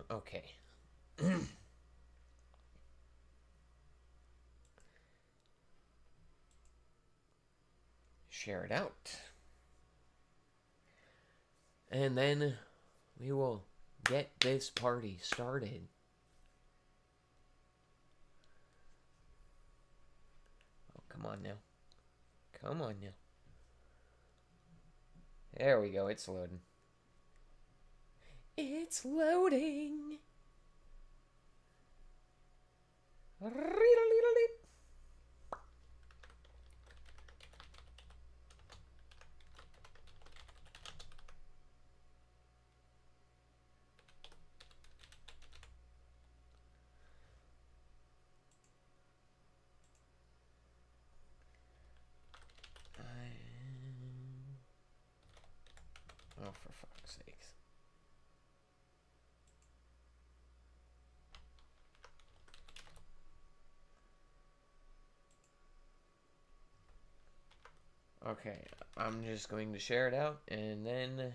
Okay. Share it out. And then we will get this party started. Oh, come on now. Come on now. There we go. It's loading. It's loading. Oh, for fuck's sakes. Okay, I'm just going to share it out, and then...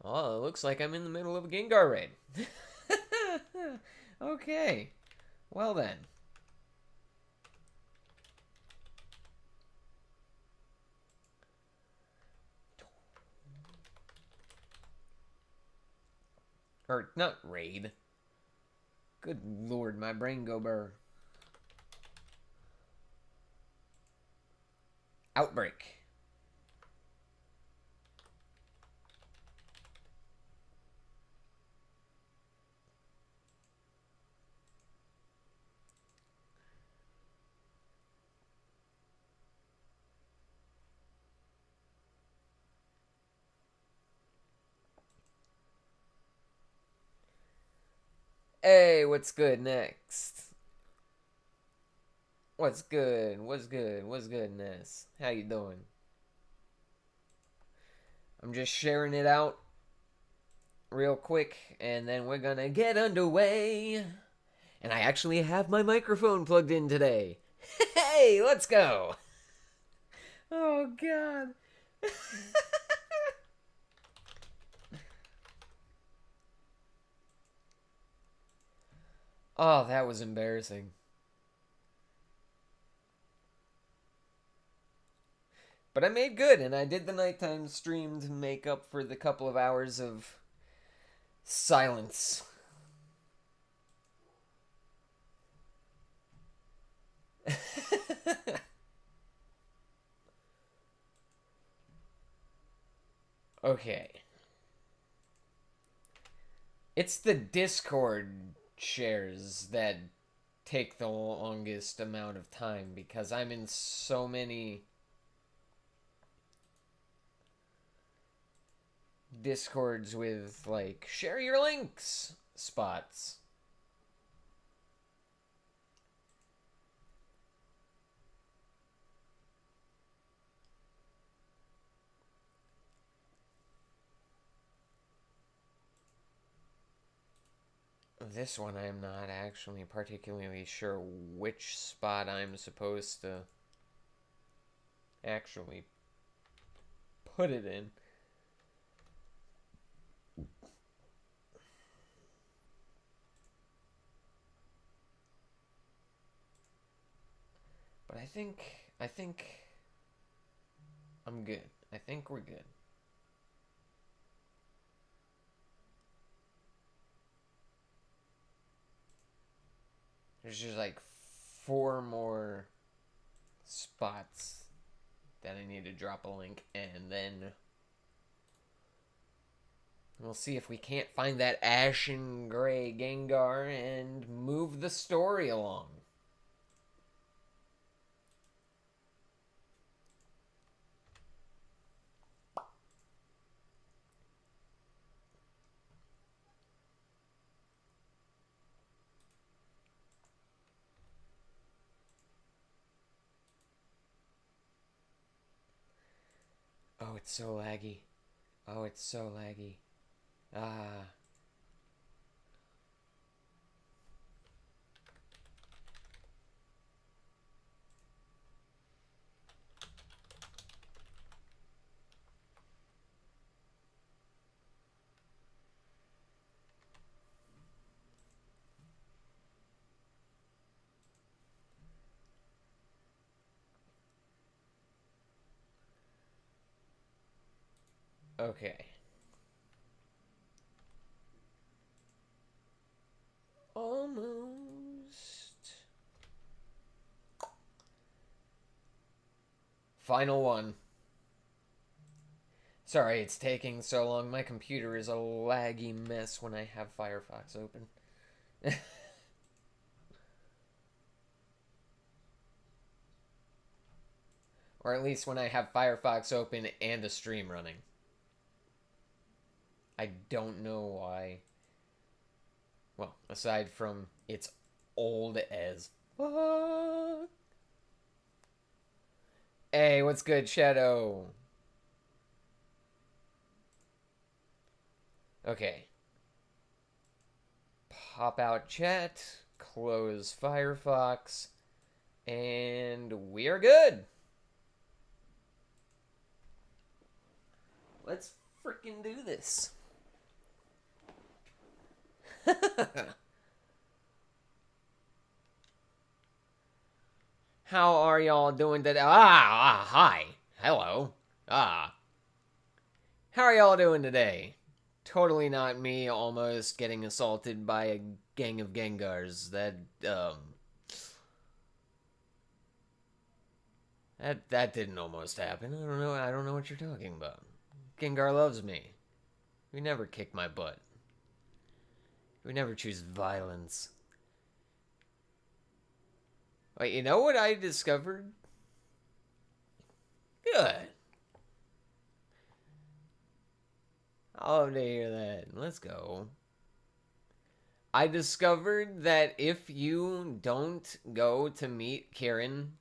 Oh, it looks like I'm in the middle of a Gengar raid. Okay, well then. Or, not raid. Good lord, my brain go burr. Outbreak. Hey, what's good next? What's good? What's good? What's goodness? How you doing? I'm just sharing it out real quick, and then we're gonna get underway. And I actually have my microphone plugged in today. Hey, let's go. Oh, God. Oh, that was embarrassing. But I made good, and I did the nighttime stream to make up for the couple of hours of silence. Okay. It's the Discord shares that take the longest amount of time because I'm in so many Discords with, like, share your links spots. This one I'm not actually particularly sure which spot I'm supposed to actually put it in. But I think I'm good. I think we're good. There's just like 4 more spots that I need to drop a link, and then we'll see if we can't find that ashen gray Gengar and move the story along. Oh, it's so laggy. Oh, it's so laggy. Ah. Okay. Almost. Final one. Sorry it's taking so long. My computer is a laggy mess when I have Firefox open. Or at least when I have Firefox open and a stream running. I don't know why. Well, aside from it's old as fuck. Hey, what's good, Shadow? Okay. Pop out chat, close Firefox, and we are good. Let's freaking do this. How are y'all doing today? Hi. Hello. How are y'all doing today? Totally not me almost getting assaulted by a gang of Gengars. That didn't almost happen. I don't know what you're talking about. Gengar loves me. We never kick my butt. We never choose violence. Wait, you know what I discovered? Good. I love to hear that. Let's go. I discovered that if you don't go to meet Karen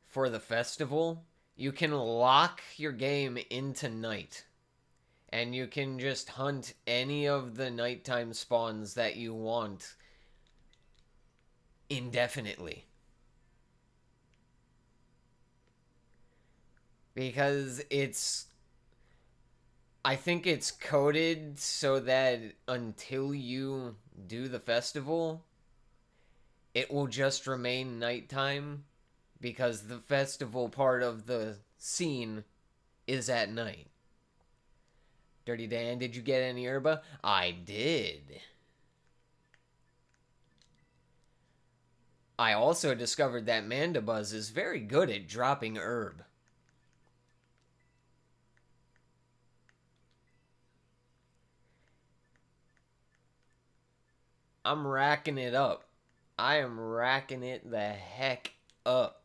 for the festival, you can lock your game into night. And you can just hunt any of the nighttime spawns that you want indefinitely. Because I think it's coded so that until you do the festival, it will just remain nighttime because the festival part of the scene is at night. Dirty Dan, did you get any Herba? I did. I also discovered that Mandibuzz is very good at dropping herb. I'm racking it up. I am racking it the heck up.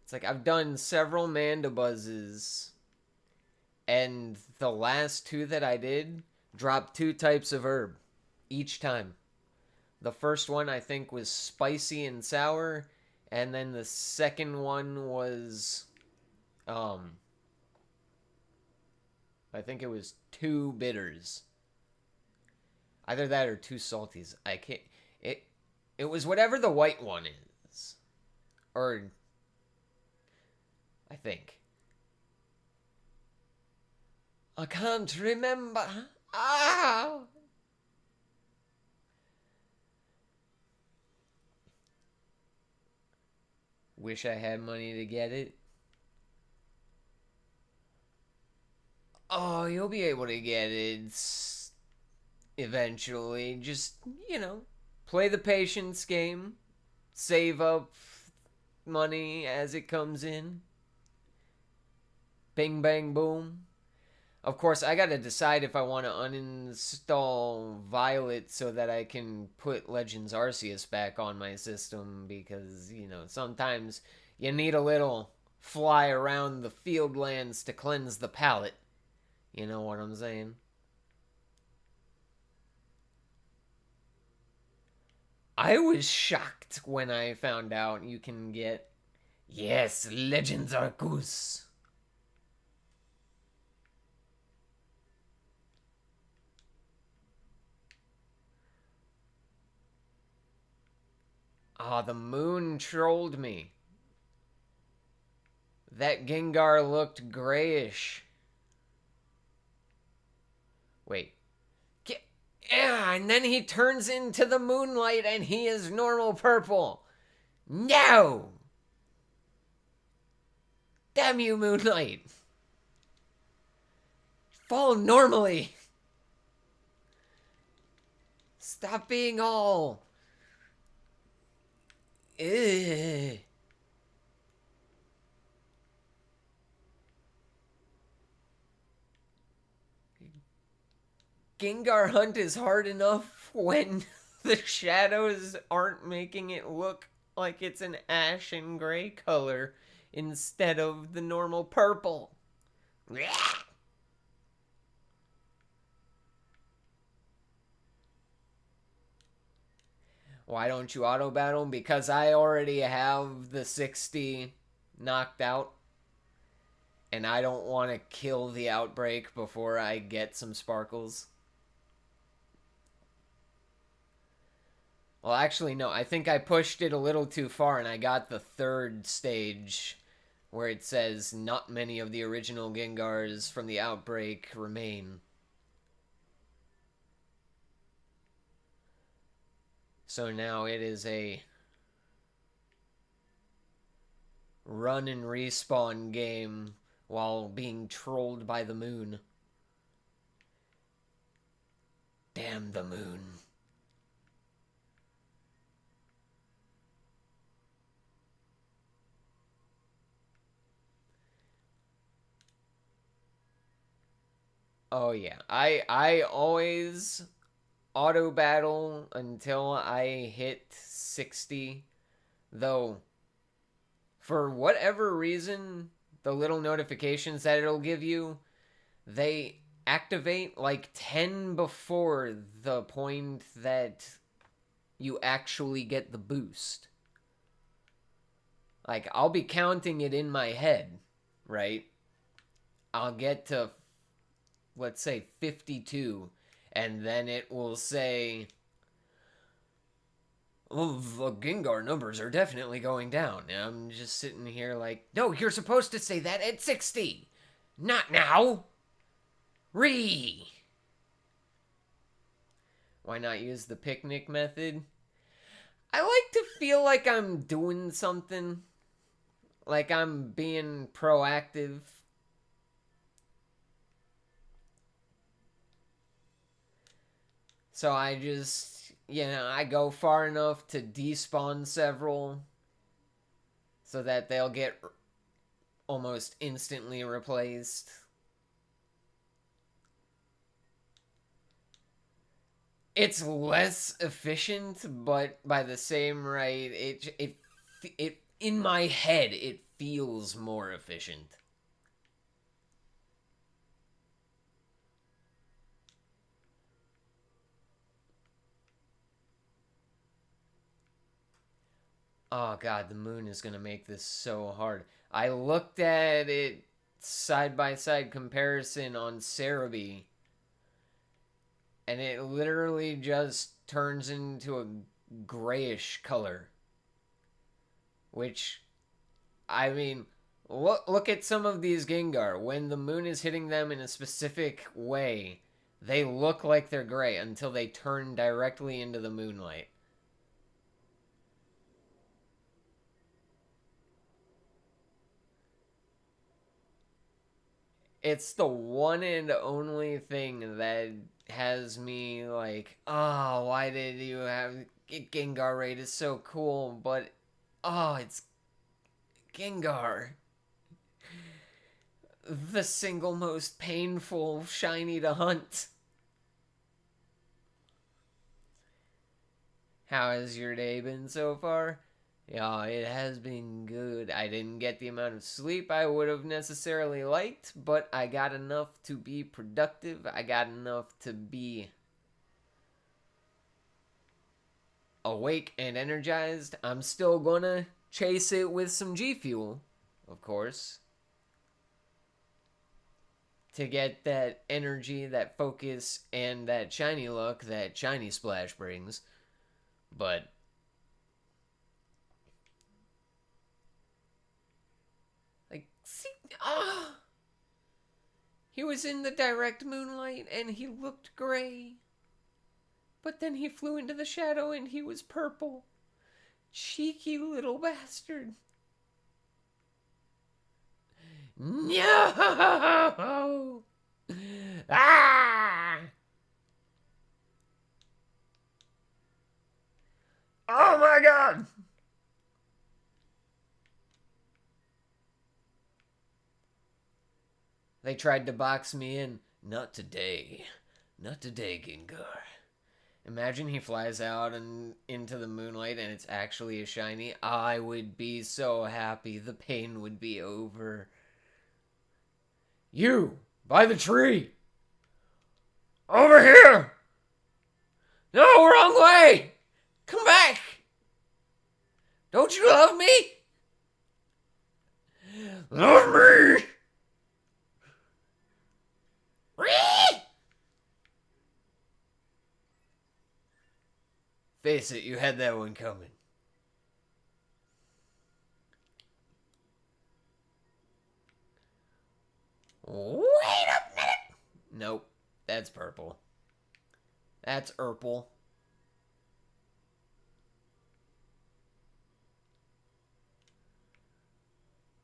It's like I've done several Mandibuzzes, and the last two that I did dropped 2 types of herb each time. The first one I think was spicy and sour, and then the second one was I think it was 2 bitters. Either that or 2 salties. I can't it was whatever the white one is. Or I think. I can't remember. Ah! Wish I had money to get it. Oh, you'll be able to get it eventually. Just, play the patience game. Save up money as it comes in. Bing, bang, boom. Of course, I gotta decide if I want to uninstall Violet so that I can put Legends Arceus back on my system because, sometimes you need a little fly around the field lands to cleanse the palate. You know what I'm saying? I was shocked when I found out you can get, yes, Legends Arceus. Ah, the moon trolled me. That Gengar looked grayish. Wait. Yeah, and then he turns into the moonlight and he is normal purple. No! Damn you, Moonlight! Fall normally! Stop being all... Ugh. Gengar Hunt is hard enough when the shadows aren't making it look like it's an ash and gray color instead of the normal purple. Why don't you auto battle? Because I already have the 60 knocked out. And I don't want to kill the outbreak before I get some sparkles. Well, actually, no. I think I pushed it a little too far and I got the third stage where it says not many of the original Gengars from the outbreak remain. So now it is a run and respawn game while being trolled by the moon. Damn the moon. Oh yeah, I always auto battle until I hit 60, though for whatever reason the little notifications that it'll give you, they activate like 10 before the point that you actually get the boost. Like I'll be counting it in my head, right? I'll get to, let's say, 52, and then it will say, oh, the Gengar numbers are definitely going down. And I'm just sitting here like, no, you're supposed to say that at 60. Not now. Why not use the picnic method? I like to feel like I'm doing something. Like I'm being proactive. So I just, I go far enough to despawn several so that they'll get almost instantly replaced. It's less efficient, but by the same right, it in my head it feels more efficient. Oh god, the moon is going to make this so hard. I looked at it side by side comparison on Cerebi, and it literally just turns into a grayish color. Which, I mean, look at some of these Gengar. When the moon is hitting them in a specific way, they look like they're gray until they turn directly into the moonlight. It's the one and only thing that has me like, oh, why did you have Gengar Raid is so cool, but oh, it's Gengar. The single most painful shiny to hunt. How has your day been so far? Yeah, it has been good. I didn't get the amount of sleep I would have necessarily liked, but I got enough to be productive. I got enough to be awake and energized. I'm still gonna chase it with some G Fuel, of course, to get that energy, that focus, and that shiny look that Shiny Splash brings. But like, see, he was in the direct moonlight and he looked gray. But then he flew into the shadow and he was purple. Cheeky little bastard. No! Ah! Oh my god! They tried to box me in. Not today. Not today, Gengar. Imagine he flies out and into the moonlight and it's actually a shiny. I would be so happy. The pain would be over. You! By the tree! Over here! No, wrong way! Come back! Don't you love me? Love me! Face it, you had that one coming. Wait a minute! Nope, that's purple. That's Urple.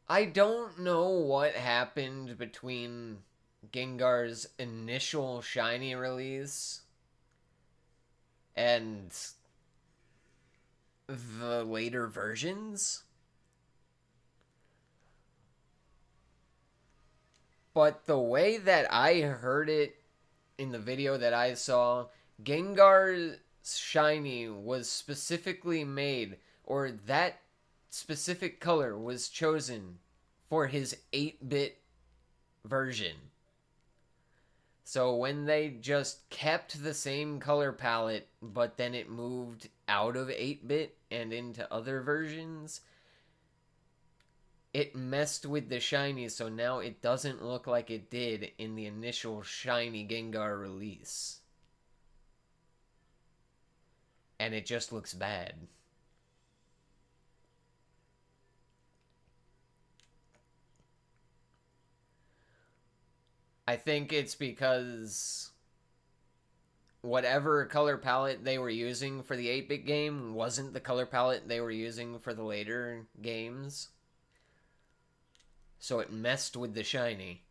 I don't know what happened between Gengar's initial shiny release and the later versions. But the way that I heard it in the video that I saw, Gengar's shiny was specifically made, or that specific color was chosen for his 8-bit version. So when they just kept the same color palette, but then it moved out of 8-bit and into other versions, it messed with the shiny, so now it doesn't look like it did in the initial shiny Gengar release. And it just looks bad. I think it's because whatever color palette they were using for the 8-bit game wasn't the color palette they were using for the later games. So it messed with the shiny.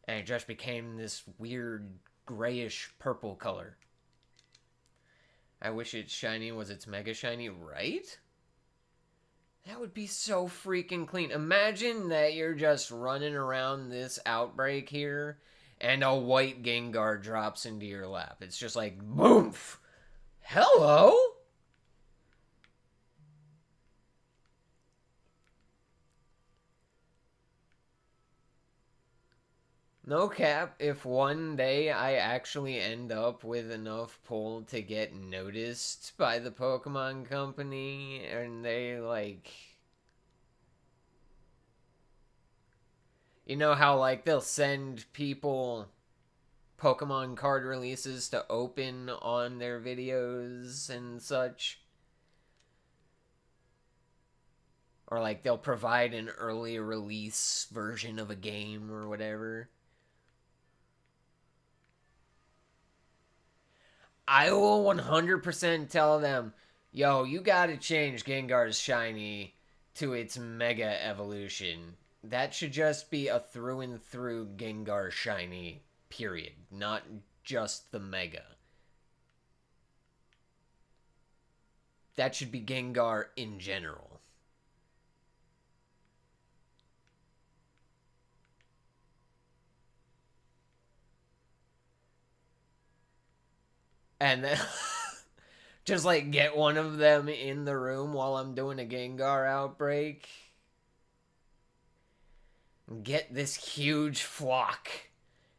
And it just became this weird grayish purple color. I wish its shiny was its mega shiny, right? That would be so freaking clean. Imagine that you're just running around this outbreak here and a white Gengar drops into your lap. It's just like, boom! Hello? No cap, if one day I actually end up with enough pull to get noticed by the Pokemon Company and they like... You know how like they'll send people Pokemon card releases to open on their videos and such? Or like they'll provide an early release version of a game or whatever. I will 100% tell them, yo, you gotta change Gengar's shiny to its Mega Evolution. That should just be a through and through Gengar shiny, period. Not just the Mega. That should be Gengar in general. And then just like get one of them in the room while I'm doing a Gengar outbreak. Get this huge flock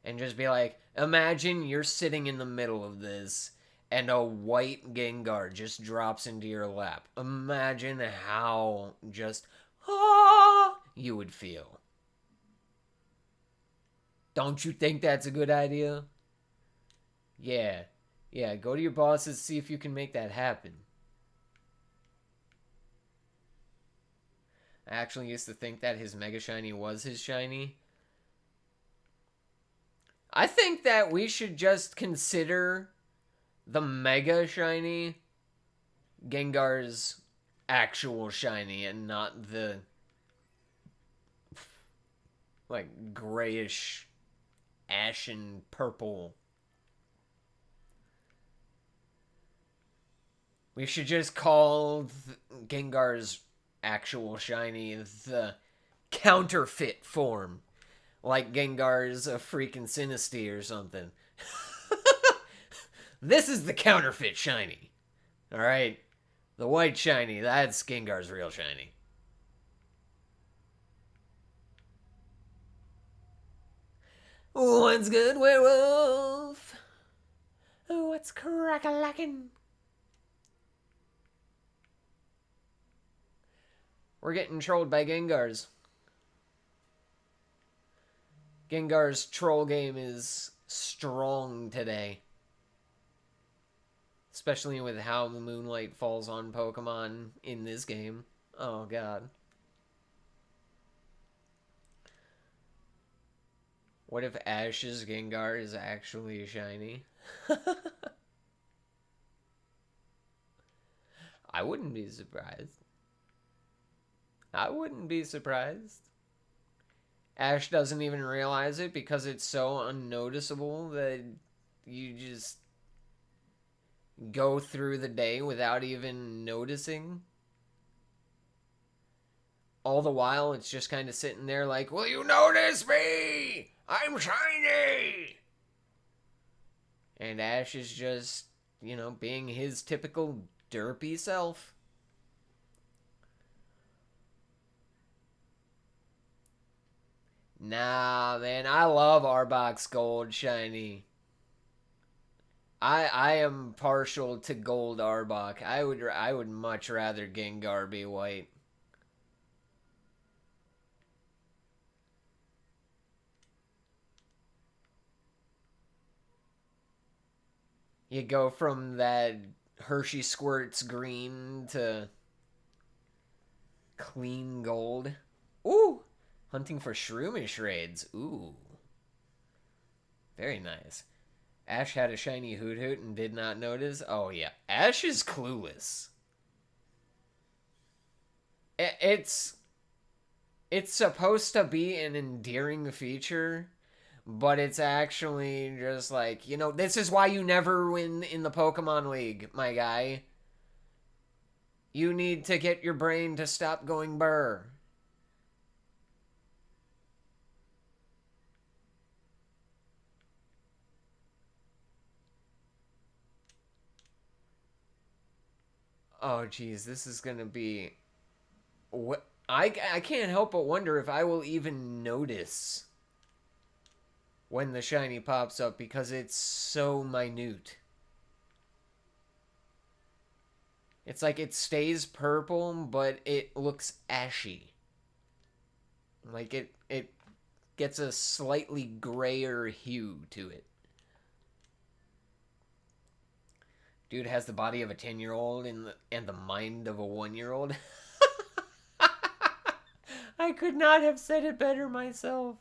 and just be like, imagine you're sitting in the middle of this and a white Gengar just drops into your lap. Imagine how just you would feel. Don't you think that's a good idea? Yeah. Yeah, go to your bosses, see if you can make that happen. I actually used to think that his Mega Shiny was his Shiny. I think that we should just consider the Mega Shiny Gengar's actual shiny and not the like grayish ashen purple. We should just call Gengar's actual shiny the counterfeit form. Like Gengar's a freaking Sinistea or something. This is the counterfeit shiny. Alright? The white shiny, that's Gengar's real shiny. What's good, werewolf? What's crack-a-lackin'? We're getting trolled by Gengars. Gengar's troll game is strong today. Especially with how the moonlight falls on Pokemon in this game. Oh, God. What if Ash's Gengar is actually shiny? I wouldn't be surprised. I wouldn't be surprised. Ash doesn't even realize it because it's so unnoticeable that you just go through the day without even noticing. All the while, it's just kind of sitting there like, will you notice me? I'm shiny! And Ash is just, you know, being his typical derpy self. Nah, man, I love Arbok's Gold shiny. I am partial to Gold Arbok. I would much rather Gengar be white. You go from that Hershey Squirts green to clean gold. Ooh! Hunting for Shroomish raids. Ooh. Very nice. Ash had a shiny Hoot Hoot and did not notice. Oh, yeah. Ash is clueless. It's supposed to be an endearing feature, but it's actually just like, you know, this is why you never win in the Pokemon League, my guy. You need to get your brain to stop going burr. Oh, geez, this is gonna be... What? I can't help but wonder if I will even notice when the shiny pops up because it's so minute. It's like it stays purple, but it looks ashy. Like it gets a slightly grayer hue to it. Dude has the body of a 10-year-old and the mind of a 1-year-old. I could not have said it better myself.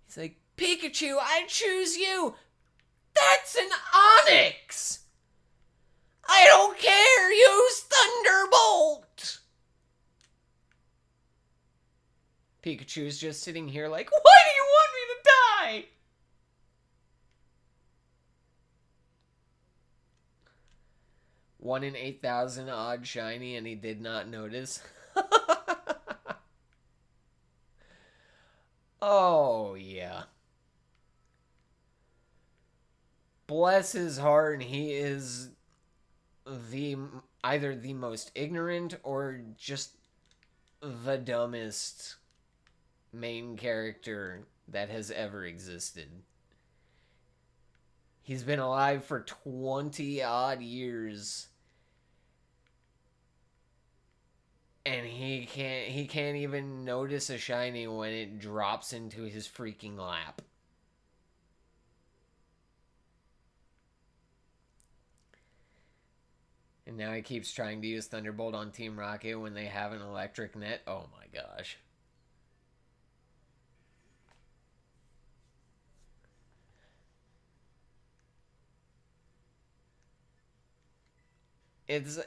He's like, Pikachu, I choose you. That's an Onix. I don't care. Use Thunderbolt. Pikachu's just sitting here like, why do you want me to die? One in 8,000 odd shiny and he did not notice. Oh, yeah. Bless his heart, he is either the most ignorant or just the dumbest main character that has ever existed. He's been alive for 20 odd years. And he can't even notice a shiny when it drops into his freaking lap. And now he keeps trying to use Thunderbolt on Team Rocket when they have an electric net. Oh my gosh. it's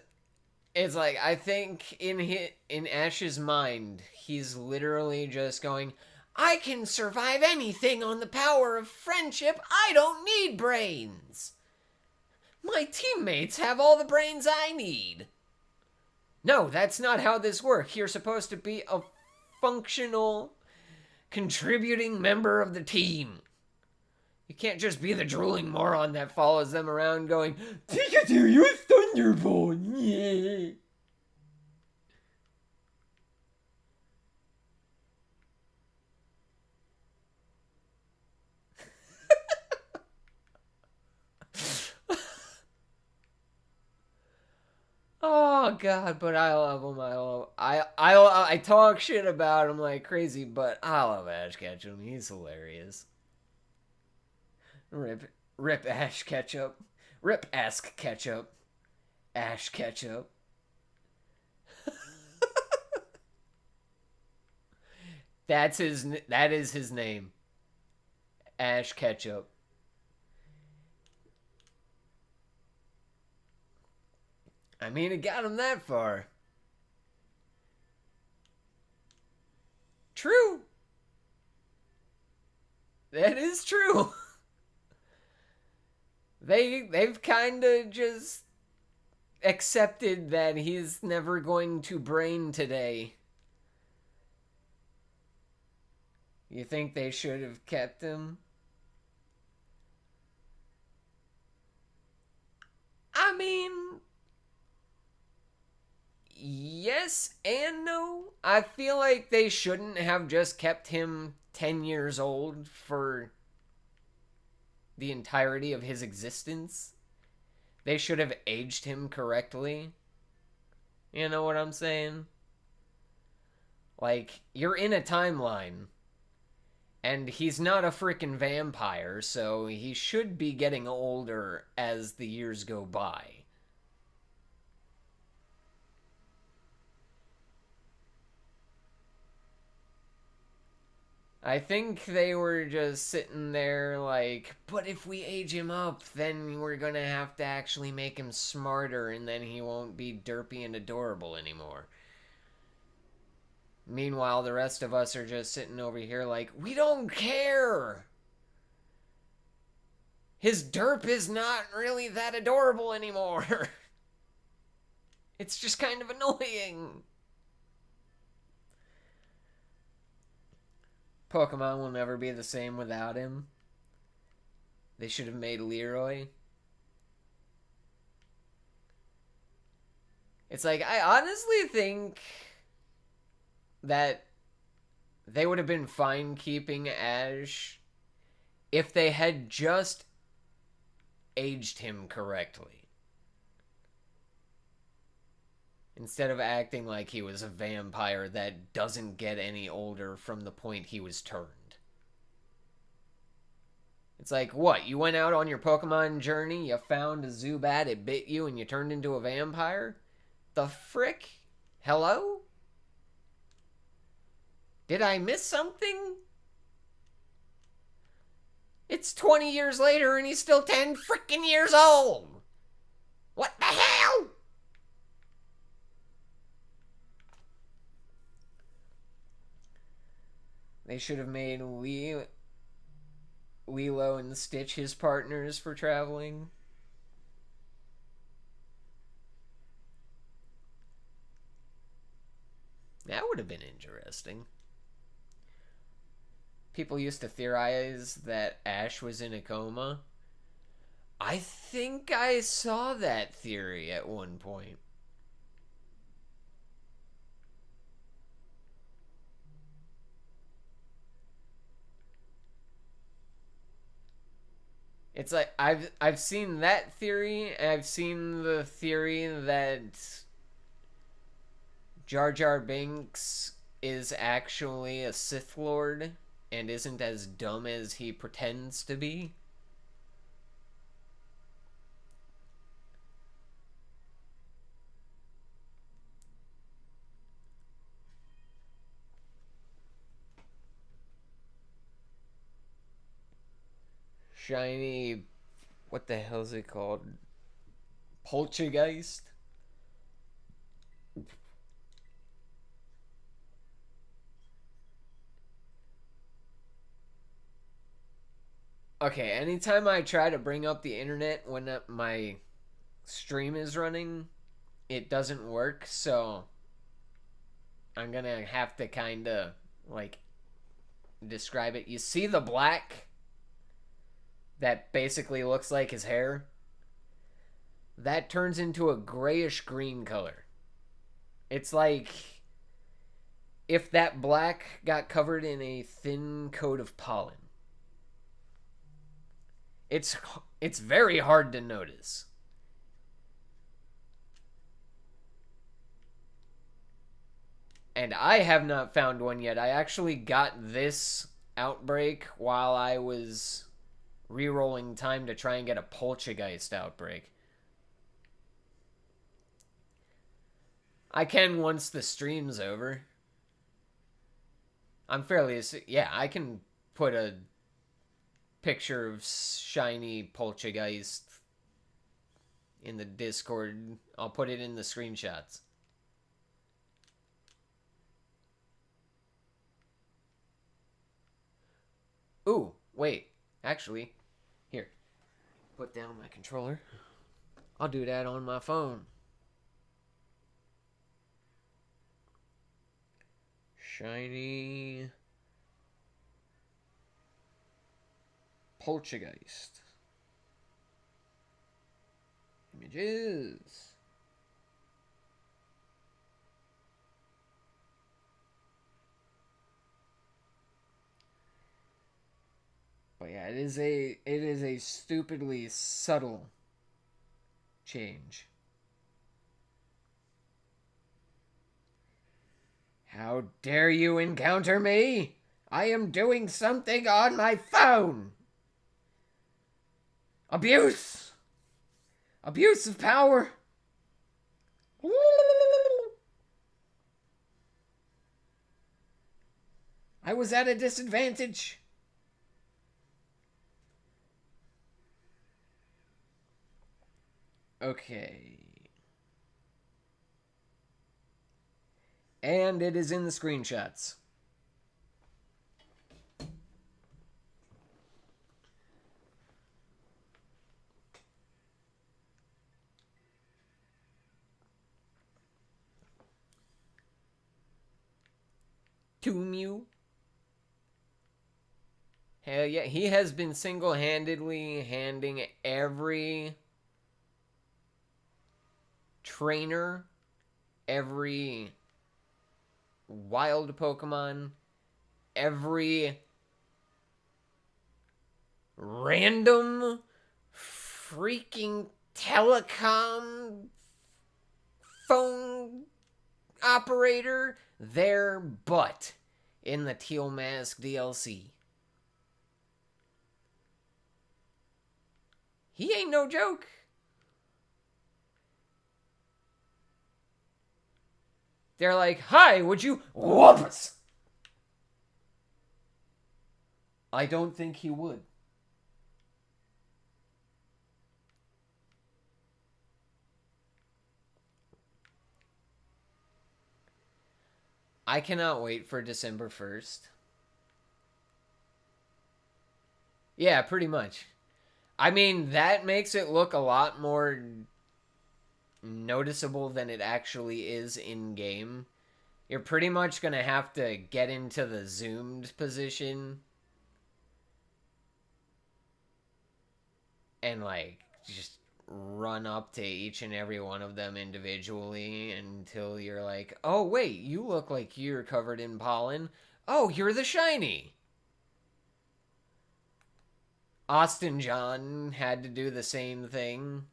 it's like I think in Ash's mind, he's literally just going, I can survive anything on the power of friendship. I don't need brains. My teammates have all the brains I need. No, that's not how this works. You're supposed to be a functional, contributing member of the team. You can't just be the drooling moron that follows them around going, Pikachu, you're Thunderbolt. Yeah. Oh God, but I love him. I talk shit about him like crazy, but I love Ash Ketchum. He's hilarious. Rip Ash Ketchup. Rip Ask Ketchup. Ash Ketchup. That is his name. Ash Ketchup. I mean, it got him that far. True. That is true. They've kind of just accepted that he's never going to brain today. You think they should have kept him? I mean, yes and no. I feel like they shouldn't have just kept him 10 years old for the entirety of his existence. They should have aged him correctly. You know what I'm saying? Like, you're in a timeline, and he's not a freaking vampire, so he should be getting older as the years go by. I think they were just sitting there like, but if we age him up, then we're gonna have to actually make him smarter, and then he won't be derpy and adorable anymore. Meanwhile, the rest of us are just sitting over here like, we don't care! His derp is not really that adorable anymore. It's just kind of annoying. Pokemon will never be the same without him. They should have made Leroy. It's like, I honestly think that they would have been fine keeping Ash if they had just aged him correctly. Instead of acting like he was a vampire that doesn't get any older from the point he was turned. It's like, what? You went out on your Pokemon journey, you found a Zubat, it bit you, and you turned into a vampire? The frick? Hello? Did I miss something? It's 20 years later and he's still 10 frickin' years old! What the hell? They should have made Lilo and Stitch his partners for traveling. That would have been interesting. People used to theorize that Ash was in a coma. I think I saw that theory at one point. It's like I've seen that theory, and I've seen the theory that Jar Jar Binks is actually a Sith Lord and isn't as dumb as he pretends to be. Shiny, what the hell is it called? Poltergeist? Okay, anytime I try to bring up the internet when my stream is running, it doesn't work, so I'm gonna have to kind of like describe it. You see the black that basically looks like his hair? That turns into a grayish green color. It's like if that black got covered in a thin coat of pollen. It's it's very hard to notice. And I have not found one yet. I actually got this outbreak while I was re-rolling time to try and get a poltergeist outbreak. I can once the stream's over. I'm fairly... Yeah, I can put a picture of shiny poltergeist in the Discord. I'll put it in the screenshots. Ooh, wait. Actually, here. Put down my controller. I'll do that on my phone. Shiny poltergeist. Images. But yeah, it is a stupidly subtle change. How dare you encounter me? I am doing something on my phone. Abuse. Abuse of power. I was at a disadvantage. Okay. And it is in the screenshots. Mew. Hell yeah, he has been single-handedly handing every trainer, every wild Pokemon, every random freaking telecom phone operator their butt in the Teal Mask DLC. He ain't no joke. They're like, hi, would you whoop us? I don't think he would. I cannot wait for December 1st. Yeah, pretty much. I mean, that makes it look a lot more noticeable than it actually is in game. You're pretty much going to have to get into the zoomed position and like just run up to each and every one of them individually until you're like, oh wait, you look like you're covered in pollen. Oh, you're the shiny. Austin John had to do the same thing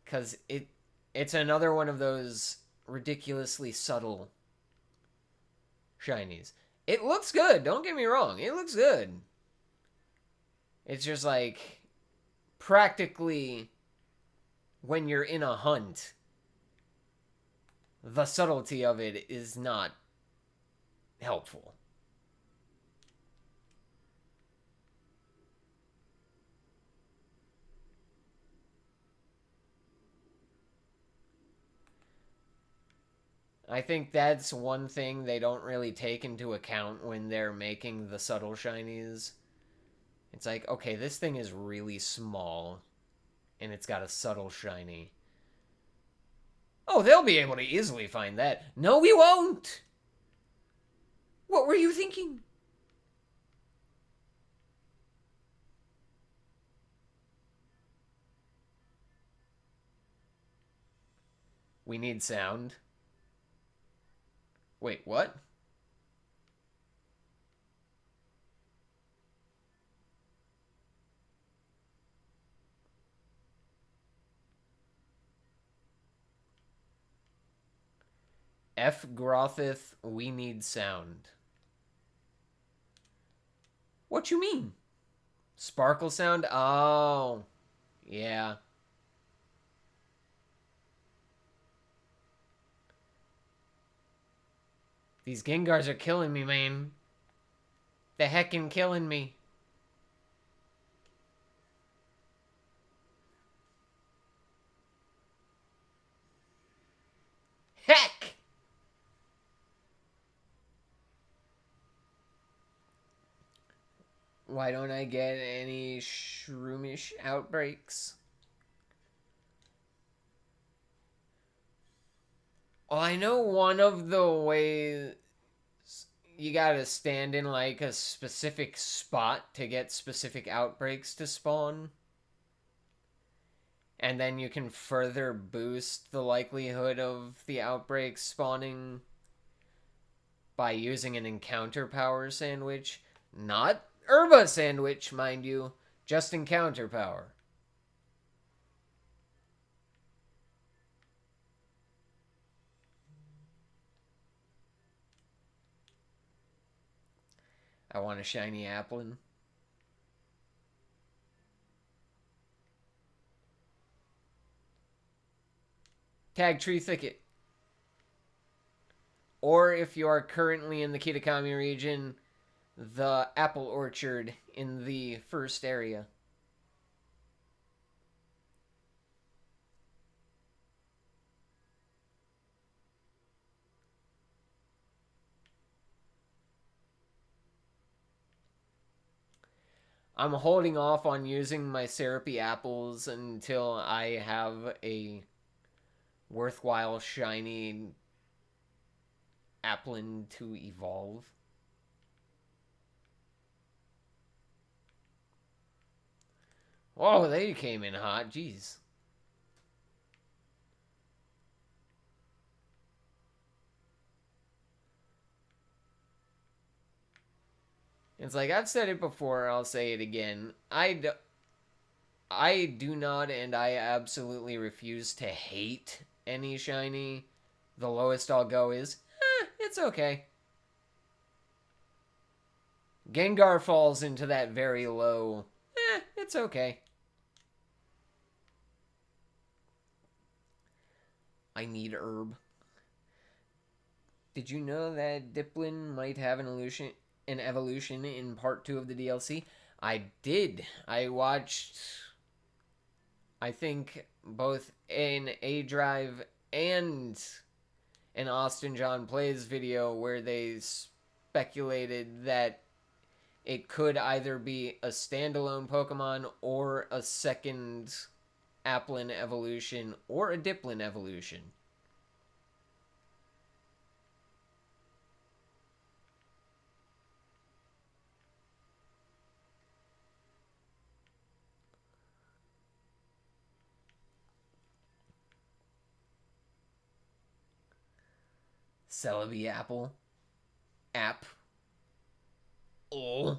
because it's another one of those ridiculously subtle shinies. It looks good, don't get me wrong, it looks good. It's just like practically when you're in a hunt, the subtlety of it is not helpful. I think that's one thing they don't really take into account when they're making the subtle shinies. It's like, okay, this thing is really small, and it's got a subtle shiny. Oh, they'll be able to easily find that. No, we won't! What were you thinking? We need sound. Wait, what? F. Grothith, we need sound. What you mean? Sparkle sound? Oh, yeah. These Gengars are killing me, man. The heckin' killing me. Heck! Why don't I get any shroomish outbreaks? Well, I know one of the ways you gotta stand in like a specific spot to get specific outbreaks to spawn. And then you can further boost the likelihood of the outbreaks spawning by using an encounter power sandwich. Not Herba sandwich, mind you, just encounter power. I want a shiny Applin. Tag Tree Thicket. Or if you are currently in the Kitakami region, the apple orchard in the first area. I'm holding off on using my syrupy apples until I have a worthwhile shiny Applin to evolve. Whoa, they came in hot. Jeez. It's like, I've said it before, I'll say it again. I do not and I absolutely refuse to hate any shiny. The lowest I'll go is, it's okay. Gengar falls into that very low, it's okay. I need herb. Did you know that Diplin might have an evolution in part 2 of the DLC? I did. I watched, I think, both an A Drive and an Austin John Plays video where they speculated that it could either be a standalone Pokemon or a second Applin evolution or a Diplin evolution. Celebi Apple. App. Oh.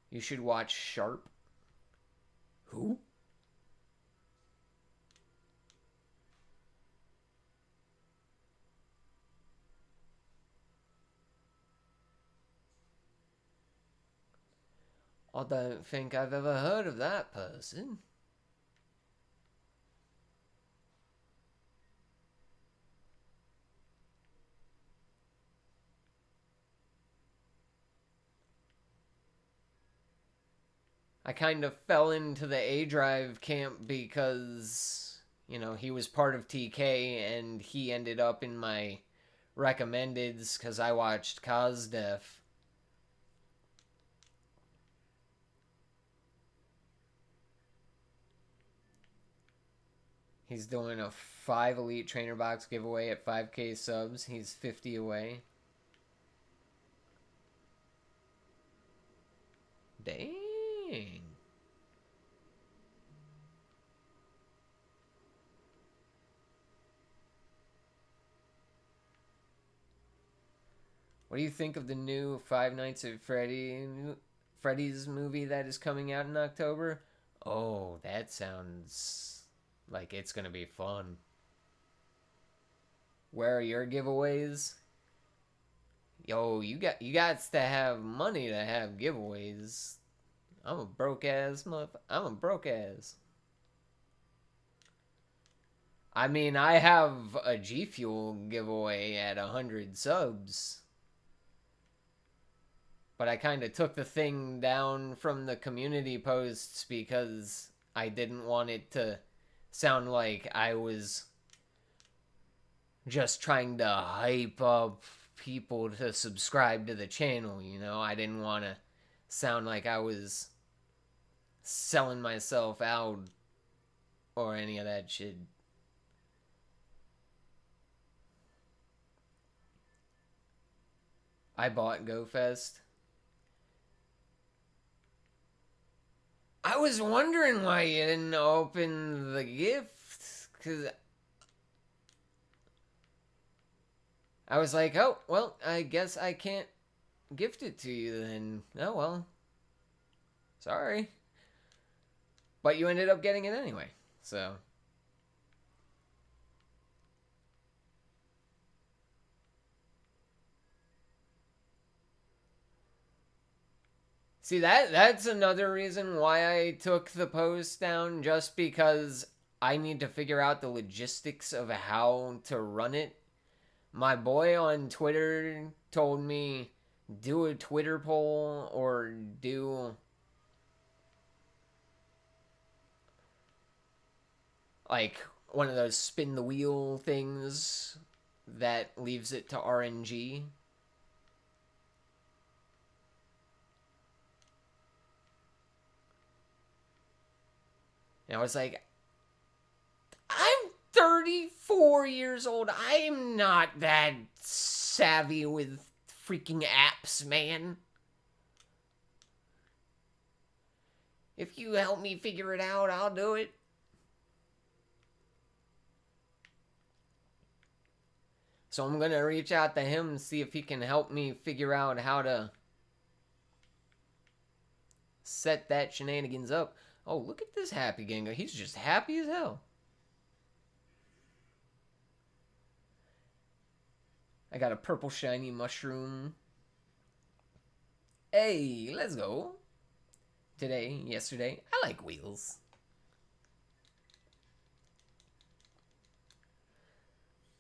You should watch Sharp. Who? I don't think I've ever heard of that person. I kind of fell into the A Drive camp because, he was part of TK and he ended up in my recommendeds because I watched CosDef. He's doing a 5 Elite Trainer Box giveaway at 5K subs. He's 50 away. Dang. What do you think of the new Five Nights at Freddy's movie that is coming out in October? Oh, that sounds like it's gonna be fun. Where are your giveaways? Yo, you got to have money to have giveaways. I'm a broke ass motherfucker. I'm a broke ass. I mean, I have a G Fuel giveaway at 100 subs. But I kind of took the thing down from the community posts because I didn't want it to sound like I was just trying to hype up people to subscribe to the channel, you know? I didn't want to sound like I was selling myself out or any of that shit. I bought GoFest. I was wondering why you didn't open the gift, because I was like, oh, well, I guess I can't gift it to you then. Oh, well. Sorry. But you ended up getting it anyway, so. See, that's another reason why I took the post down, just because I need to figure out the logistics of how to run it. My boy on Twitter told me do a Twitter poll or do like one of those spin the wheel things that leaves it to RNG. And I was like, I'm 34 years old. I'm not that savvy with freaking apps, man. If you help me figure it out, I'll do it. So I'm going to reach out to him and see if he can help me figure out how to set that shenanigans up. Oh, look at this happy Gengar. He's just happy as hell. I got a purple shiny mushroom. Hey, let's go. Today, yesterday, I like wheels.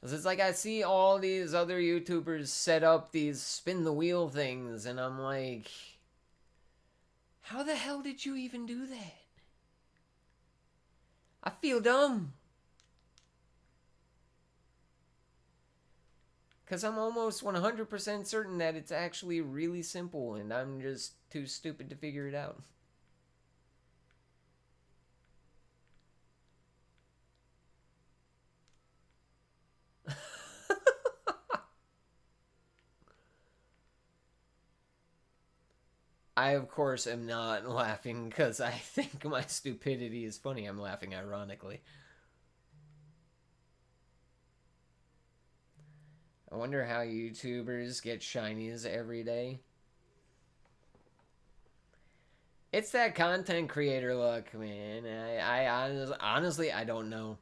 Cause it's like I see all these other YouTubers set up these spin the wheel things, and I'm like, how the hell did you even do that? I feel dumb. Because I'm almost 100% certain that it's actually really simple, and I'm just too stupid to figure it out. I, of course, am not laughing because I think my stupidity is funny. I'm laughing ironically. I wonder how YouTubers get shinies every day. It's that content creator luck, man. Honestly, I don't know.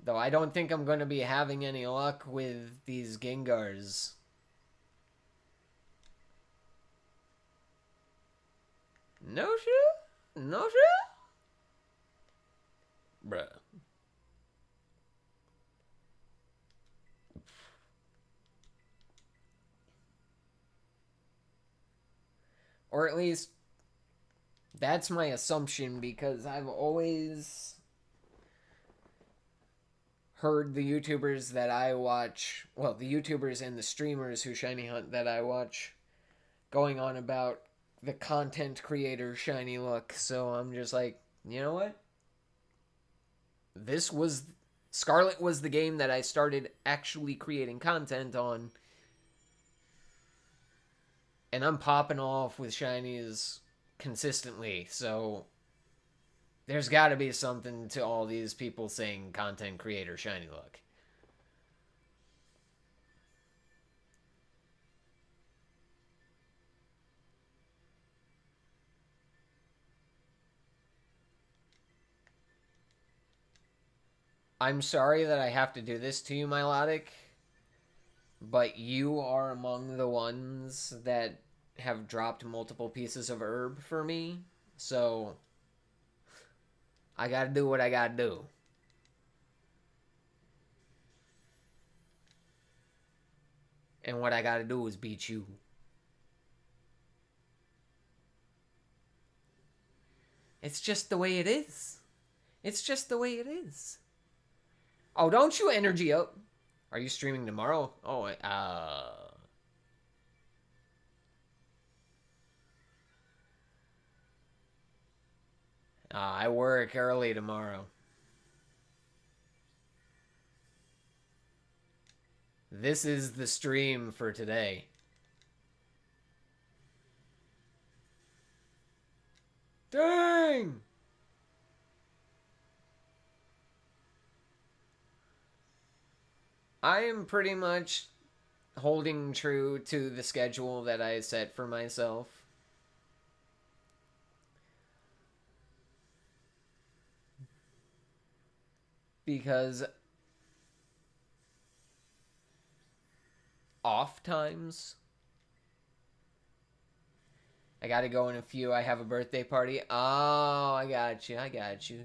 Though I don't think I'm going to be having any luck with these Gengars. No shit? No shit? Bruh. Or at least, that's my assumption, because I've always heard the YouTubers that I watch, well, the YouTubers and the streamers who shiny hunt that I watch, going on about the content creator shiny look. So I'm just like, you know what? This was Scarlet was the game that I started actually creating content on, and I'm popping off with shinies consistently. So there's got to be something to all these people saying content creator shiny look. I'm sorry that I have to do this to you, Milotic, but you are among the ones that have dropped multiple pieces of herb for me. So I gotta do what I gotta do. And what I gotta do is beat you. It's just the way it is. It's just the way it is. Oh, don't you energy up. Are you streaming tomorrow? Oh, I work early tomorrow. This is the stream for today. Dang! I am pretty much holding true to the schedule that I set for myself. Because off times, I gotta go in a few. I have a birthday party. Oh, I got you. I got you.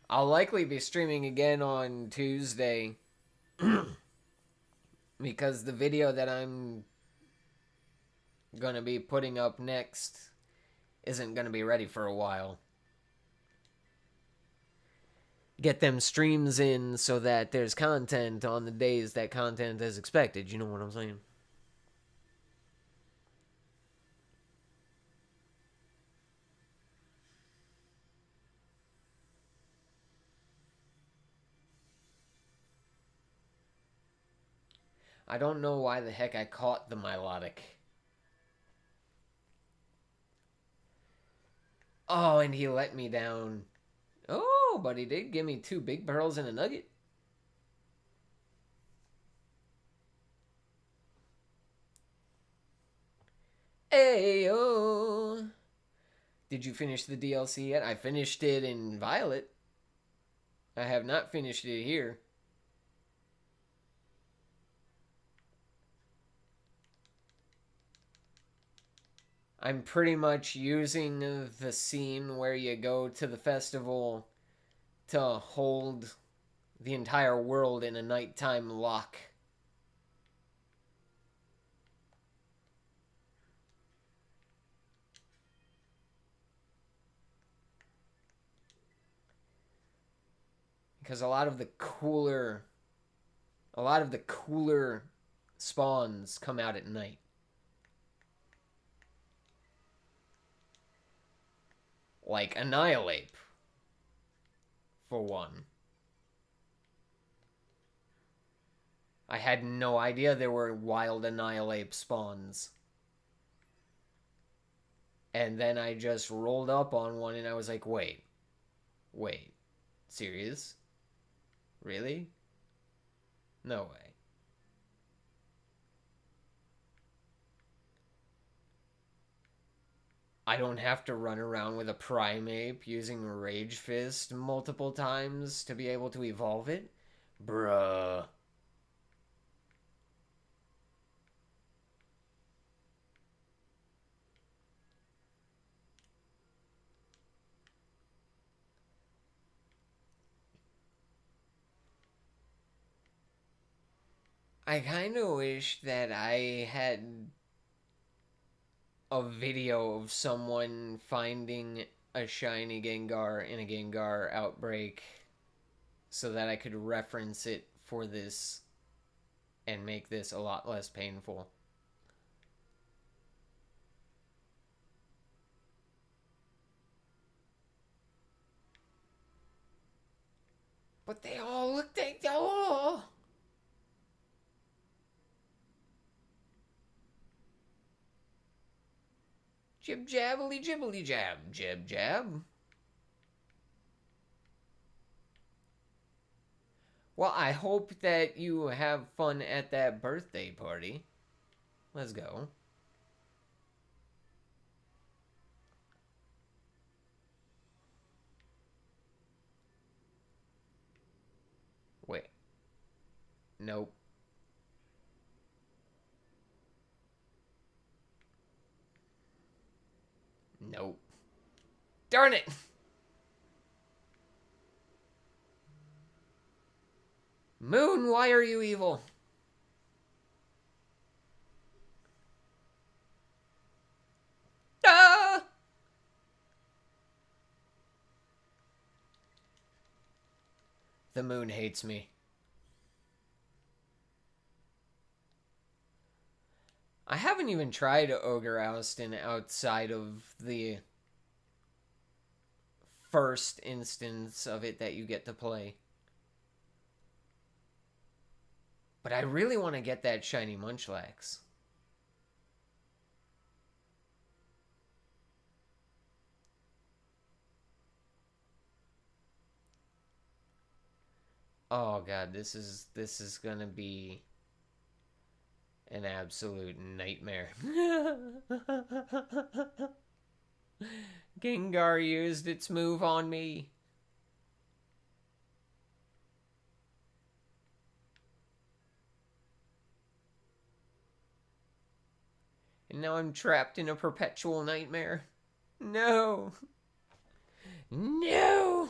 I'll likely be streaming again on Tuesday. Because the video that I'm gonna be putting up next isn't gonna be ready for a while. Get them streams in so that there's content on the days that content is expected. You know what I'm saying? I don't know why the heck I caught the Milotic. Oh, and he let me down. Oh, but he did give me 2 big pearls and a nugget. Ayo. Did you finish the DLC yet? I finished it in Violet. I have not finished it here. I'm pretty much using the scene where you go to the festival to hold the entire world in a nighttime lock. Because a lot of the cooler spawns come out at night. Like Annihilate, for one. I had no idea there were wild Annihilate spawns. And then I just rolled up on one and I was like, wait, serious? Really? No way. I don't have to run around with a Primeape using Rage Fist multiple times to be able to evolve it? Bruh. I kind of wish that I had a video of someone finding a shiny Gengar in a Gengar outbreak so that I could reference it for this and make this a lot less painful. But they all look like, oh. Jib jabbly jibbly jab, jib jab. Well, I hope that you have fun at that birthday party. Let's go. Wait. Nope. Nope. Darn it! Moon, why are you evil? Ah! The moon hates me. I haven't even tried Ogre Oustin outside of the first instance of it that you get to play. But I really want to get that shiny Munchlax. Oh god, this is gonna be an absolute nightmare. Gengar used its move on me. And now I'm trapped in a perpetual nightmare. No. No.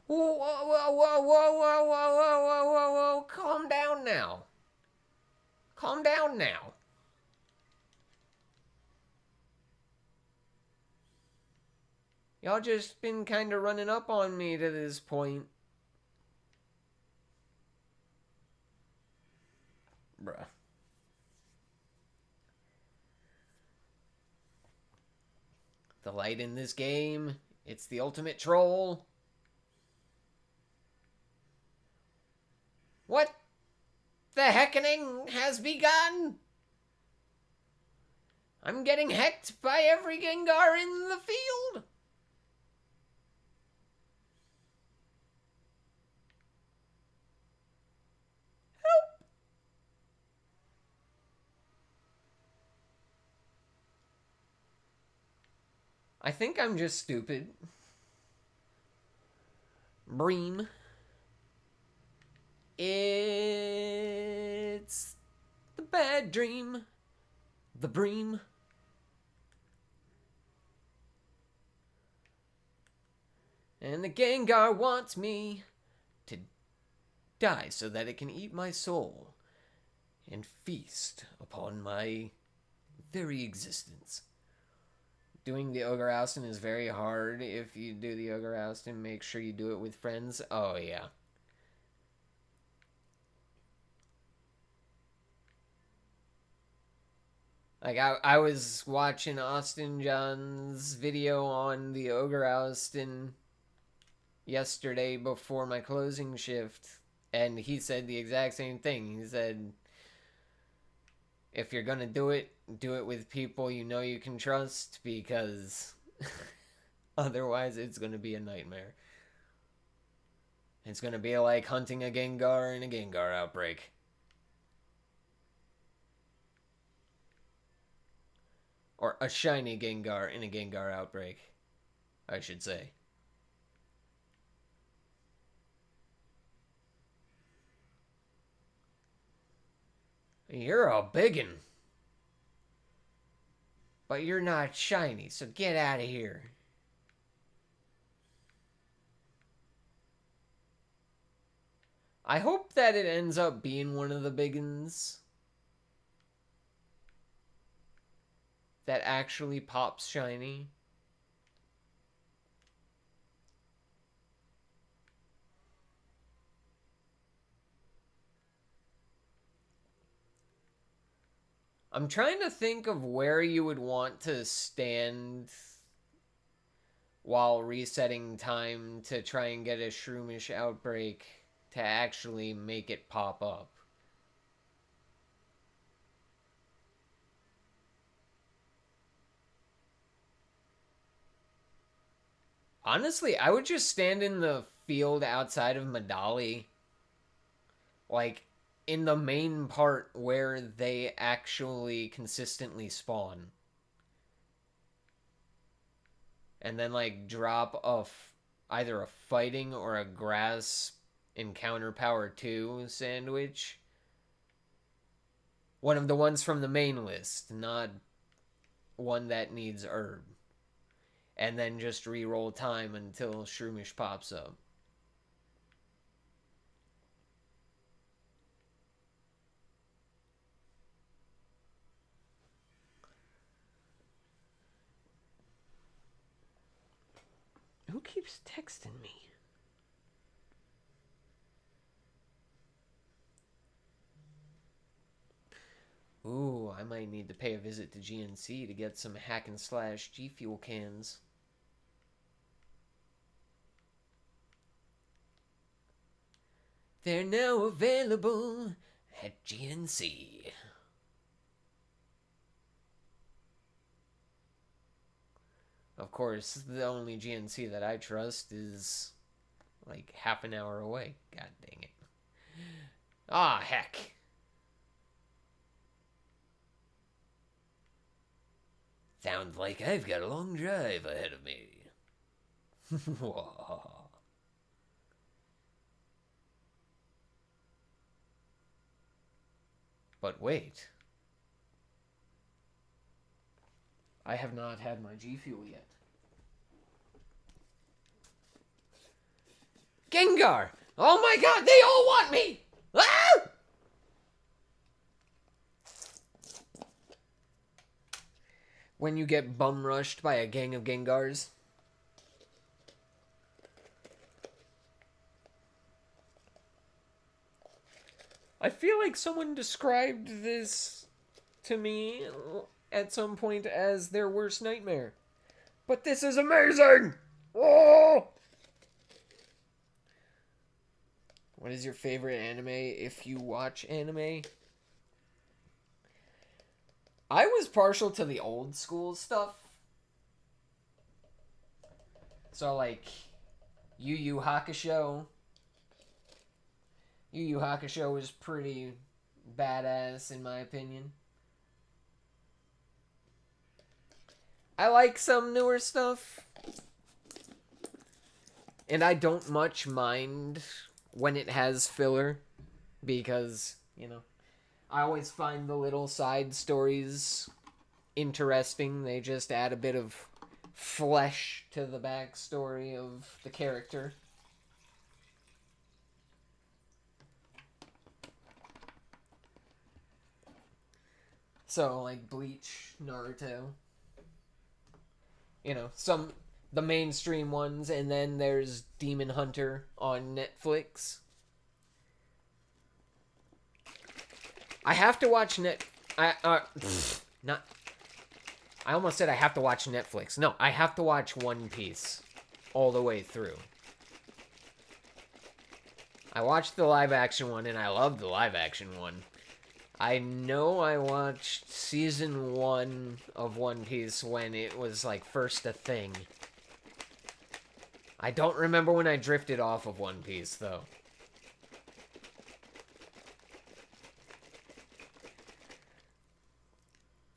Whoa, whoa, whoa, whoa, whoa, whoa, whoa, whoa, whoa, whoa. Calm down now. Calm down now. Y'all just been kind of running up on me to this point. Bruh. The light in this game, it's the ultimate troll. What the heckening has begun? I'm getting hecked by every Gengar in the field. Help. I think I'm just stupid. Bream. It's the bad dream. The Bream. And the Gengar wants me to die so that it can eat my soul and feast upon my very existence. Doing the Ogre Oustin is very hard. If you do the Ogre Oustin, make sure you do it with friends. Oh, yeah. Like, I was watching Austin John's video on the Ogre Oustin yesterday before my closing shift, and he said the exact same thing. He said, if you're gonna do it with people you know you can trust, because otherwise it's gonna be a nightmare. It's gonna be like hunting a Gengar in a Gengar outbreak. Or a shiny Gengar in a Gengar outbreak, I should say. You're a biggin'. But you're not shiny, so get out of here. I hope that it ends up being one of the biggins that actually pops shiny. I'm trying to think of where you would want to stand while resetting time to try and get a Shroomish outbreak to actually make it pop up. Honestly, I would just stand in the field outside of Medali, like in the main part where they actually consistently spawn. And then like drop either a fighting or a grass encounter power 2 sandwich. One of the ones from the main list, not one that needs herb. And then just re-roll time until Shroomish pops up. Who keeps texting me? Ooh, I might need to pay a visit to GNC to get some hack and slash G Fuel cans. They're now available at GNC. Of course, the only GNC that I trust is like half an hour away. God dang it. Ah, heck. Sounds like I've got a long drive ahead of me. But wait. I have not had my G Fuel yet. Gengar! Oh my god, they all want me! Ah! When you get bum rushed by a gang of Gengars. I feel like someone described this to me at some point as their worst nightmare. But this is amazing! Oh! What is your favorite anime if you watch anime? I was partial to the old school stuff. So, like, Yu Yu Hakusho. Yu Yu Hakusho is pretty badass, in my opinion. I like some newer stuff. And I don't much mind when it has filler. Because, you know, I always find the little side stories interesting. They just add a bit of flesh to the backstory of the character. So, like Bleach, Naruto. You know, the mainstream ones, and then there's Demon Hunter on Netflix. I have to watch not. I almost said I have to watch Netflix. No, I have to watch One Piece all the way through. I watched the live action one, and I loved the live action one. I know I watched season 1 of One Piece when it was, like, first a thing. I don't remember when I drifted off of One Piece, though.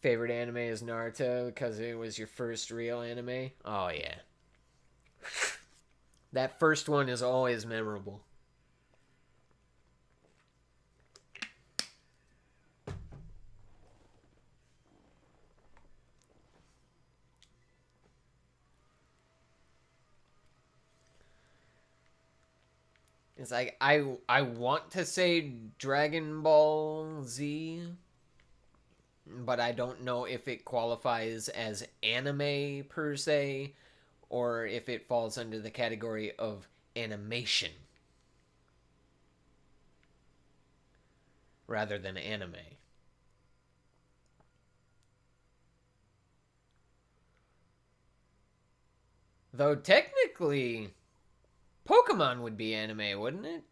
Favorite anime is Naruto because it was your first real anime? Oh, yeah. That first one is always memorable. It's like, I want to say Dragon Ball Z, but I don't know if it qualifies as anime per se, or if it falls under the category of animation rather than anime. Though technically, Pokemon would be anime, wouldn't it?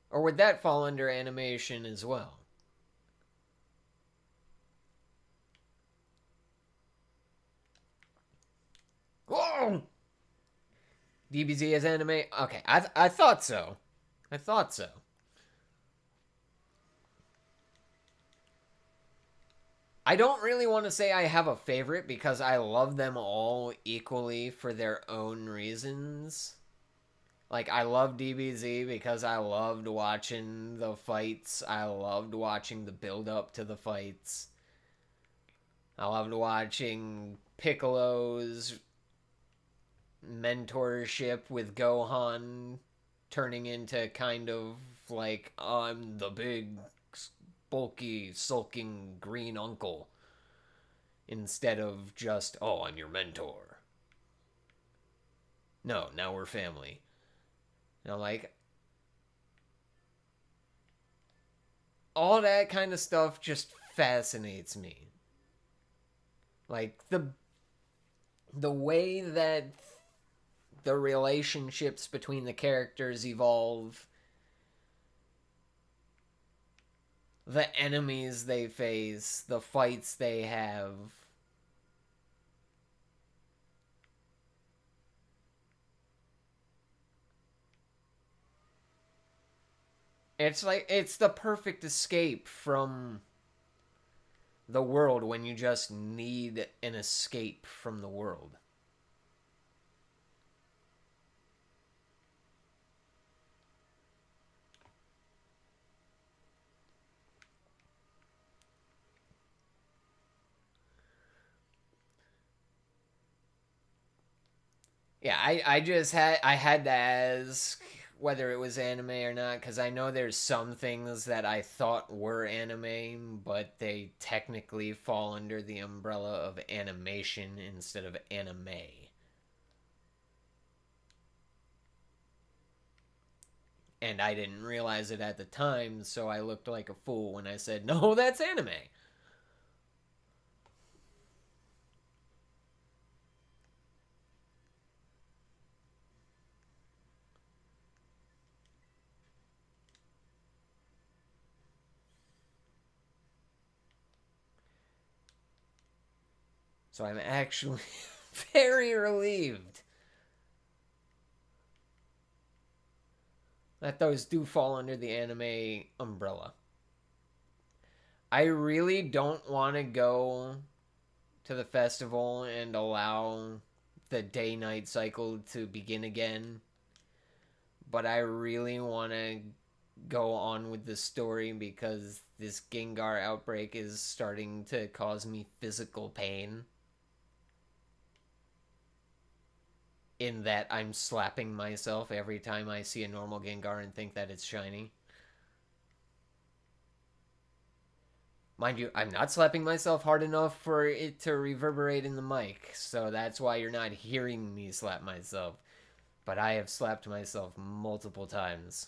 Or would that fall under animation as well? Whoa! DBZ as anime? Okay, I thought so. I thought so. I don't really want to say I have a favorite because I love them all equally for their own reasons. Like, I love DBZ because I loved watching the fights. I loved watching the build up to the fights. I loved watching Piccolo's mentorship with Gohan turning into kind of like, I'm the big, bulky, sulking green uncle instead of just, oh, I'm your mentor. No, now we're family. And I'm like, all that kind of stuff just fascinates me. Like the way that the relationships between the characters evolve, the enemies they face, the fights they have. It's like it's the perfect escape from the world when you just need an escape from the world. Yeah, I had to ask whether it was anime or not because I know there's some things that I thought were anime, but they technically fall under the umbrella of animation instead of anime. And I didn't realize it at the time, so I looked like a fool when I said, "No, that's anime." So I'm actually very relieved that those do fall under the anime umbrella. I really don't want to go to the festival and allow the day night cycle to begin again, but I really want to go on with the story because this Gengar outbreak is starting to cause me physical pain. In that I'm slapping myself every time I see a normal Gengar and think that it's shiny. Mind you, I'm not slapping myself hard enough for it to reverberate in the mic, so that's why you're not hearing me slap myself. But I have slapped myself multiple times.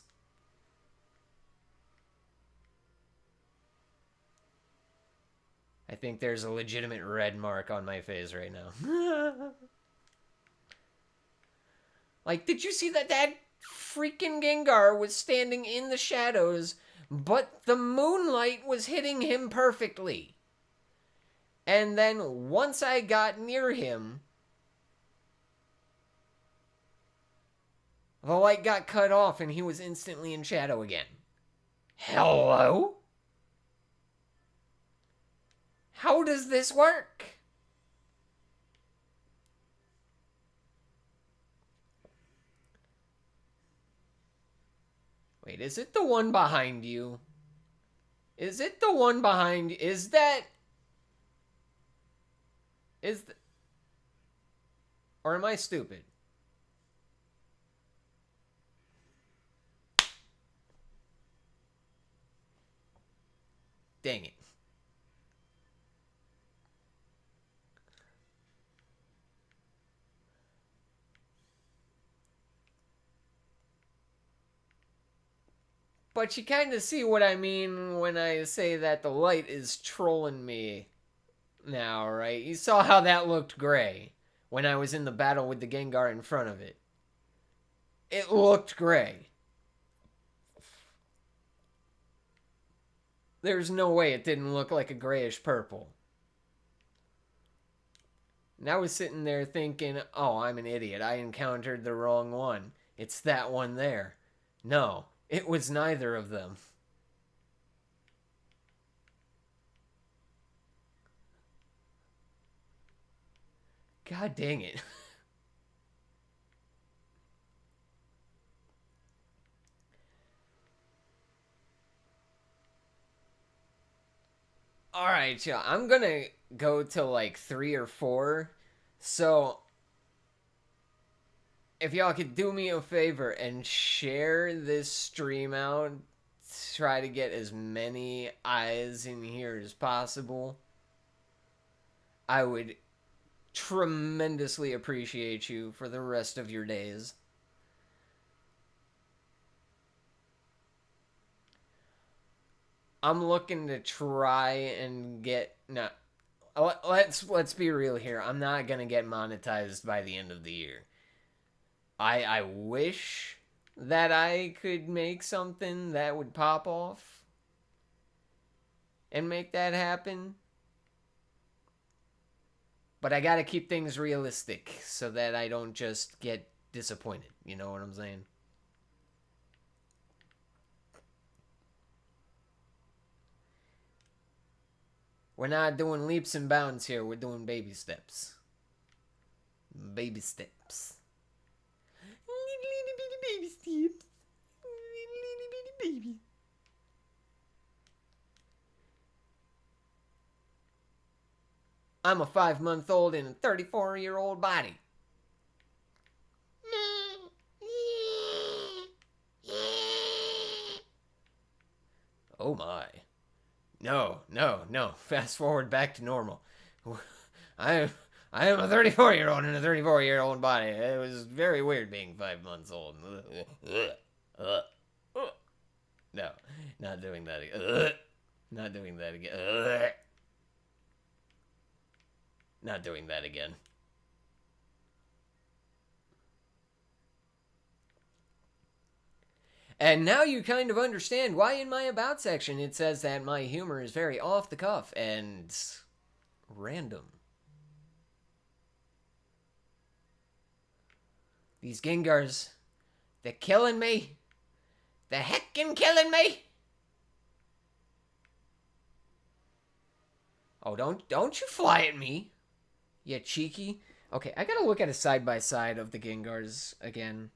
I think there's a legitimate red mark on my face right now. Like, did you see that freaking Gengar was standing in the shadows, but the moonlight was hitting him perfectly? And then once I got near him, the light got cut off and he was instantly in shadow again. Hello? How does this work? Wait, is it the one behind you? Is it the one behind you? Is that... Is... The, or am I stupid? Dang it. But you kind of see what I mean when I say that the light is trolling me now, right? You saw how that looked gray. when I was in the battle with the Gengar in front of it. It looked gray. There's no way it didn't look like a grayish purple. And I was sitting there thinking, oh, I'm an idiot. I encountered the wrong one. It's that one there. No, it was neither of them. God dang it. Alright, yeah, I'm gonna go to like 3 or 4. So, if y'all could do me a favor and share this stream out, try to get as many eyes in here as possible, I would tremendously appreciate you for the rest of your days. I'm looking to try and get let's be real here. I'm not gonna get monetized by the end of the year. I wish that I could make something that would pop off and make that happen. But I gotta keep things realistic so that I don't just get disappointed. You know what I'm saying? We're not doing leaps and bounds here. We're doing baby steps. Baby steps. Little bitty baby steps. Little bitty baby. I'm a 5-month-old in a 34-year-old body. Oh my. No. Fast forward back to normal. I am a 34-year-old in a 34-year-old body. It was very weird being 5 months old. No, not doing that again. Not doing that again. Not doing that again. And now you kind of understand why in my About section it says that my humor is very off the cuff and random. These Gengars, they're killing me. They're heckin' killing me. Oh, don't you fly at me. You cheeky. Okay, I gotta look at a side-by-side of the Gengars again.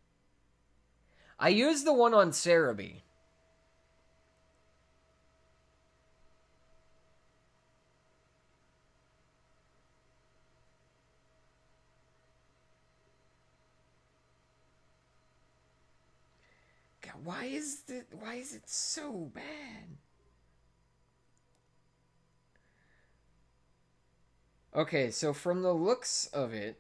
I used the one on Cerebi. God, why is it so bad? Okay, so from the looks of it,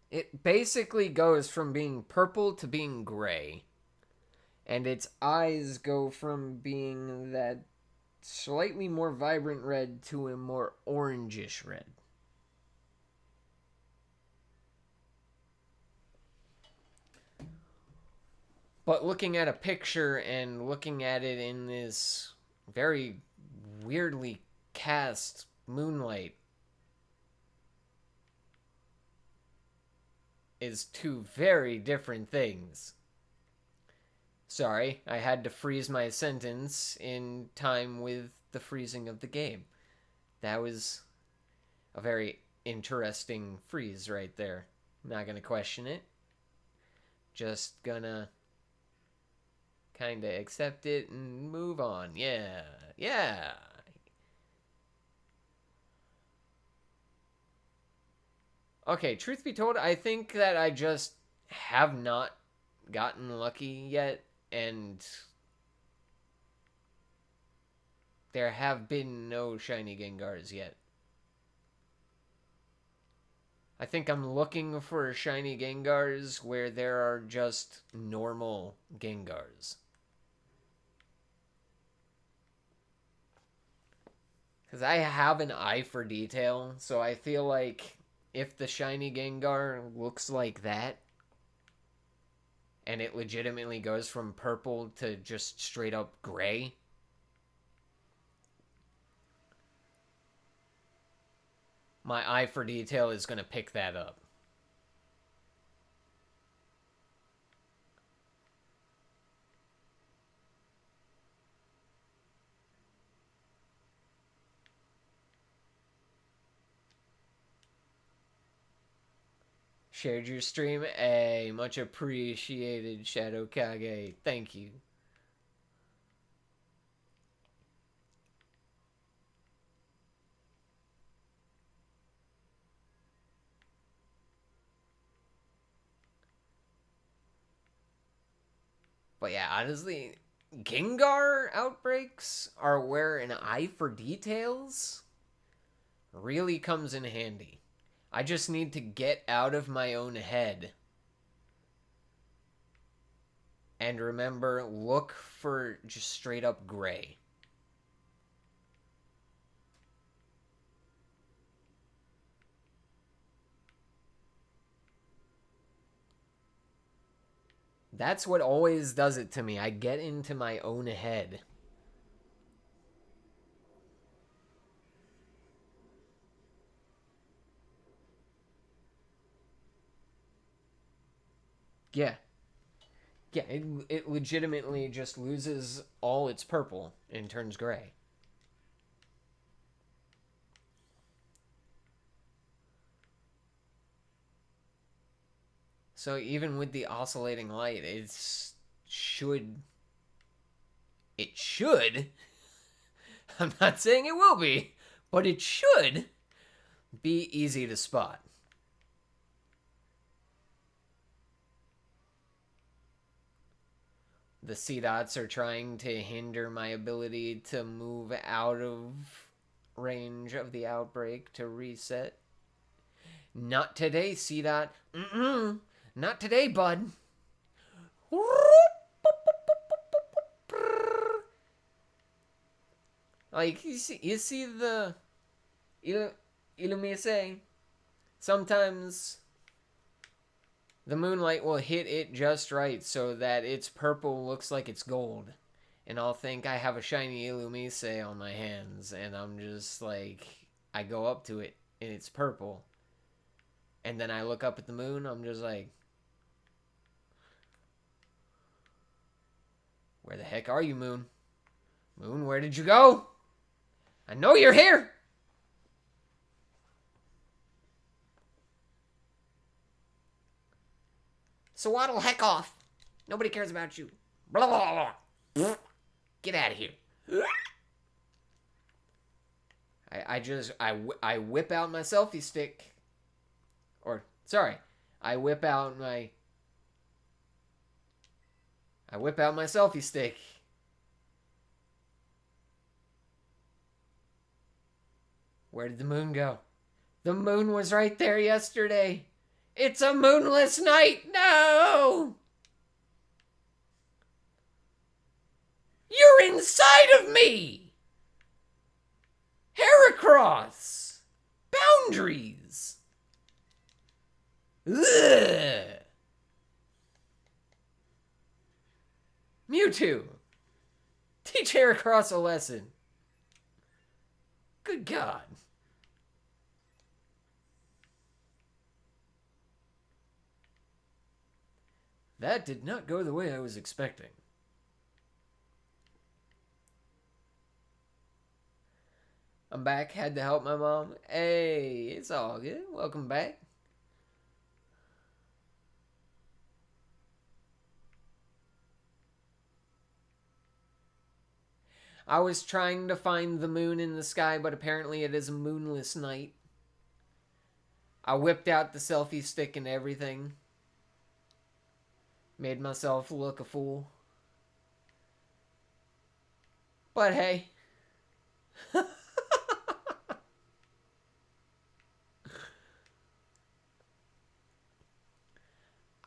it basically goes from being purple to being gray. And its eyes go from being that slightly more vibrant red to a more orangish red. But looking at a picture and looking at it in this very weirdly cast moonlight is two very different things. Sorry, I had to freeze my sentence in time with the freezing of the game. That was a very interesting freeze right there. Not gonna question it. Just gonna kinda accept it and move on. Yeah. Okay, truth be told, I think that I just have not gotten lucky yet, and there have been no shiny Gengars yet. I think I'm looking for shiny Gengars where there are just normal Gengars. Because I have an eye for detail, so I feel like if the shiny Gengar looks like that, and it legitimately goes from purple to just straight up gray, my eye for detail is going to pick that up. Shared your stream. A much appreciated, Shadow Kage. Thank you. But yeah, honestly, Gengar outbreaks are where an eye for details really comes in handy. I just need to get out of my own head and remember, look for just straight up gray. That's what always does it to me. I get into my own head. Yeah. Yeah, it legitimately just loses all its purple and turns gray. So even with the oscillating light, it should... I'm not saying it will be, but it should be easy to spot. The C dots are trying to hinder my ability to move out of range of the outbreak to reset. Not today, C dot. Not today, bud. Like you see the Illumise. Sometimes the moonlight will hit it just right so that its purple looks like it's gold. And I'll think I have a shiny Illumise on my hands. And I'm just like, I go up to it and it's purple. And then I look up at the moon, I'm just like, where the heck are you, moon? Moon, where did you go? I know you're here! So waddle heck off. Nobody cares about you. Blah, blah, blah. Get out of here. I whip out my selfie stick. Or, sorry. I whip out my selfie stick. Where did the moon go? The moon was right there yesterday. It's a moonless night. No! You're inside of me! Heracross! Boundaries! Ugh! Mewtwo! Teach Heracross a lesson. Good God. That did not go the way I was expecting. I'm back. Had to help my mom. Hey, it's all good. Welcome back. I was trying to find the moon in the sky, but apparently it is a moonless night. I whipped out the selfie stick and everything. Made myself look a fool. But hey.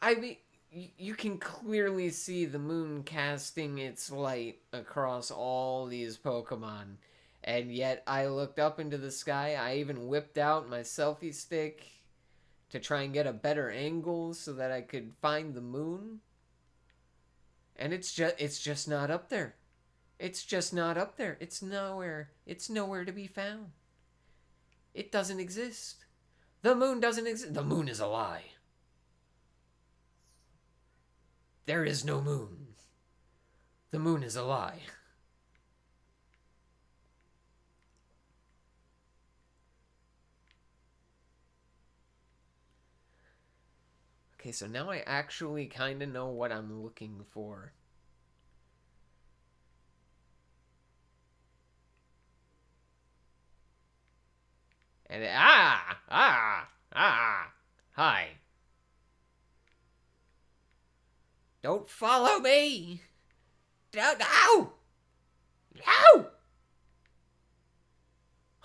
I mean, you can clearly see the moon casting its light across all these Pokemon. And yet I looked up into the sky. I even whipped out my selfie stick to try and get a better angle so that I could find the moon. And it's just not up there. It's just not up there. It's nowhere. It's nowhere to be found. It doesn't exist. The moon doesn't exist. The moon is a lie. There is no moon. The moon is a lie. Okay, so now I actually kind of know what I'm looking for. And hi. Don't follow me. No.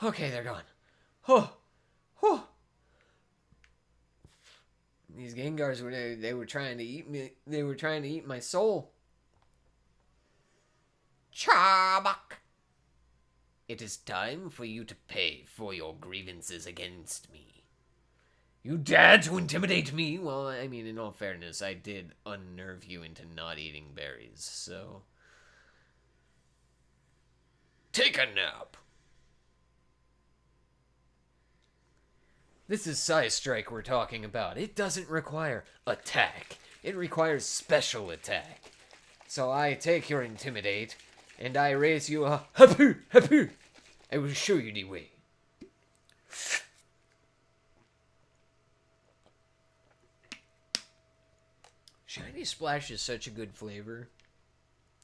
Okay, they're gone. Oh. These Gengars were trying to eat me. They were trying to eat my soul. Chabak. It is time for you to pay for your grievances against me. You dare to intimidate me? Well, I mean, in all fairness, I did unnerve you into not eating berries, so... Take a nap. This is Psy Strike we're talking about. It doesn't require attack. It requires special attack. So I take your intimidate, and I raise you a hapu. I will show you the way. Shiny Splash is such a good flavor.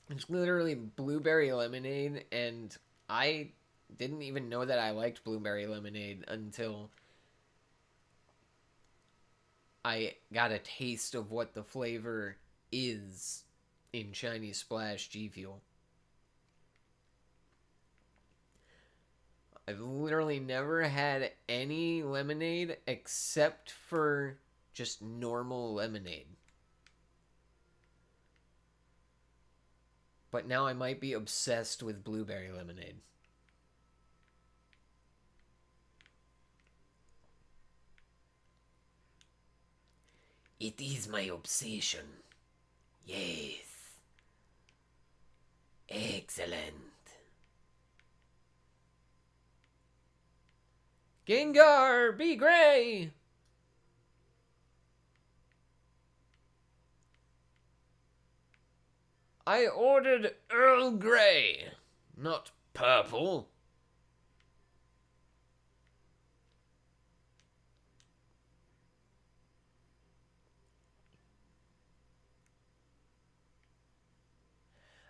It's literally blueberry lemonade, and I didn't even know that I liked blueberry lemonade until I got a taste of what the flavor is in Shiny Splash G Fuel. I've literally never had any lemonade except for just normal lemonade. But now I might be obsessed with blueberry lemonade. It is my obsession. Yes. Excellent. Gengar, be gray! I ordered Earl Grey, not purple.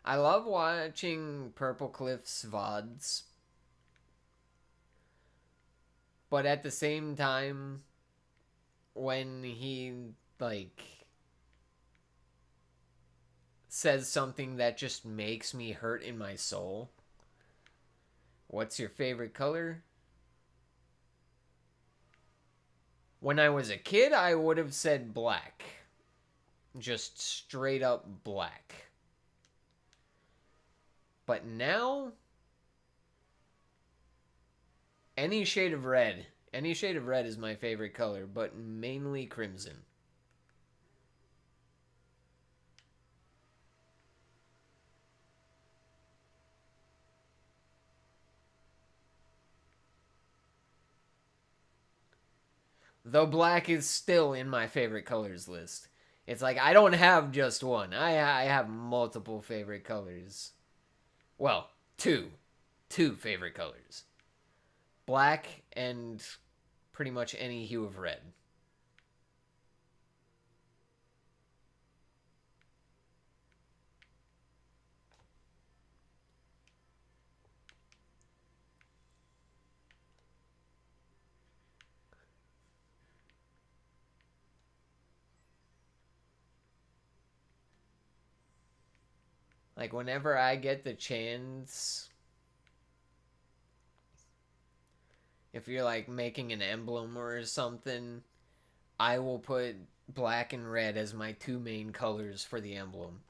I love watching Purple Cliff's VODs. But at the same time, when he, says something that just makes me hurt in my soul. What's your favorite color? When I was a kid, I would have said black. Just straight up black. But now, any shade of red. Any shade of red is my favorite color, but mainly crimson. Though black is still in my favorite colors list. It's like, I don't have just one. I have multiple favorite colors. Well, two. Two favorite colors. Black and pretty much any hue of red. Like, whenever I get the chance, if you're, making an emblem or something, I will put black and red as my two main colors for the emblem.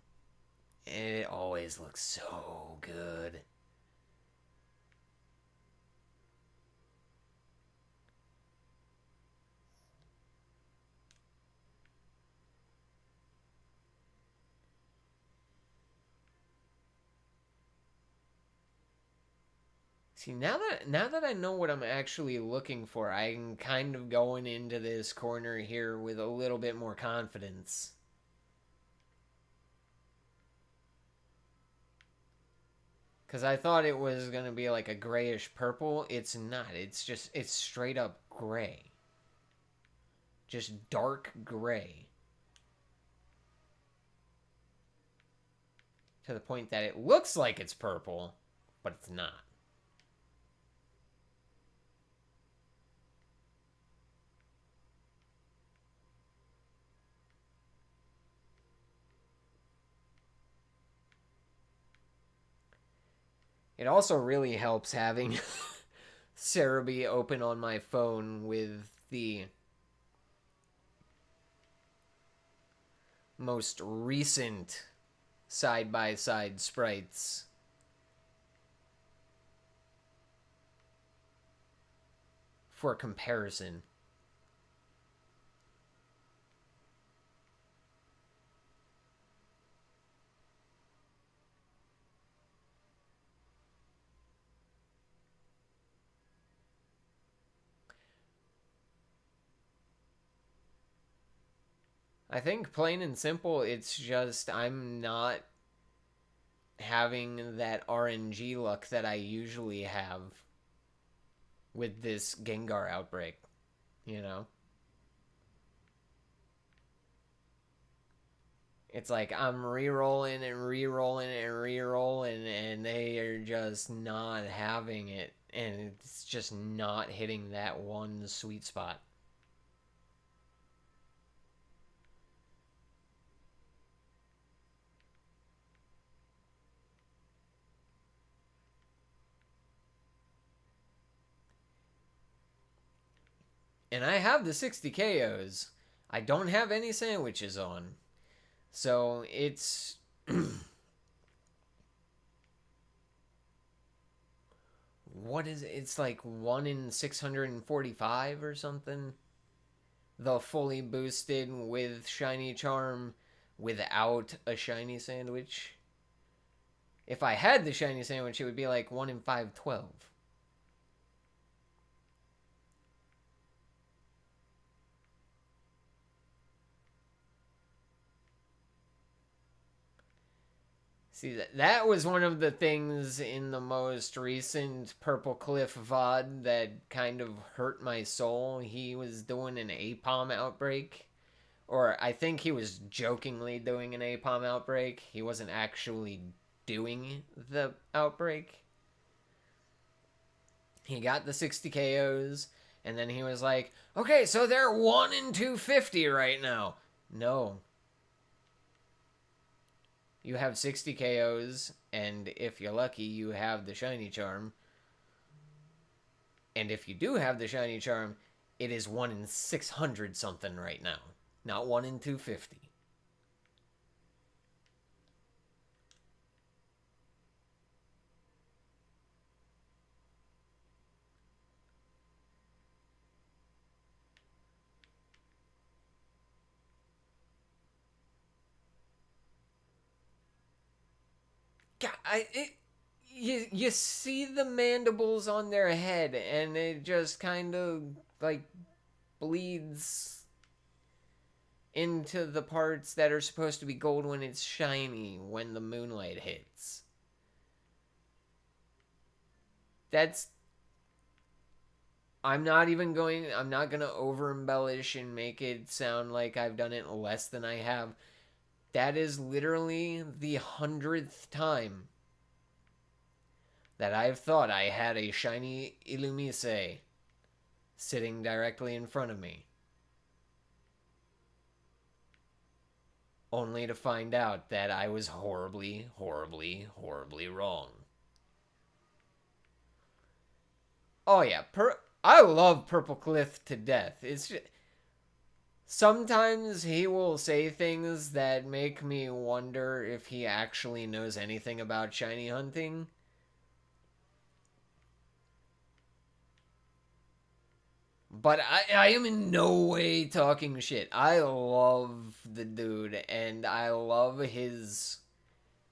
And it always looks so good. See, now that I know what I'm actually looking for, I'm kind of going into this corner here with a little bit more confidence. Because I thought it was going to be like a grayish purple. It's not. It's straight up gray. Just dark gray. To the point that it looks like it's purple, but it's not. It also really helps having Cerebi open on my phone with the most recent side-by-side sprites. For comparison. I think plain and simple, it's just I'm not having that RNG luck that I usually have with this Gengar outbreak, you know? It's like I'm re-rolling and re-rolling and re-rolling, and they are just not having it, and it's just not hitting that one sweet spot. And I have the 60 KOs. I don't have any sandwiches on. So it's what is it? It's like 1 in 645 or something. The fully boosted with shiny charm without a shiny sandwich. If I had the shiny sandwich, it would be like 1 in 512. See, that was one of the things in the most recent Purple Cliff VOD that kind of hurt my soul. He was doing an APOM outbreak. Or I think he was jokingly doing an APOM outbreak. He wasn't actually doing the outbreak. He got the 60 KOs, and then he was like, okay, so they're 1 in 250 right now. No, you have 60 KOs, and if you're lucky, you have the shiny charm. And if you do have the shiny charm, it is 1 in 600 something right now, not 1 in 250. God, you see the mandibles on their head, and it just kind of like bleeds into the parts that are supposed to be gold when it's shiny when the moonlight hits. That's I'm not going to over embellish and make it sound like I've done it less than I have. That is literally the 100th time that I've thought I had a shiny Illumise sitting directly in front of me. Only to find out that I was horribly, horribly, horribly wrong. Oh yeah, I love Purple Cliff to death. It's just, sometimes he will say things that make me wonder if he actually knows anything about shiny hunting. But I am in no way talking shit. I love the dude, and I love his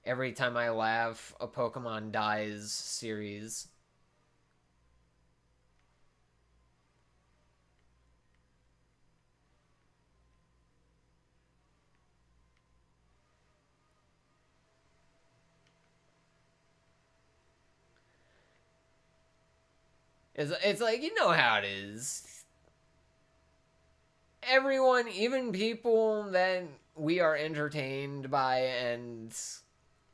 every time I laugh, a Pokemon dies series. It's like, you know how it is. Everyone, even people that we are entertained by and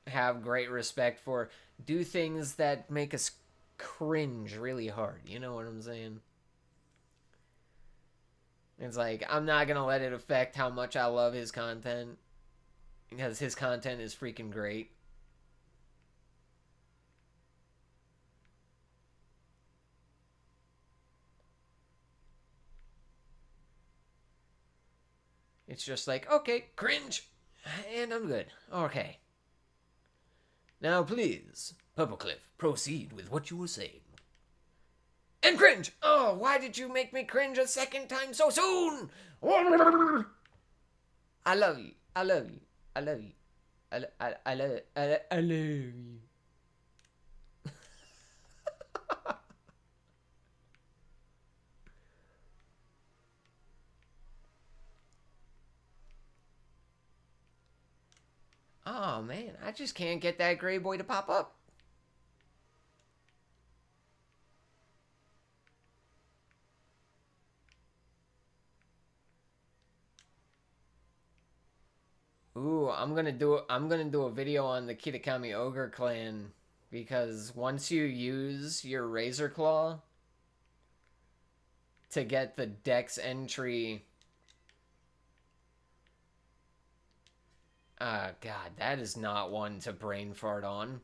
have great respect for, do things that make us cringe really hard. You know what I'm saying? It's like, I'm not gonna let it affect how much I love his content, because his content is freaking great. It's just like, okay, cringe, and I'm good. Okay. Now, please, Purplecliff, proceed with what you were saying. And cringe! Oh, why did you make me cringe a second time so soon? I love you. I love you. I love you. I love you. Oh, man, I just can't get that gray boy to pop up. Ooh, I'm gonna do a video on the Kitakami Ogre clan, because once you use your Razor Claw to get the Dex entry, God, that is not one to brain fart on.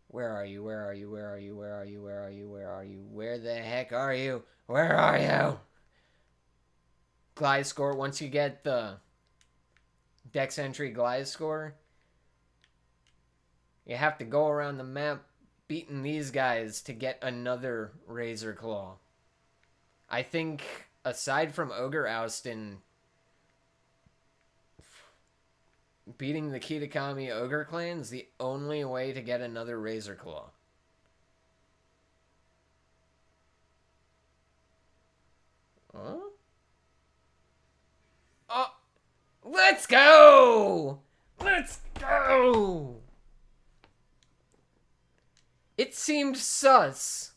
Where are you? Where are you? Where are you? Where are you? Where are you? Where are you? Where the heck are you? Where are you? Glide score. Once you get the Dex entry glide score, you have to go around the map beating these guys to get another Razor Claw. I think, aside from Ogre Oustin, beating the Kitakami Ogre clan is the only way to get another Razor Claw. Huh? Oh, let's go! Let's go! It seemed sus.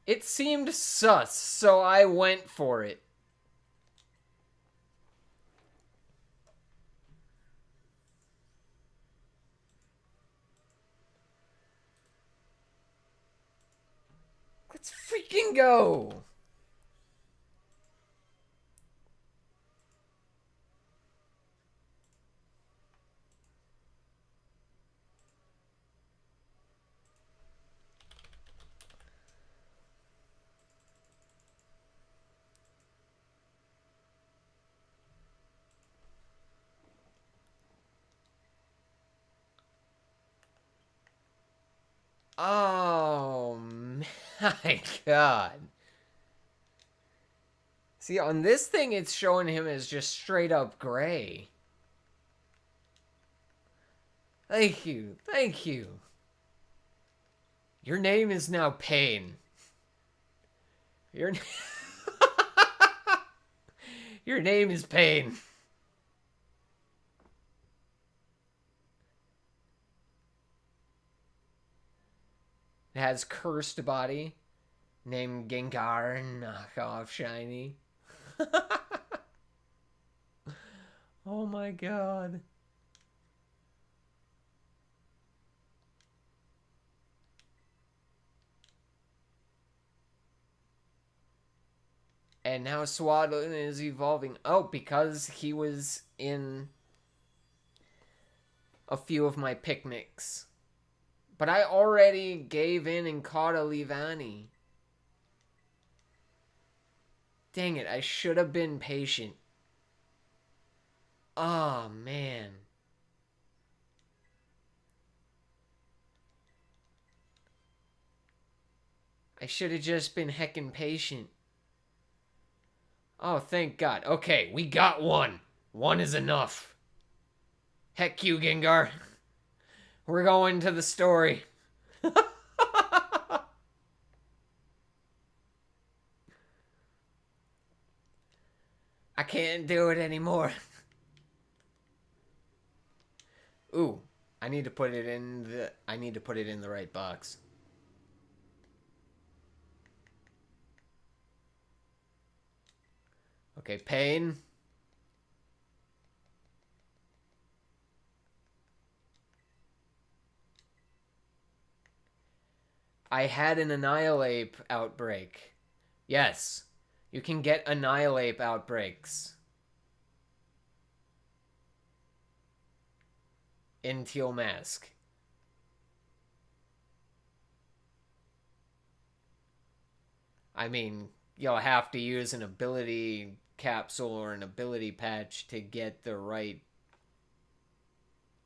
It seemed sus, so I went for it. Let's freaking go! Oh my god. See, on this thing, it's showing him as just straight up gray. Thank you. Thank you. Your name is now Pain. Your, Your name is Pain. It has cursed body. Named Gengar, knockoff shiny. Oh my god. And now Swaddling is evolving. Oh, because he was in a few of my picnics. But I already gave in and caught a Leavanny. Dang it, I should have been patient. Oh, man. I should have just been heckin' patient. Oh, thank God. Okay, we got one. One is enough. Heck you, Gengar. We're going to the story. I can't do it anymore. Ooh. I need to put it in the right box. Okay, pain. I had an Annihilate outbreak. Yes, you can get Annihilate outbreaks in Teal Mask. I mean, you'll have to use an ability capsule or an ability patch to get the right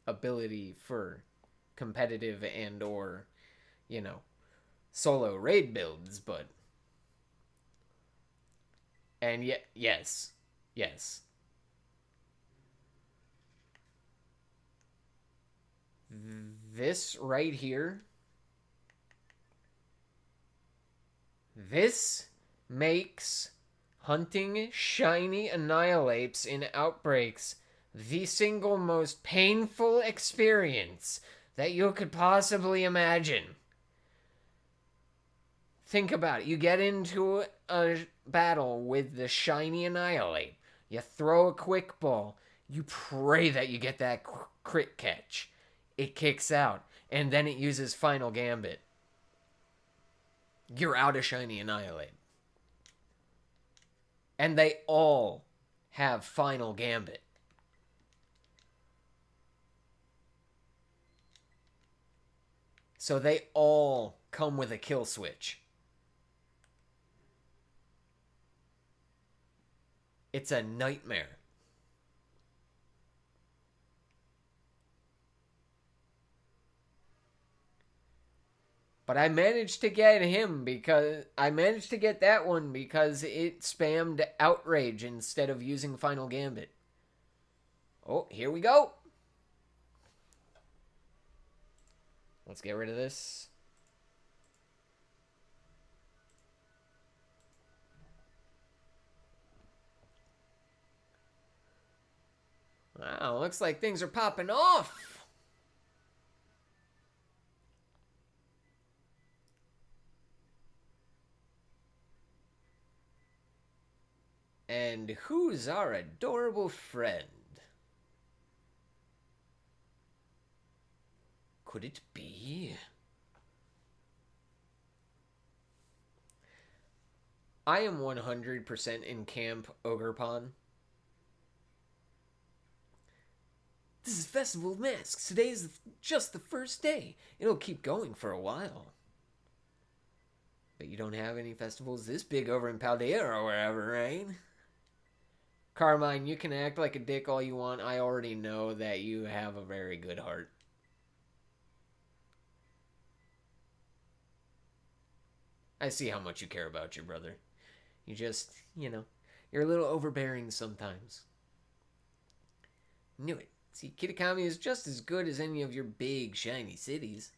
ability for competitive and or, you know, solo raid builds, but and yet yes. Yes. This right here, this makes hunting shiny Annihilates in Outbreaks the single most painful experience that you could possibly imagine. Think about it. You get into a battle with the shiny Annihilate. You throw a quick ball. You pray that you get that crit catch. It kicks out. And then it uses Final Gambit. You're out of shiny Annihilate. And they all have Final Gambit. So they all come with a kill switch. It's a nightmare. But I managed to get that one because it spammed Outrage instead of using Final Gambit. Oh, here we go. Let's get rid of this. Wow, looks like things are popping off. And who's our adorable friend? Could it be? I am 100% in Camp Ogerpon. This is Festival of Masks. Today is just the first day. It'll keep going for a while. But you don't have any festivals this big over in Paldea or wherever, right? Carmine, you can act like a dick all you want. I already know that you have a very good heart. I see how much you care about your brother. You just, you're a little overbearing sometimes. Knew it. See, Kitakami is just as good as any of your big, shiny cities.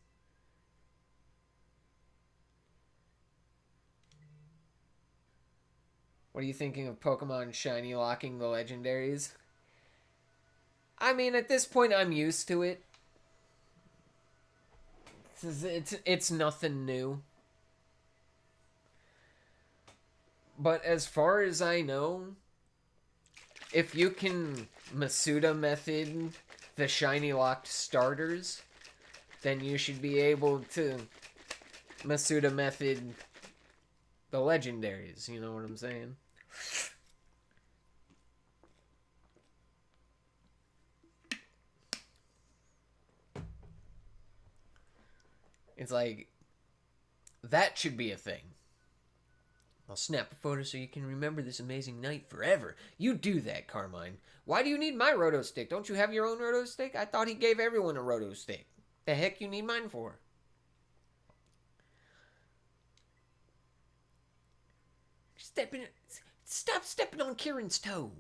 What are you thinking of Pokemon shiny locking the legendaries? I mean, at this point, I'm used to it. It's nothing new. But as far as I know, if you can Masuda method the shiny locked starters, then you should be able to Masuda method the legendaries. You know what I'm saying? It's like, that should be a thing. I'll snap a photo so you can remember this amazing night forever. You do that, Carmine. Why do you need my Roto Stick? Don't you have your own Roto Stick? I thought he gave everyone a Roto Stick. The heck you need mine for? Stop stepping on Kieran's toe.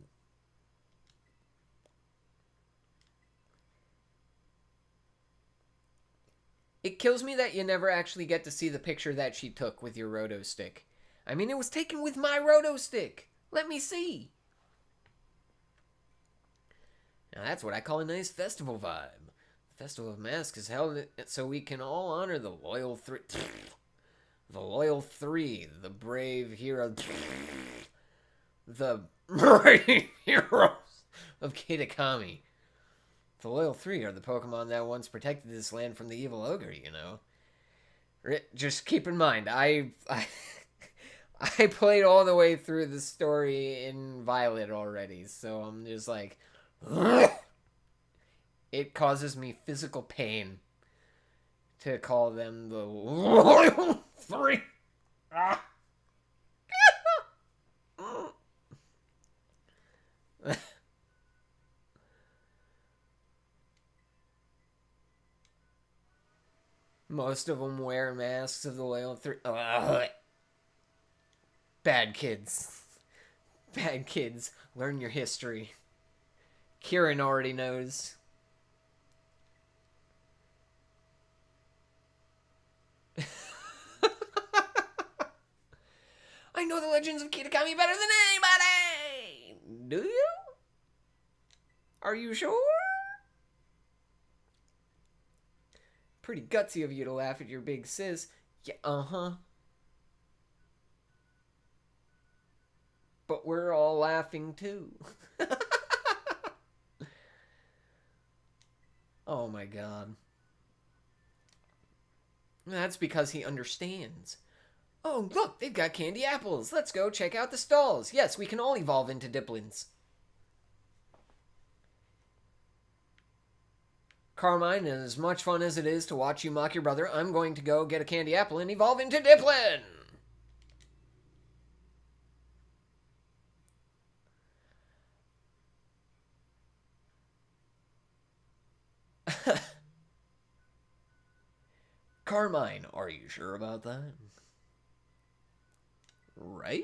It kills me that you never actually get to see the picture that she took with your Roto Stick. I mean, it was taken with my Roto Stick. Let me see. Now that's what I call a nice festival vibe. Festival of Masks is held so we can all honor the loyal three. The loyal three, the brave hero, the brave heroes of Kitakami. The loyal three are the Pokemon that once protected this land from the evil ogre, you know. Just keep in mind, I played all the way through the story in Violet already, so I'm just like, it causes me physical pain to call them the loyal three. Most of them wear masks of the loyal three. Bad kids. Bad kids. Learn your history. Kieran already knows. I know the legends of Kitakami better than anybody! Do you? Are you sure? Pretty gutsy of you to laugh at your big sis. Yeah, uh-huh. But we're all laughing too. Oh my god. That's because he understands. Oh, look, they've got candy apples. Let's go check out the stalls. Yes, we can all evolve into Diplins. Carmine, as much fun as it is to watch you mock your brother, I'm going to go get a candy apple and evolve into Diplin! Carmine, are you sure about that? Right?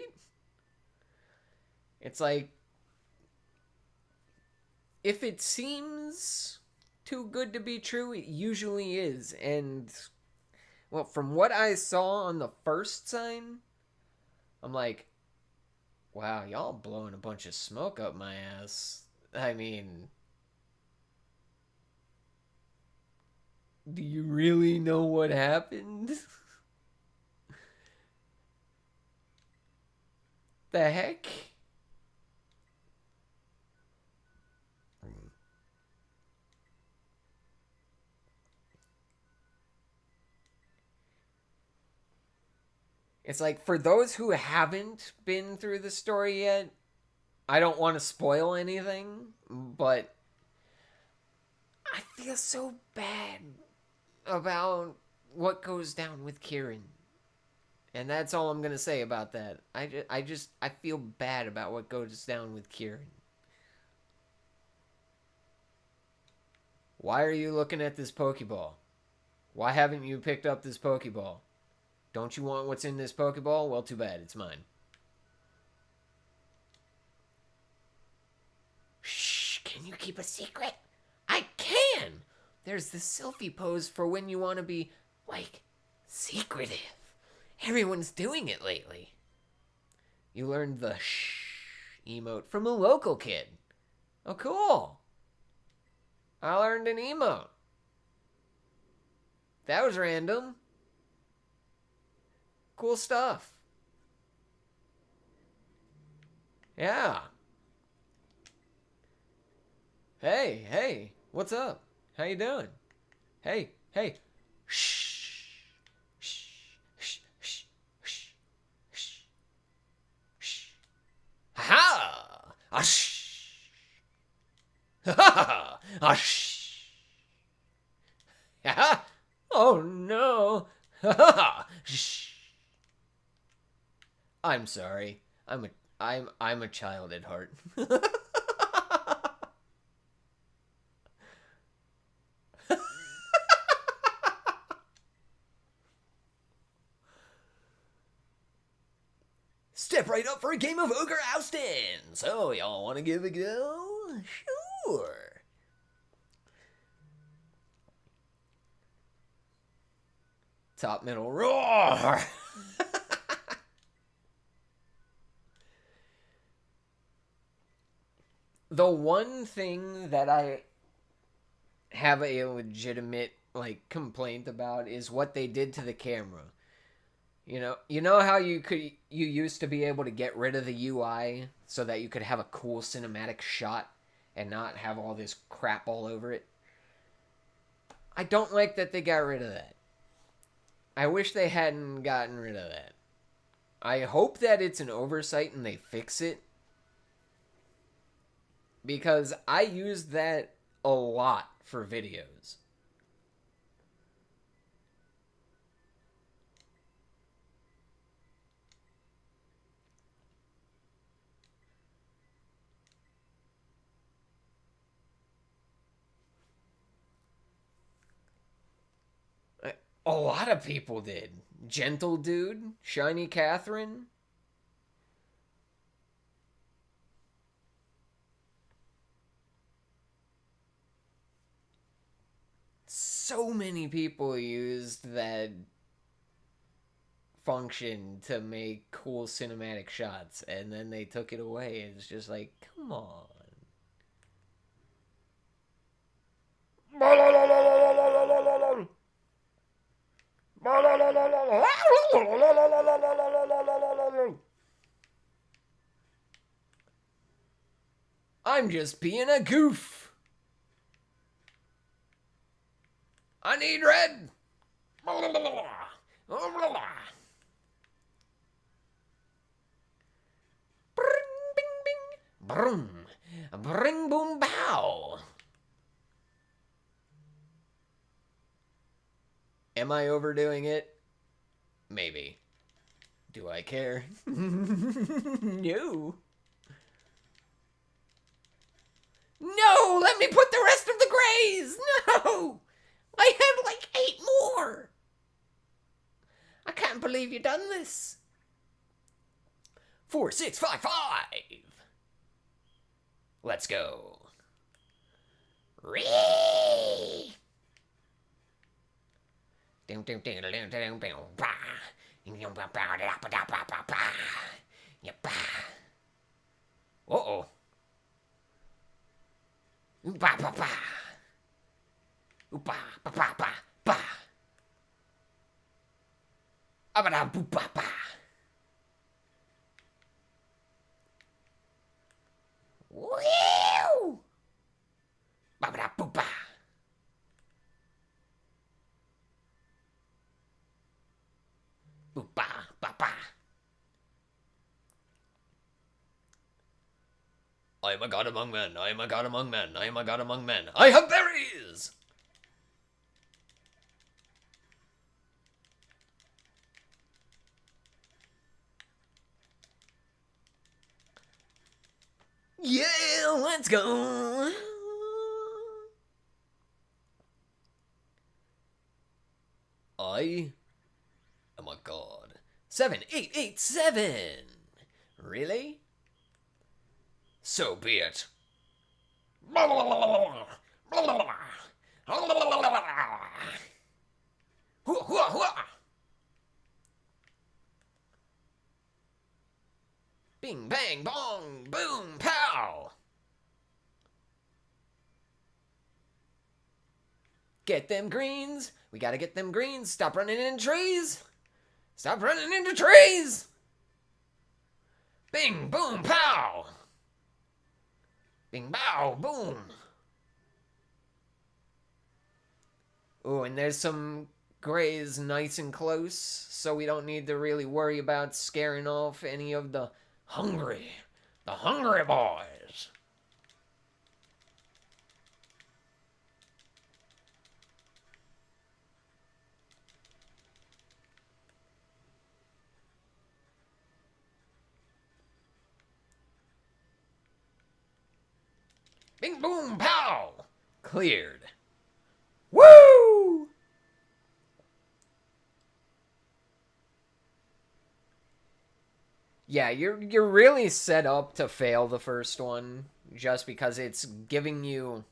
It's like, if it seems too good to be true, it usually is. And, well, from what I saw on the first sign, I'm like, wow, y'all blowing a bunch of smoke up my ass. I mean, do you really know what happened? The heck? It's like, for those who haven't been through the story yet, I don't want to spoil anything, but I feel so bad about what goes down with Kieran. And that's all I'm going to say about that. I feel bad about what goes down with Kieran. Why are you looking at this Pokeball? Why haven't you picked up this Pokeball? Don't you want what's in this Pokeball? Well, too bad. It's mine. Shh, can you keep a secret? I can! There's the selfie pose for when you want to be, like, secretive. Everyone's doing it lately. You learned the shh emote from a local kid. Oh, cool. I learned an emote. That was random. Cool stuff. Yeah. Hey, what's up? How you doing? Hey. Shh. Shh. Shh. Shh. Shh. Shh. Shh. Ha! Shh. Ha! Shh. Ha! Oh no. Ha! Shh. I'm sorry. I'm a child at heart. Step right up for a game of Ogre Oustin'. So, y'all want to give a go? Sure. Top, middle, roar! The one thing that I have a legitimate, like, complaint about is what they did to the camera. You know how you used to be able to get rid of the UI so that you could have a cool cinematic shot and not have all this crap all over it? I don't like that they got rid of that. I wish they hadn't gotten rid of that. I hope that it's an oversight and they fix it. Because I used that a lot for videos. A lot of people did. Gentle Dude, Shiny Catherine. So many people used that function to make cool cinematic shots, and then they took it away. It's just like, come on. I'm just being a goof. I need red. Bring, bring, boom, bow. Am I overdoing it? Maybe. Do I care? No. No! Let me put the rest of the grays! No! I had like 8 more! I can't believe you done this. 4, 6, 5, 5! Let's go. Ree! Uh-oh. Ba ba ba. Ba ba ba ba ba. Abada boo ba ba. Woo! Ba ba boo ba. Boo ba ba ba. I am a god among men, I am a god among men, I am a god among men. I have berries! Yeah, let's go! I am a god. 7887! Really? So be it. Bing, bang, bong, boom, pow! Get them greens. We gotta get them greens. Stop running into trees. Stop running into trees. Bing, boom, pow! Bing, bow, boom. Oh, and there's some grays nice and close, so we don't need to really worry about scaring off any of the hungry boys. Bing, boom, pow! Cleared. Woo! Yeah, you're really set up to fail the first one just because it's giving you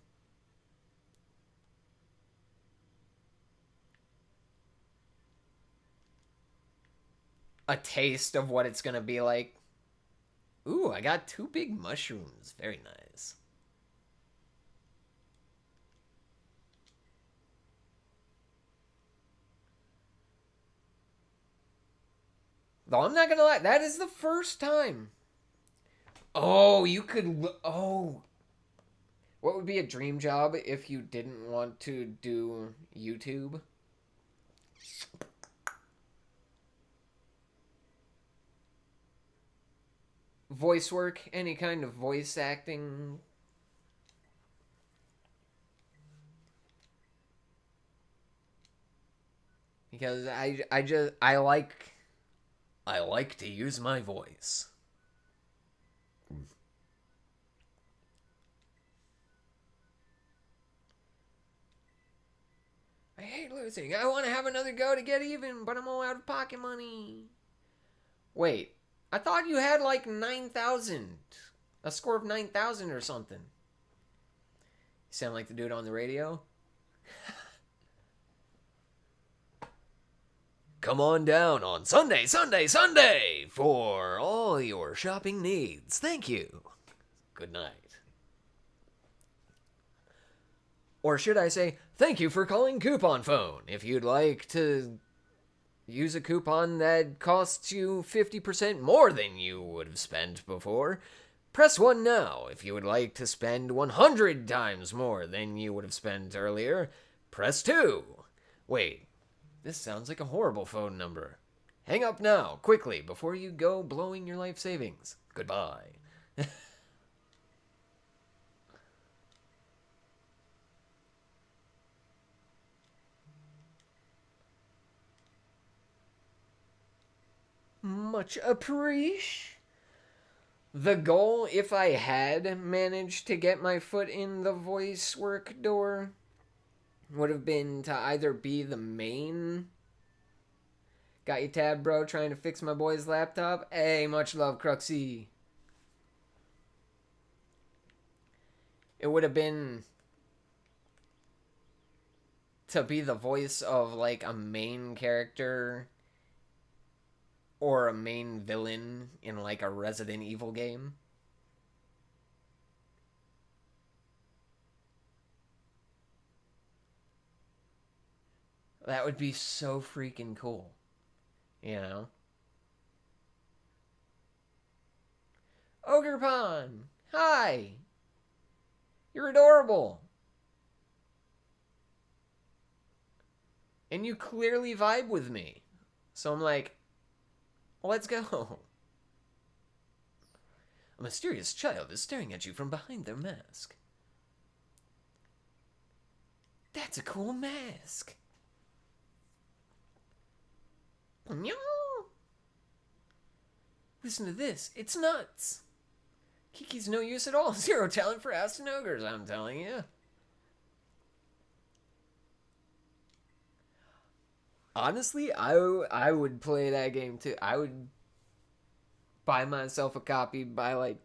a taste of what it's gonna be like. Ooh, I got 2 big mushrooms. Very nice. Though I'm not gonna lie, that is the first time. Oh, you could. Oh, what would be a dream job if you didn't want to do YouTube? Voice work, any kind of voice acting. Because I like to use my voice. I hate losing. I want to have another go to get even, but I'm all out of pocket money. Wait, I thought you had like 9,000. A score of 9,000 or something. You sound like the dude on the radio. Come on down on Sunday, Sunday, Sunday for all your shopping needs. Thank you. Good night. Or should I say, thank you for calling Coupon Phone. If you'd like to use a coupon that costs you 50% more than you would have spent before, press 1 now. If you would like to spend 100 times more than you would have spent earlier, press 2. Wait, this sounds like a horrible phone number. Hang up now, quickly, before you go blowing your life savings. Goodbye. Much appreciate. The goal, if I had managed to get my foot in the voice work door, would have been to either be the main. Got you tab, bro, trying to fix my boy's laptop. Hey, much love, Cruxy. It would have been to be the voice of, like, a main character or a main villain in, like, a Resident Evil game. That would be so freaking cool. You know? Ogre Pond! Hi! You're adorable! And you clearly vibe with me. So I'm like, let's go. A mysterious child is staring at you from behind their mask. That's a cool mask. Listen to this. It's nuts. Kiki's no use at all. Zero talent for Aston Ogres, I'm telling you. Honestly, I would play that game too. I would buy myself a copy, buy like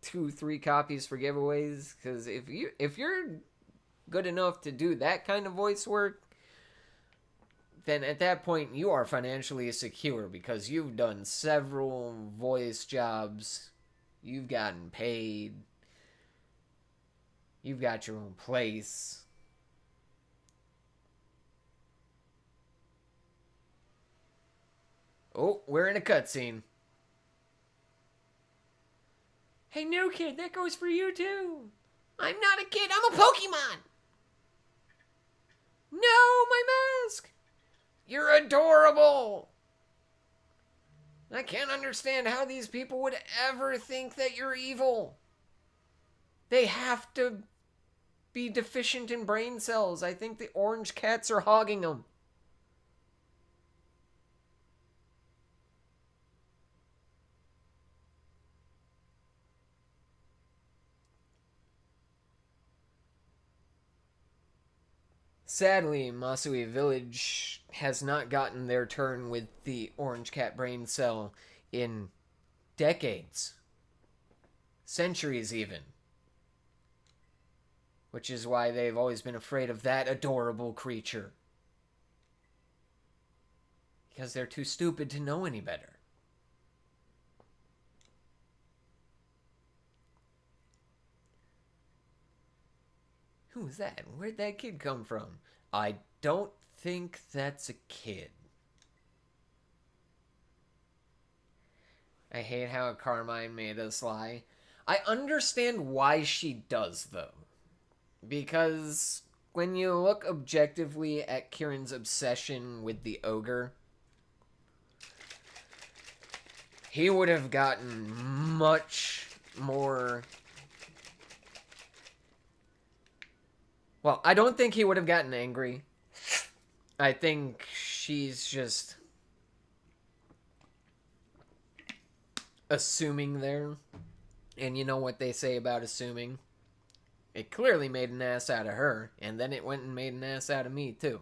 2-3 copies for giveaways. Because if you're good enough to do that kind of voice work, then at that point you are financially secure because you've done several voice jobs. You've gotten paid. You've got your own place. Oh, we're in a cutscene. Hey, new kid, that goes for you too. I'm not a kid, I'm a Pokemon. No, my mask. You're adorable. I can't understand how these people would ever think that you're evil. They have to be deficient in brain cells. I think the orange cats are hogging them. Sadly, Masui Village has not gotten their turn with the orange cat brain cell in decades. Centuries, even. Which is why they've always been afraid of that adorable creature. Because they're too stupid to know any better. Who's that? Where'd that kid come from? I don't think that's a kid. I hate how Carmine made us lie. I understand why she does, though. Because when you look objectively at Kieran's obsession with the ogre, he would have gotten much more... Well, I don't think he would have gotten angry. I think she's just assuming there. And you know what they say about assuming? It clearly made an ass out of her, and then it went and made an ass out of me, too.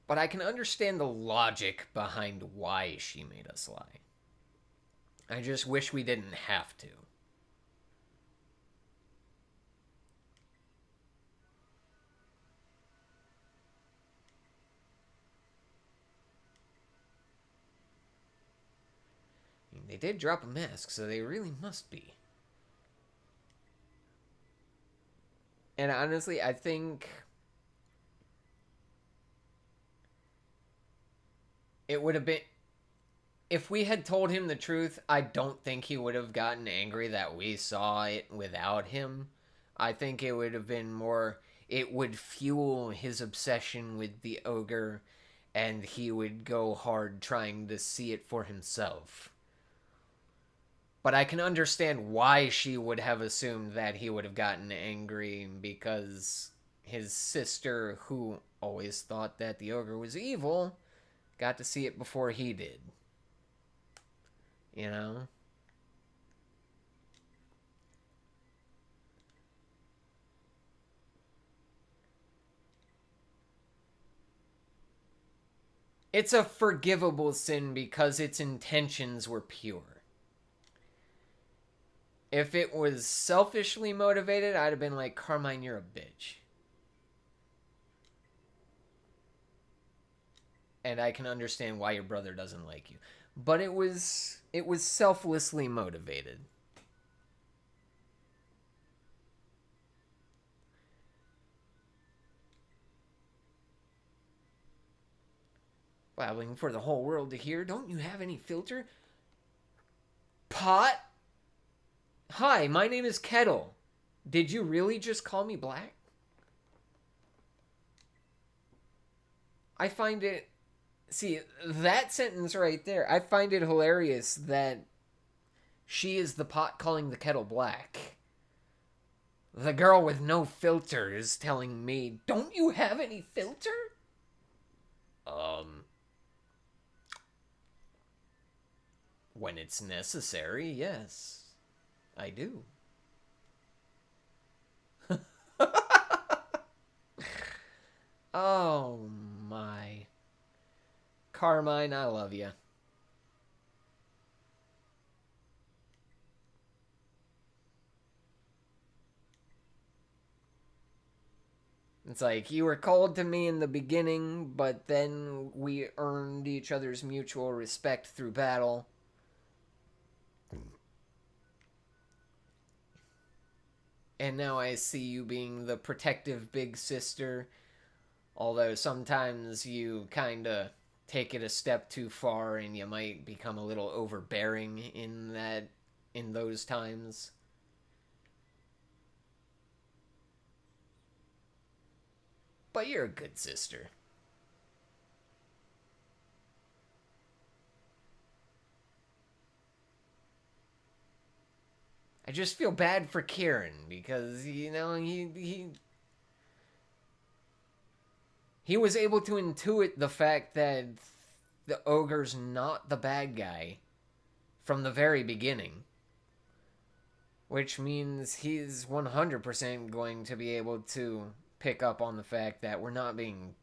But I can understand the logic behind why she made us lie. I just wish we didn't have to. They did drop a mask, so they really must be. And honestly, I think it would have been... If we had told him the truth, I don't think he would have gotten angry that we saw it without him. I think it would have been more... It would fuel his obsession with the ogre, and he would go hard trying to see it for himself. But I can understand why she would have assumed that he would have gotten angry, because his sister, who always thought that the ogre was evil, got to see it before he did. You know? It's a forgivable sin because its intentions were pure. If it was selfishly motivated, I'd have been like, Carmine, you're a bitch. And I can understand why your brother doesn't like you. But it was selflessly motivated. Blabbing for the whole world to hear. Don't you have any filter? Pot? Hi, my name is Kettle. Did you really just call me black? I find it... See, that sentence right there, I find it hilarious that she is the pot calling the kettle black. The girl with no filter is telling me, don't you have any filter? When it's necessary, yes. I do. Oh my. Carmine, I love you. It's like, you were cold to me in the beginning, but then we earned each other's mutual respect through battle. And now I see you being the protective big sister. Although sometimes you kinda take it a step too far and you might become a little overbearing in those times. But you're a good sister. I just feel bad for Kieran because, you know, he was able to intuit the fact that the ogre's not the bad guy from the very beginning. Which means he's 100% going to be able to pick up on the fact that we're not being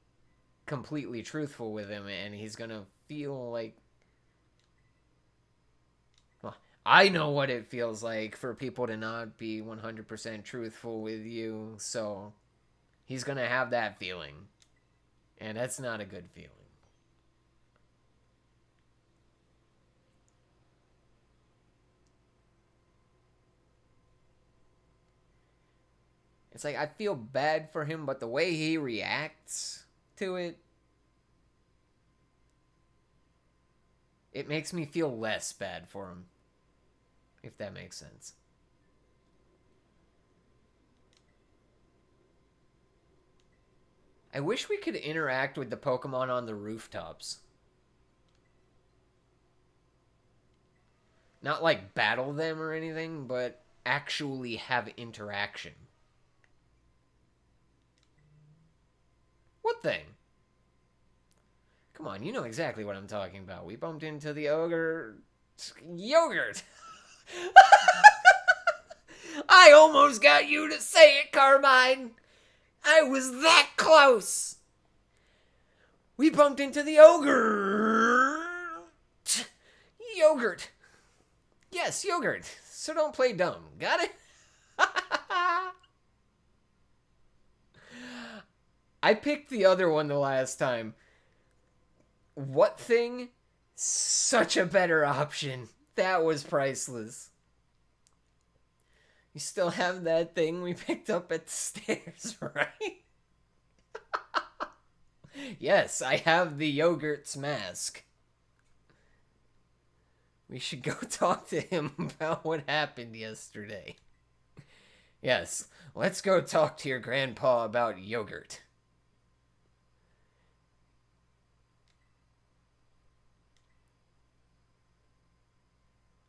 completely truthful with him, and he's going to feel like... Well, I know what it feels like for people to not be 100% truthful with you, so he's going to have that feeling. And that's not a good feeling. It's like, I feel bad for him, but the way he reacts to it, it makes me feel less bad for him. If that makes sense. I wish we could interact with the Pokemon on the rooftops. Not like battle them or anything, but actually have interaction. What thing? Come on, you know exactly what I'm talking about. We bumped into the ogre... Yogurt! I almost got you to say it, Carmine! I was that close! We bumped into the ogre! Yogurt! Yes, yogurt. So don't play dumb. Got it? I picked the other one the last time. What thing? Such a better option. That was priceless. You still have that thing we picked up at the stairs, right? Yes, I have the yogurt's mask. We should go talk to him about what happened yesterday. Yes, let's go talk to your grandpa about yogurt.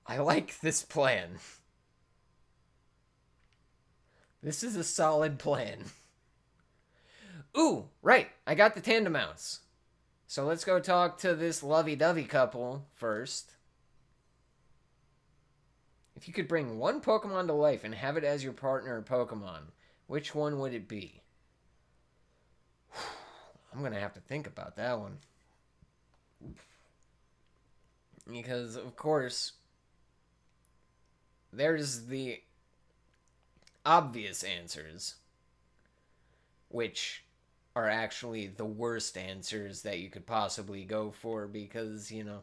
I like this plan. This is a solid plan. Ooh, right, I got the Tandemouse. So let's go talk to this lovey-dovey couple first. If you could bring one Pokemon to life and have it as your partner or Pokemon, which one would it be? I'm going to have to think about that one. Because, of course, there's the obvious answers, which are actually the worst answers that you could possibly go for because, you know,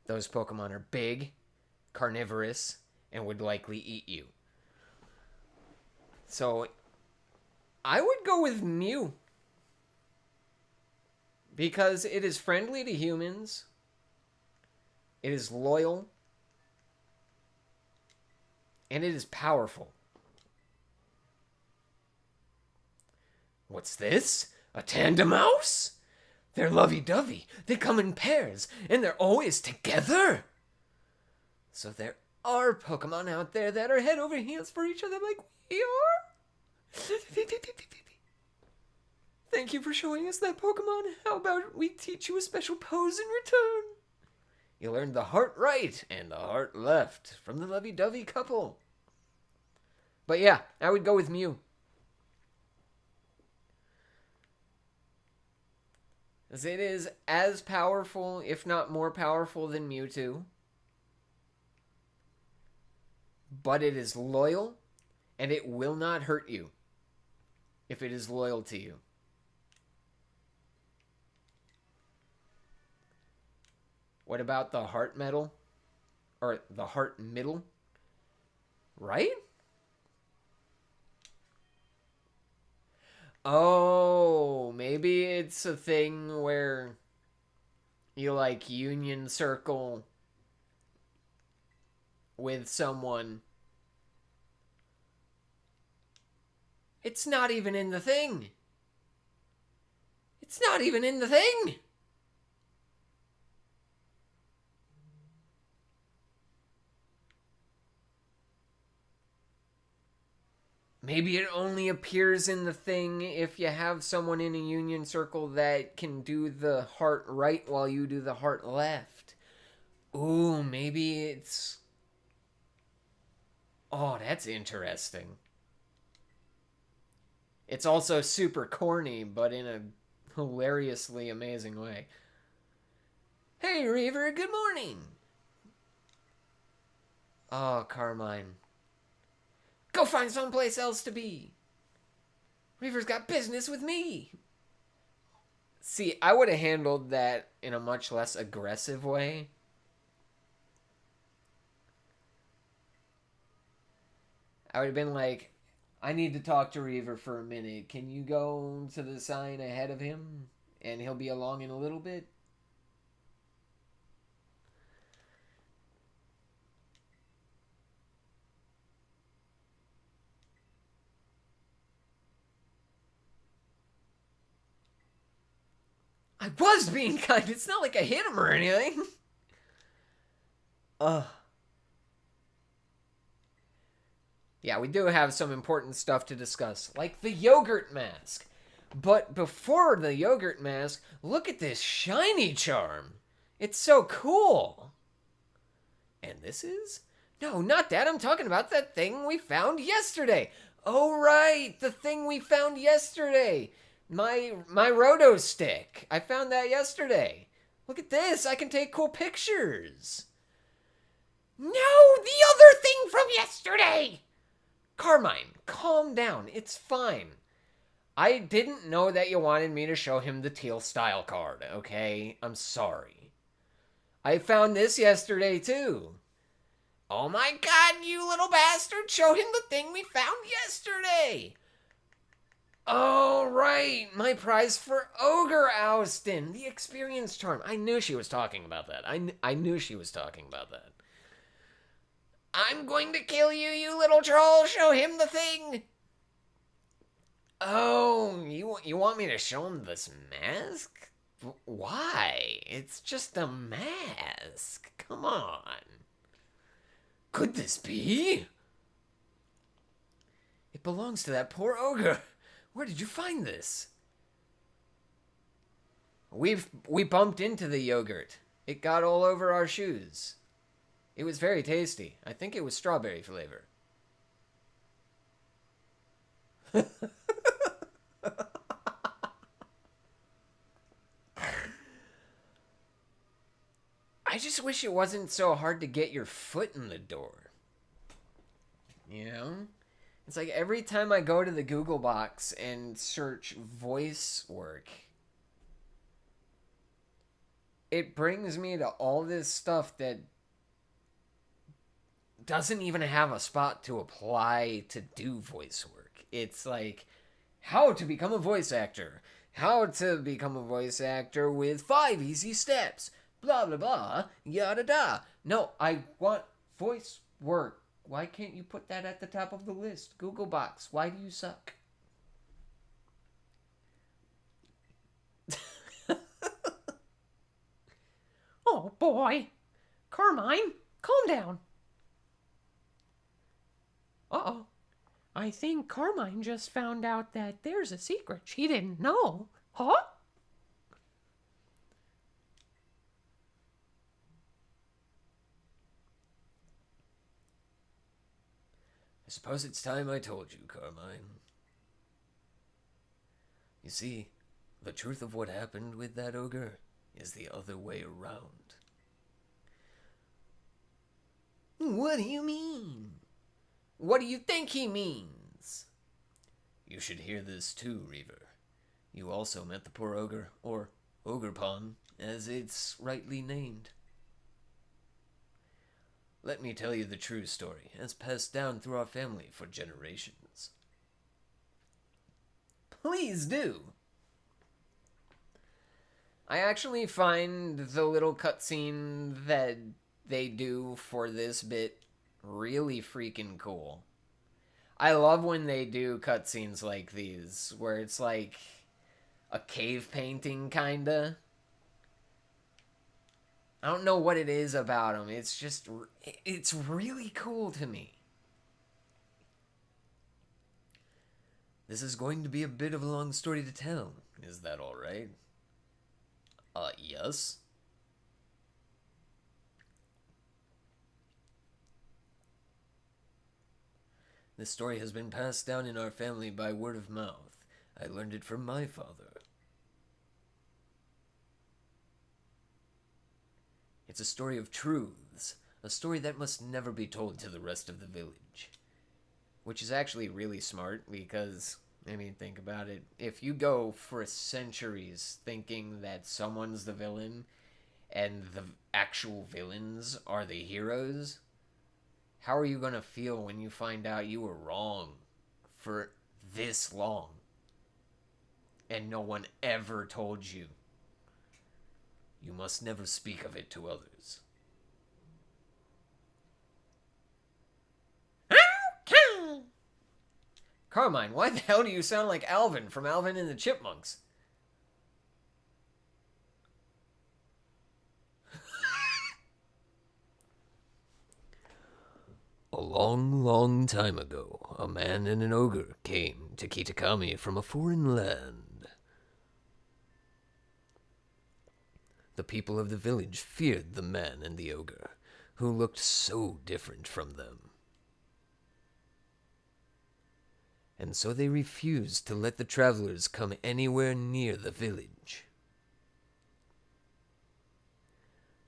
those Pokemon are big, carnivorous, and would likely eat you. So, I would go with Mew. Because it is friendly to humans. It is loyal. And it is powerful. What's this? A Tandemouse? They're lovey-dovey. They come in pairs. And they're always together. So there are Pokemon out there that are head over heels for each other like we are. Thank you for showing us that Pokemon. How about we teach you a special pose in return? You learned the heart right and the heart left from the lovey-dovey couple. But yeah, I would go with Mew. As it is as powerful, if not more powerful than Mewtwo. But it is loyal, and it will not hurt you if it is loyal to you. What about the heart metal? Or the heart middle? Right? Oh, maybe it's a thing where you like union circle with someone. It's not even in the thing. It's not even in the thing. Maybe it only appears in the thing if you have someone in a union circle that can do the heart right while you do the heart left. Ooh, maybe it's... Oh, that's interesting. It's also super corny, but in a hilariously amazing way. Hey, Reaver, good morning! Oh, Carmine. Go find someplace else to be. Reaver's got business with me. See, I would have handled that in a much less aggressive way. I would have been like, I need to talk to Reaver for a minute. Can you go to the sign ahead of him? And he'll be along in a little bit? I was being kind. It's not like I hit him or anything. Yeah, we do have some important stuff to discuss, like the yogurt mask. But before the yogurt mask, look at this shiny charm. It's so cool. And this is? No, not that. I'm talking about that thing we found yesterday. Oh, right. The thing we found yesterday. My roto stick. I found that yesterday. Look at this. I can take cool pictures. No, the other thing from yesterday. Carmine, calm down. It's fine. I didn't know that you wanted me to show him the teal style card, okay? I'm sorry. I found this yesterday, too. Oh my god, you little bastard! Show him the thing we found yesterday! Oh, right! My prize for Ogre Oustin! The experience charm. I knew she was talking about that. I knew she was talking about that. I'm going to kill you, you little troll! Show him the thing! Oh, you want me to show him this mask? Why? It's just a mask. Come on. Could this be? It belongs to that poor ogre. Where did you find this? We bumped into the yogurt. It got all over our shoes. It was very tasty. I think it was strawberry flavor. I just wish it wasn't so hard to get your foot in the door. You know? It's like every time I go to the Google box and search voice work, it brings me to all this stuff that doesn't even have a spot to apply to do voice work. It's like, how to become a voice actor. How to become a voice actor with 5 easy steps. Blah, blah, blah, yada da. No, I want voice work. Why can't you put that at the top of the list? Google Box, why do you suck? Oh, boy. Carmine, calm down. Uh-oh. I think Carmine just found out that there's a secret she didn't know. Huh? I suppose it's time I told you, Carmine. You see, the truth of what happened with that ogre is the other way around. What do you mean? What do you think he means? You should hear this too, Reaver. You also met the poor ogre, or Ogrepawn, as it's rightly named. Let me tell you the true story, as passed down through our family for generations. Please do! I actually find the little cutscene that they do for this bit really freaking cool. I love when they do cutscenes like these, where it's like a cave painting, kinda. I don't know what it is about them. It's just, it's really cool to me. This is going to be a bit of a long story to tell. Is that alright? Yes. This story has been passed down in our family by word of mouth. I learned it from my father. It's a story of truths, a story that must never be told to the rest of the village. Which is actually really smart because, I mean, think about it. If you go for centuries thinking that someone's the villain and the actual villains are the heroes, how are you going to feel when you find out you were wrong for this long and no one ever told you? You must never speak of it to others. Okay. Carmine, why the hell do you sound like Alvin from Alvin and the Chipmunks? A long, long time ago, a man and an ogre came to Kitakami from a foreign land. The people of the village feared the man and the ogre, who looked so different from them. And so they refused to let the travelers come anywhere near the village.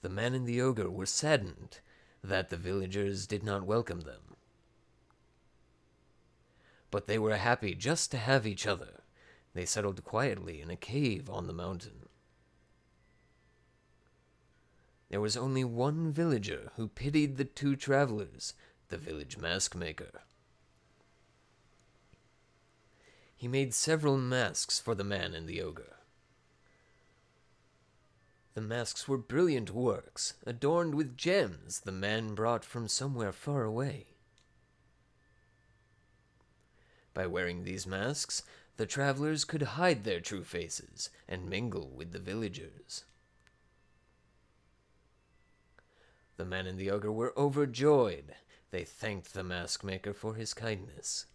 The man and the ogre were saddened that the villagers did not welcome them. But they were happy just to have each other. They settled quietly in a cave on the mountain. There was only one villager who pitied the two travelers, the village mask maker. He made several masks for the man and the ogre. The masks were brilliant works, adorned with gems the man brought from somewhere far away. By wearing these masks, the travelers could hide their true faces and mingle with the villagers. The man and the ogre were overjoyed. They thanked the mask maker for his kindness.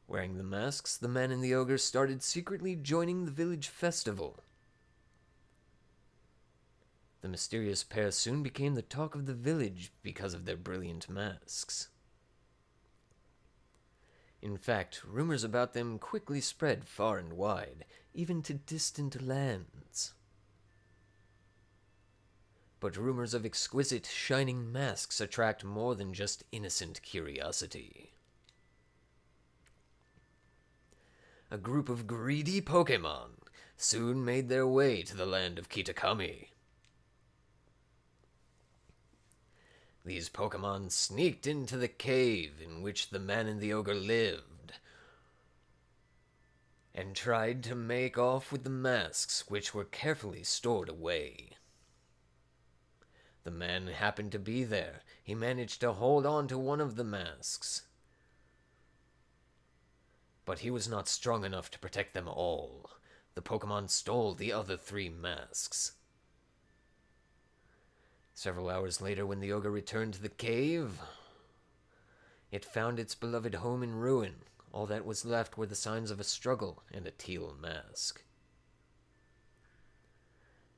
Wearing the masks, the man and the ogre started secretly joining the village festival. The mysterious pair soon became the talk of the village because of their brilliant masks. In fact, rumors about them quickly spread far and wide, even to distant lands. But rumors of exquisite, shining masks attract more than just innocent curiosity. A group of greedy Pokemon soon made their way to the land of Kitakami. These Pokemon sneaked into the cave in which the man and the ogre lived, and tried to make off with the masks which were carefully stored away. The man happened to be there. He managed to hold on to one of the masks. But he was not strong enough to protect them all. The Pokemon stole the other 3 masks. Several hours later, when the ogre returned to the cave, it found its beloved home in ruin. All that was left were the signs of a struggle and a teal mask.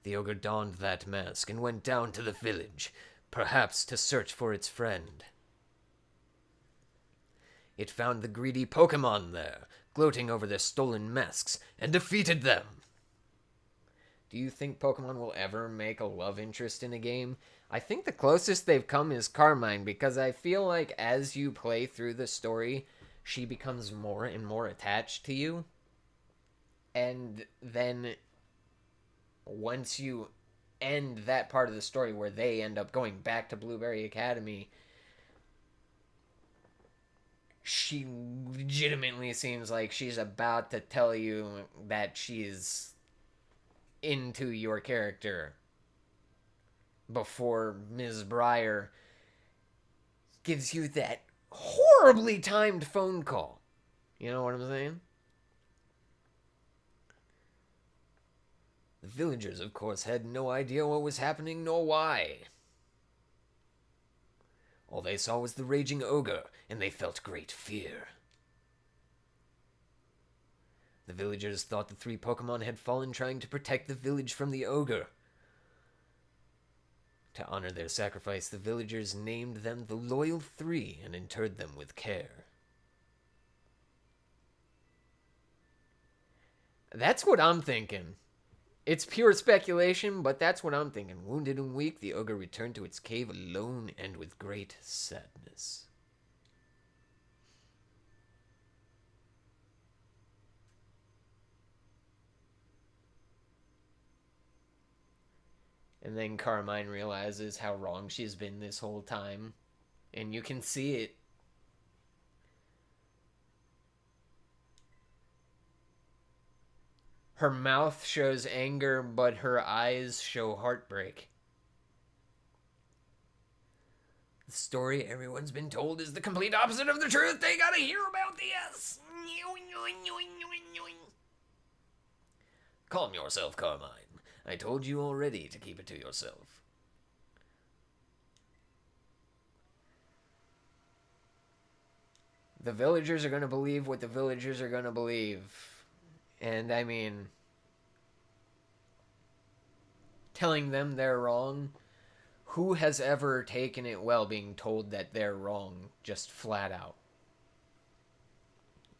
The ogre donned that mask and went down to the village, perhaps to search for its friend. It found the greedy Pokemon there, gloating over their stolen masks, and defeated them. Do you think Pokemon will ever make a love interest in a game? I think the closest they've come is Carmine, because I feel like as you play through the story, she becomes more and more attached to you. And then once you end that part of the story where they end up going back to Blueberry Academy, she legitimately seems like she's about to tell you that she's into your character before Ms. Breyer gives you that horribly timed phone call. You know what I'm saying? The villagers, of course, had no idea what was happening nor why. All they saw was the raging ogre, and they felt great fear. The villagers thought the 3 Pokemon had fallen trying to protect the village from the ogre. To honor their sacrifice, the villagers named them the Loyal 3 and interred them with care. That's what I'm thinking. It's pure speculation, but that's what I'm thinking. Wounded and weak, the ogre returned to its cave alone and with great sadness. And then Carmine realizes how wrong she's been this whole time. And you can see it. Her mouth shows anger, but her eyes show heartbreak. The story everyone's been told is the complete opposite of the truth. They gotta hear about this. Calm yourself, Carmine. I told you already to keep it to yourself. The villagers are going to believe what the villagers are going to believe. And I mean, telling them they're wrong, who has ever taken it well being told that they're wrong just flat out?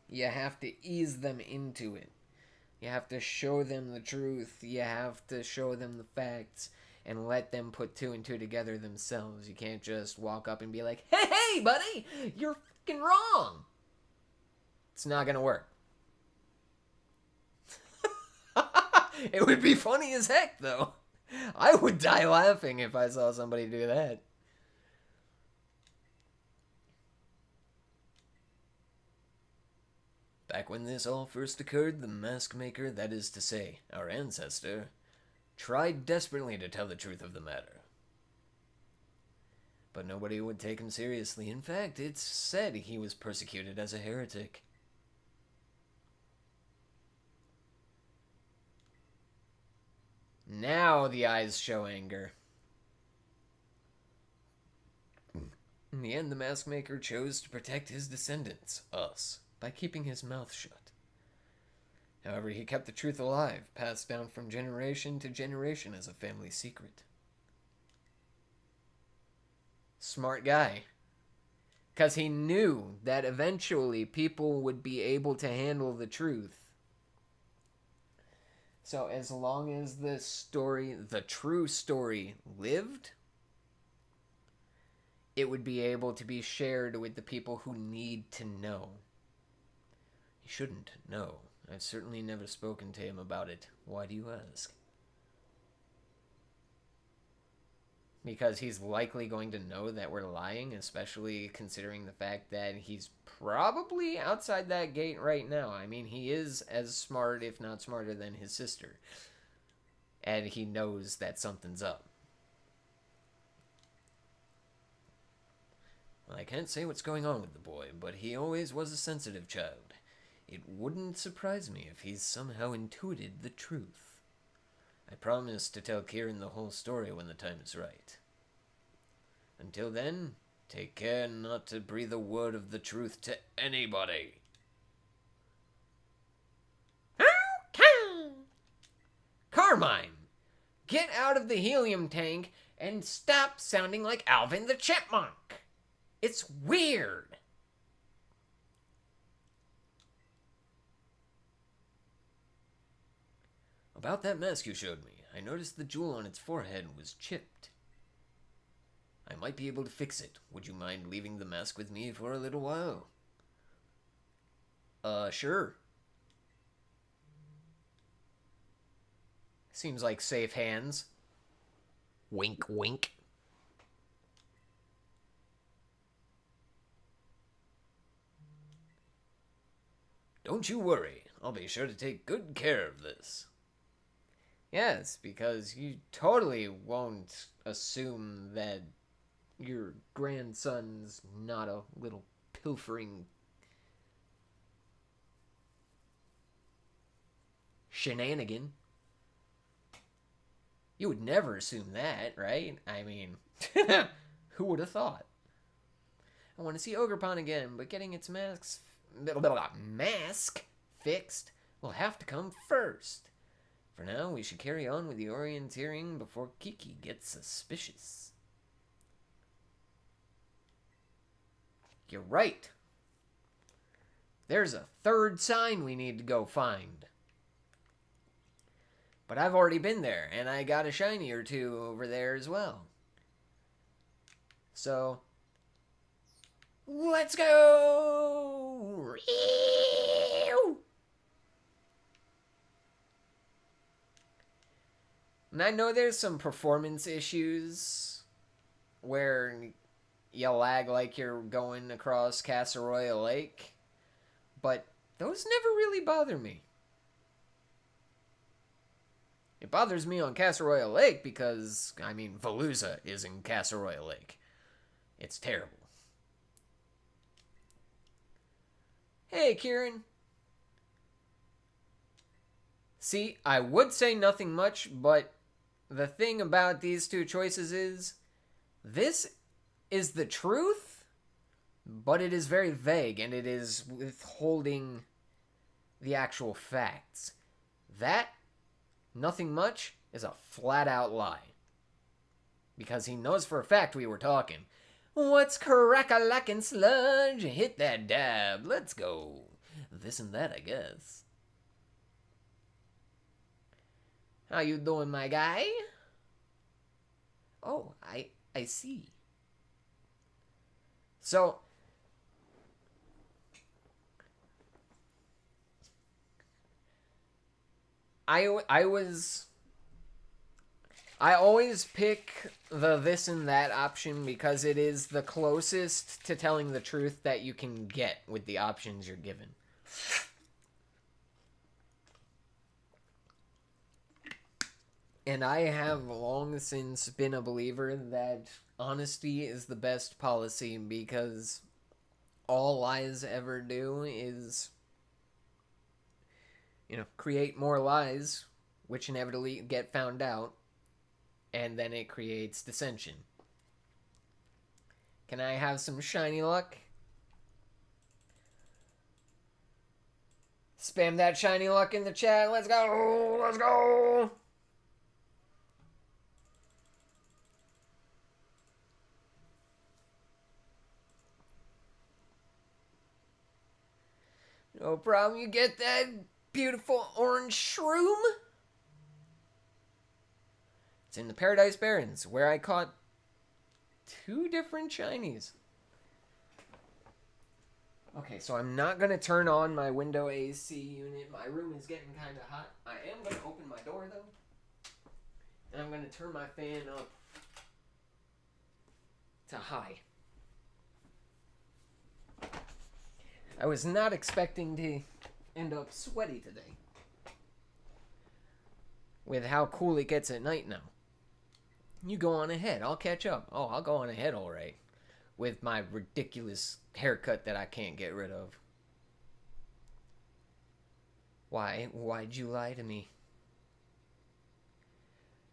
You have to ease them into it. You have to show them the truth. You have to show them the facts and let them put two and two together themselves. You can't just walk up and be like, hey, buddy, you're fucking wrong. It's not going to work. It would be funny as heck, though. I would die laughing if I saw somebody do that. Back when this all first occurred, the mask maker, that is to say, our ancestor, tried desperately to tell the truth of the matter. But nobody would take him seriously. In fact, it's said he was persecuted as a heretic. Now the eyes show anger. In the end, the mask maker chose to protect his descendants, us, by keeping his mouth shut. However, he kept the truth alive, passed down from generation to generation as a family secret. Smart guy. Because he knew that eventually people would be able to handle the truth. So as long as this story, the true story, lived, it would be able to be shared with the people who need to know. He shouldn't know. I've certainly never spoken to him about it. Why do you ask? Because he's likely going to know that we're lying, especially considering the fact that he's probably outside that gate right now. I mean, he is as smart, if not smarter, than his sister. And he knows that something's up. Well, I can't say what's going on with the boy, but he always was a sensitive child. It wouldn't surprise me if he's somehow intuited the truth. I promise to tell Kieran the whole story when the time is right. Until then, take care not to breathe a word of the truth to anybody. Okay. Carmine, get out of the helium tank and stop sounding like Alvin the Chipmunk. It's weird. About that mask you showed me, I noticed the jewel on its forehead was chipped. I might be able to fix it. Would you mind leaving the mask with me for a little while? Sure. Seems like safe hands. Wink, wink. Don't you worry. I'll be sure to take good care of this. Yes, because you totally won't assume that your grandson's not a little pilfering shenanigan. You would never assume that, right? I mean, who would have thought? I want to see Ogrepon again, but getting its mask fixed will have to come first. For now, we should carry on with the orienteering before Kiki gets suspicious. You're right. There's a third sign we need to go find. But I've already been there, and I got a shiny or two over there as well. So, let's go! And I know there's some performance issues where you lag like you're going across Casseroya Lake, but those never really bother me. It bothers me on Casseroya Lake because, I mean, Veluza is in Casseroya Lake. It's terrible. Hey, Kieran. See, I would say nothing much, but the thing about these two choices is, this is the truth, but it is very vague and it is withholding the actual facts. That, nothing much, is a flat out lie. Because he knows for a fact we were talking. What's crack-a-lackin' sludge? Hit that dab. Let's go. This and that, I guess. How you doing, my guy? Oh, I see. So, I always pick the this and that option because it is the closest to telling the truth that you can get with the options you're given. And I have long since been a believer that honesty is the best policy because all lies ever do is, create more lies, which inevitably get found out, and then it creates dissension. Can I have some shiny luck? Spam that shiny luck in the chat. Let's go! Let's go! No problem. You get that beautiful orange shroom? It's in the Paradise Barrens, where I caught 2 different shinies. Okay, so I'm not going to turn on my window AC unit. My room is getting kind of hot. I am going to open my door, though. And I'm going to turn my fan up to high. I was not expecting to end up sweaty today. With how cool it gets at night now. You go on ahead. I'll catch up. Oh, I'll go on ahead, all right. With my ridiculous haircut that I can't get rid of. Why? Why'd you lie to me?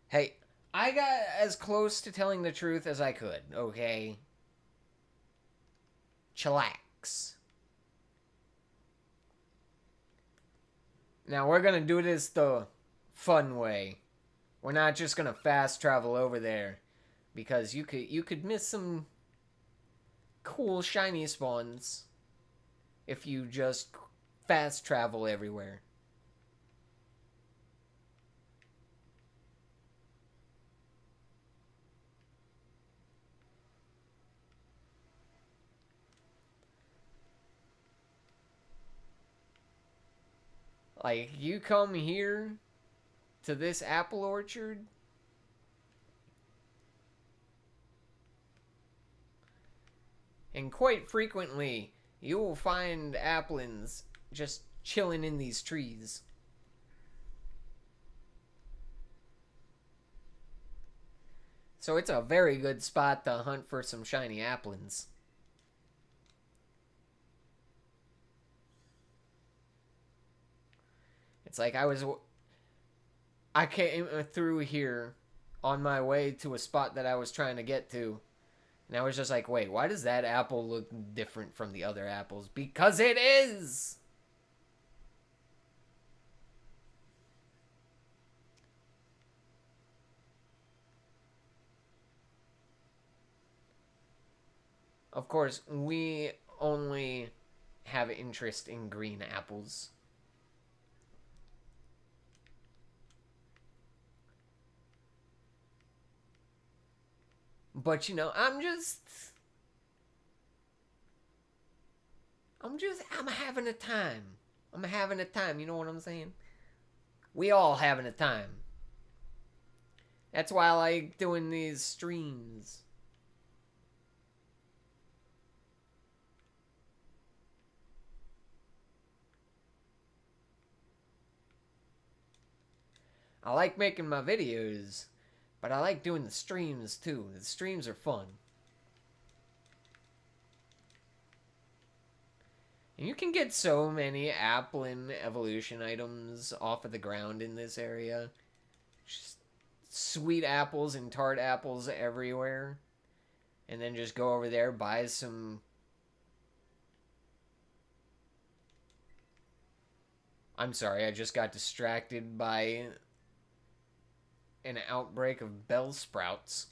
Hey, I got as close to telling the truth as I could, okay? Chillax. Now, we're gonna do this the fun way. We're not just gonna fast travel over there. Because you could miss some cool shiny spawns if you just fast travel everywhere. Like, you come here to this apple orchard, and quite frequently you will find applins just chilling in these trees. So it's a very good spot to hunt for some shiny applins. It's like I came through here on my way to a spot that I was trying to get to. And I was just like, wait, why does that apple look different from the other apples? Because it is! Of course, we only have interest in green apples. But, I'm having a time. I'm having a time, you know what I'm saying? We all having a time. That's why I like doing these streams. I like making my videos, but I like doing the streams too. The streams are fun. And you can get so many Applin evolution items off of the ground in this area. Just sweet apples and tart apples everywhere. And then just go over there, buy some I'm sorry, I just got distracted by an outbreak of bell sprouts.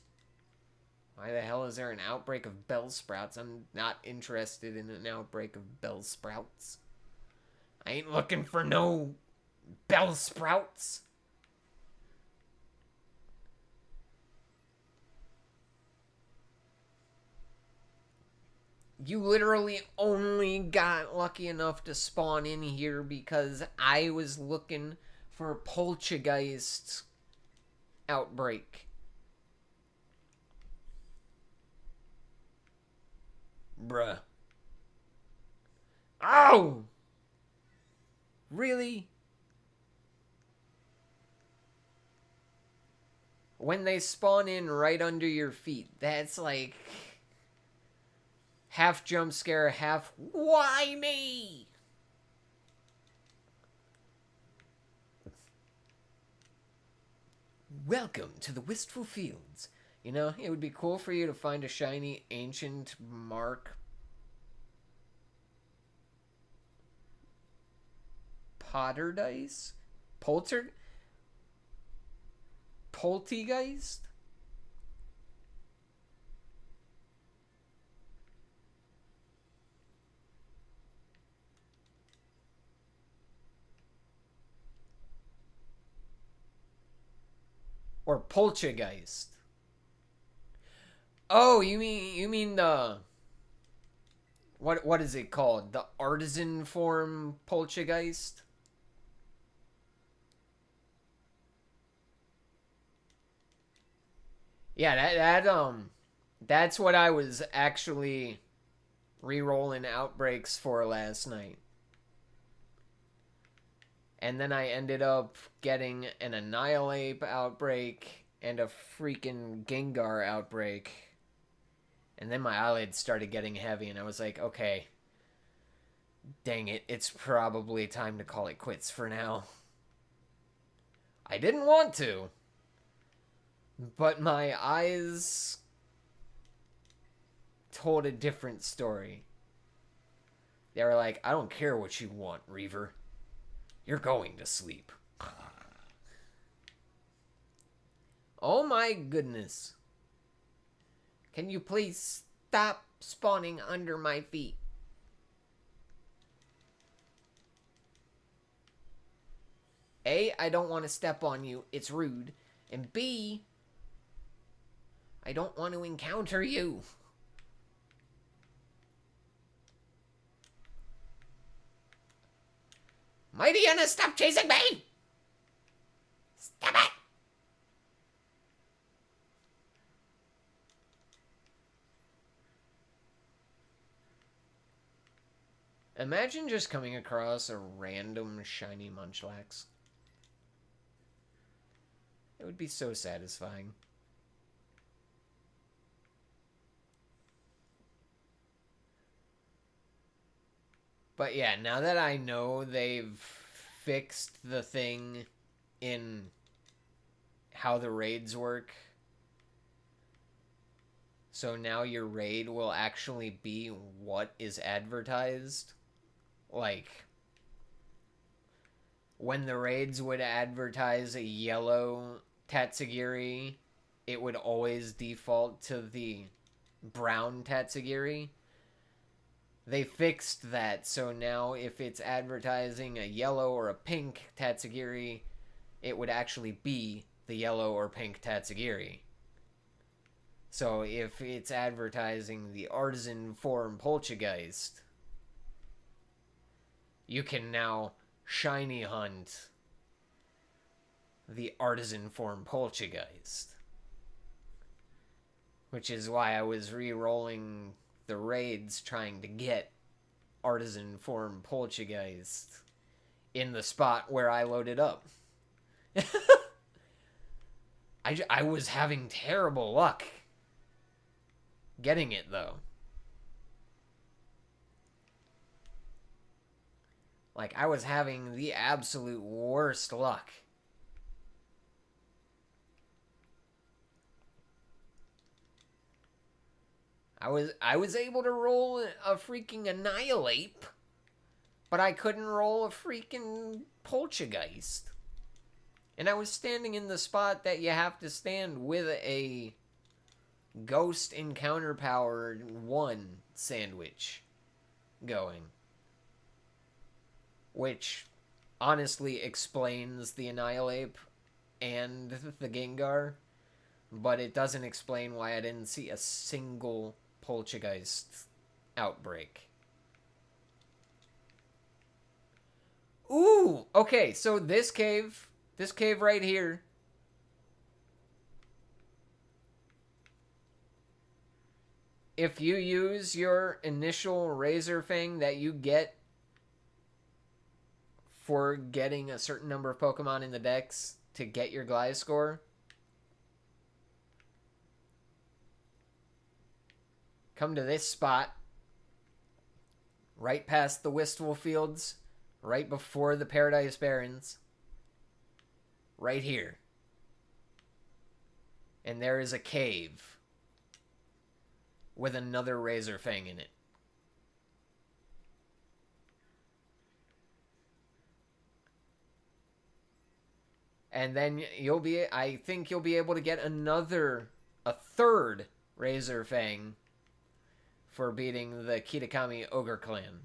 Why the hell is there an outbreak of bell sprouts? I'm not interested in an outbreak of bell sprouts. I ain't looking for no bell sprouts. You literally only got lucky enough to spawn in here because I was looking for a poltergeist outbreak. Bruh. Oh! Really? When they spawn in right under your feet, that's like half jump scare, half why me? Welcome to the Wistful Fields. You know, it would be cool for you to find a shiny ancient mark Potterdice? Poltergeist? Or poltergeist? Oh, you mean the what is it called? The artisan form poltergeist? Yeah, that's what I was actually re-rolling outbreaks for last night. And then I ended up getting an Annihilate outbreak and a freaking Gengar outbreak. And then my eyelids started getting heavy, and I was like, okay, dang it, it's probably time to call it quits for now. I didn't want to, but my eyes told a different story. They were like, I don't care what you want, Reaver. You're going to sleep. Oh my goodness. Can you please stop spawning under my feet? A, I don't want to step on you. It's rude. And B, I don't want to encounter you. Mighty Anna, stop chasing me! Stop it! Imagine just coming across a random shiny Munchlax. It would be so satisfying. But yeah, now that I know they've fixed the thing in how the raids work, so now your raid will actually be what is advertised. Like, when the raids would advertise a yellow Tatsugiri, it would always default to the brown Tatsugiri. They fixed that, so now if it's advertising a yellow or a pink Tatsugiri, it would actually be the yellow or pink Tatsugiri. So if it's advertising the artisan form Poltergeist, you can now shiny hunt the artisan form Poltergeist. Which is why I was re-rolling the raids trying to get artisan form Poltergeist in the spot where I loaded up. I was having terrible luck getting it, though. Like, I was having the absolute worst luck. I was able to roll a freaking Annihilate, but I couldn't roll a freaking Poltergeist. And I was standing in the spot that you have to stand with a Ghost Encounter Power 1 sandwich going. Which honestly explains the Annihilate and the Gengar, but it doesn't explain why I didn't see a single Poltergeist outbreak. Ooh, okay, so this cave right here, if you use your initial Razor Fang that you get for getting a certain number of Pokemon in the Dex to get your Gliscor, come to this spot, right past the Wistful Fields, right before the Paradise Barrens, right here. And there is a cave with another Razor Fang in it. And then I think you'll be able to get a third Razor Fang for beating the Kitakami Ogre Clan.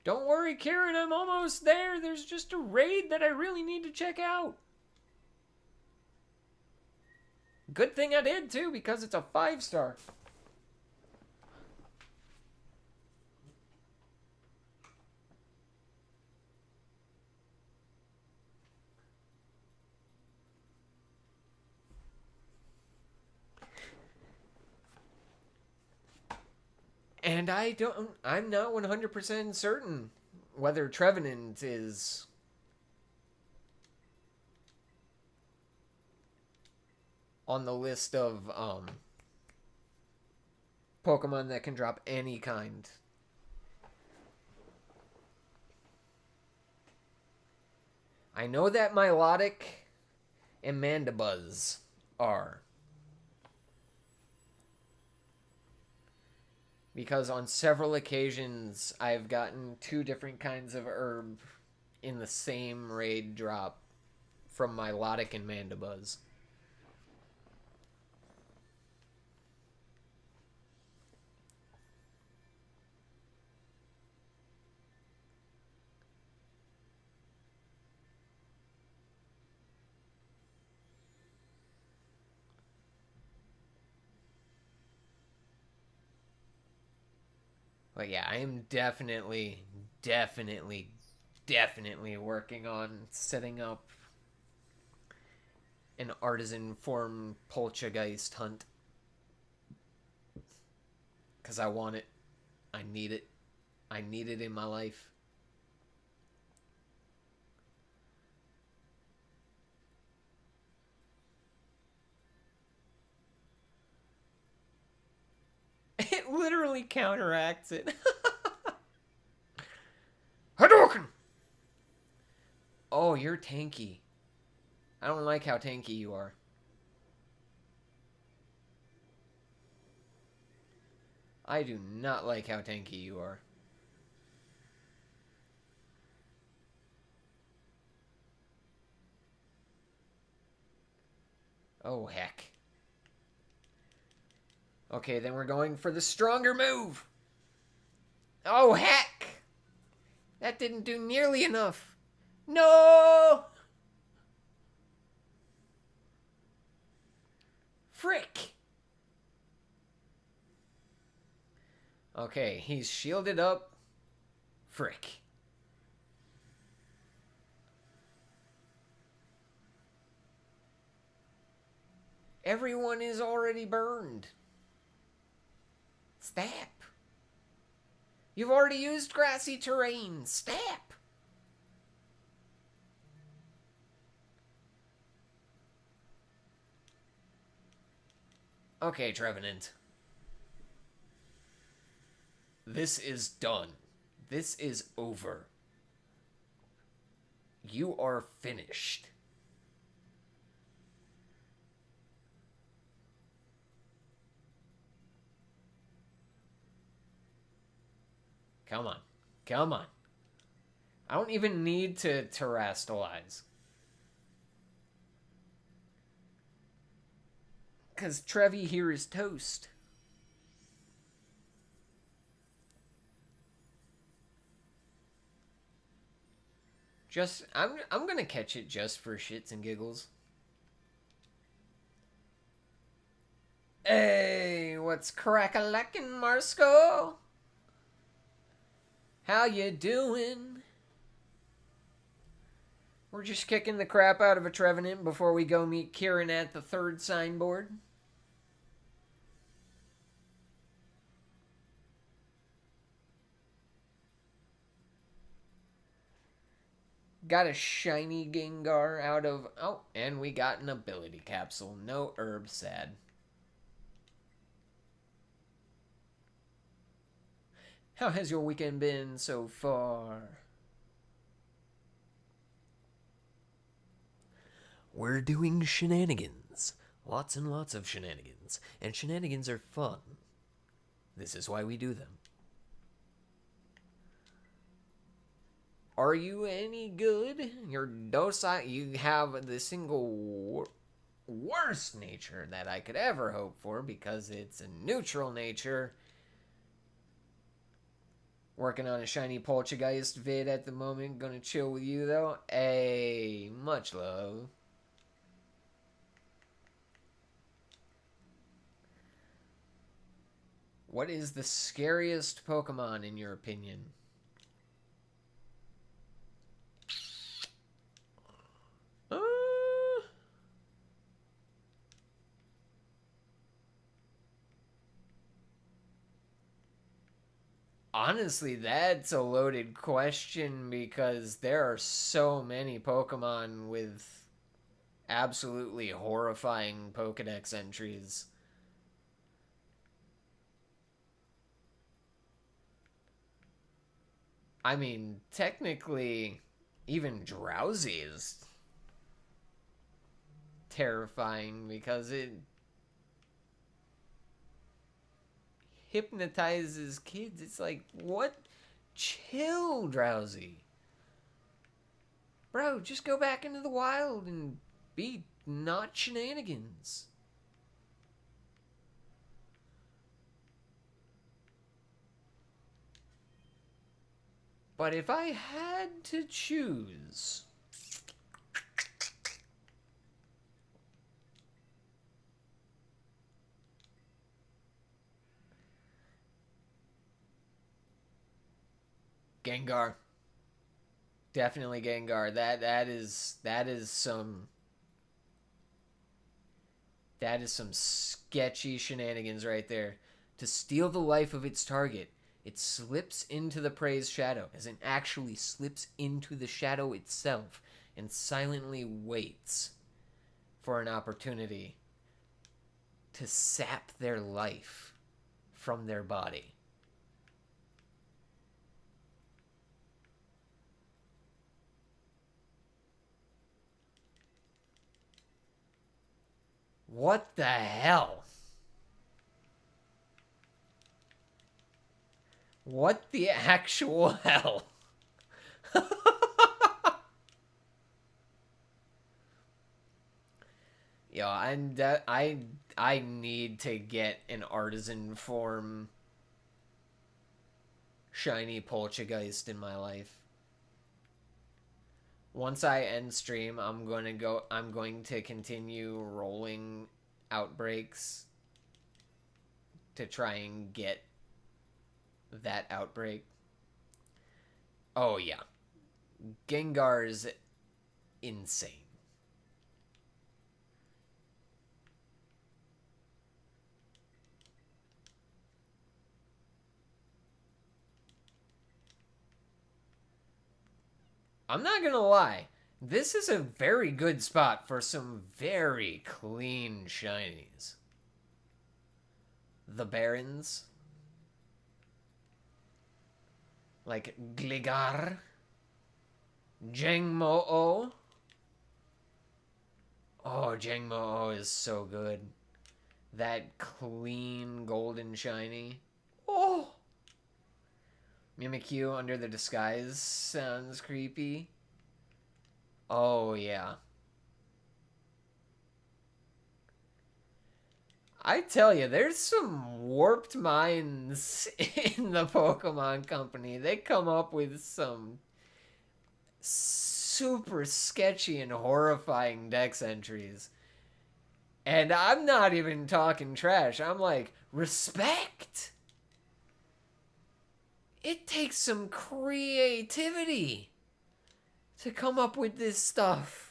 Don't worry, Karen, I'm almost there. There's just a raid that I really need to check out. Good thing I did, too, because it's a 5-star. And I'm not 100% certain whether Trevenant is on the list of Pokemon that can drop any kind. I know that Milotic and Mandibuzz are. Because on several occasions, I've gotten 2 different kinds of herb in the same raid drop from Milotic and Mandibuzz. But yeah, I am definitely working on setting up an artisan form Poltergeist hunt. Because I want it. I need it. I need it in my life. It literally counteracts it. Hadouken! Oh, you're tanky. I don't like how tanky you are. I do not like how tanky you are. Oh, heck. Okay, then we're going for the stronger move. Oh, heck! That didn't do nearly enough. No! Frick! Okay, he's shielded up. Frick. Everyone is already burned. Stap. You've already used grassy terrain. Stap. Okay, Trevenant. This is done. This is over. You are finished. Come on. Come on. I don't even need to terrestrialize. Because Trevi here is toast. I'm gonna catch it just for shits and giggles. Hey, what's crack-a-lackin', Marsco? How you doing? We're just kicking the crap out of a Trevenant before we go meet Kieran at the third signboard. Got a shiny Gengar out of... Oh, and we got an ability capsule. No herb, sad. How has your weekend been so far? We're doing shenanigans. Lots and lots of shenanigans. And shenanigans are fun. This is why we do them. Are you any good? You're docile. You have the single worst nature that I could ever hope for because it's a neutral nature. Working on a shiny Poltergeist vid at the moment. Gonna chill with you though. Hey, much love. What is the scariest Pokemon in your opinion? Honestly, that's a loaded question because there are so many Pokemon with absolutely horrifying Pokedex entries. I mean, technically, even Drowsy is terrifying because it hypnotizes kids. It's like, what? Chill, Drowsy. Bro, just go back into the wild and be not shenanigans. But if I had to choose... Gengar. Definitely Gengar. That is some sketchy shenanigans right there. To steal the life of its target, it slips into the prey's shadow, as it actually slips into the shadow itself and silently waits for an opportunity to sap their life from their body. What the hell? What the actual hell? Yo, I need to get an artisan form shiny Poltergeist in my life. Once I end stream, I'm going to continue rolling outbreaks to try and get that outbreak. Oh yeah. Gengar's insane. I'm not gonna lie. This is a very good spot for some very clean shinies. The Barons. Like Gligar. Jangmo-o. Oh, Jangmo-o is so good. That clean golden shiny. Oh! Mimikyu under the disguise sounds creepy. Oh, yeah. I tell you, there's some warped minds in the Pokemon Company. They come up with some super sketchy and horrifying dex entries. And I'm not even talking trash. I'm like, respect. It takes some creativity to come up with this stuff.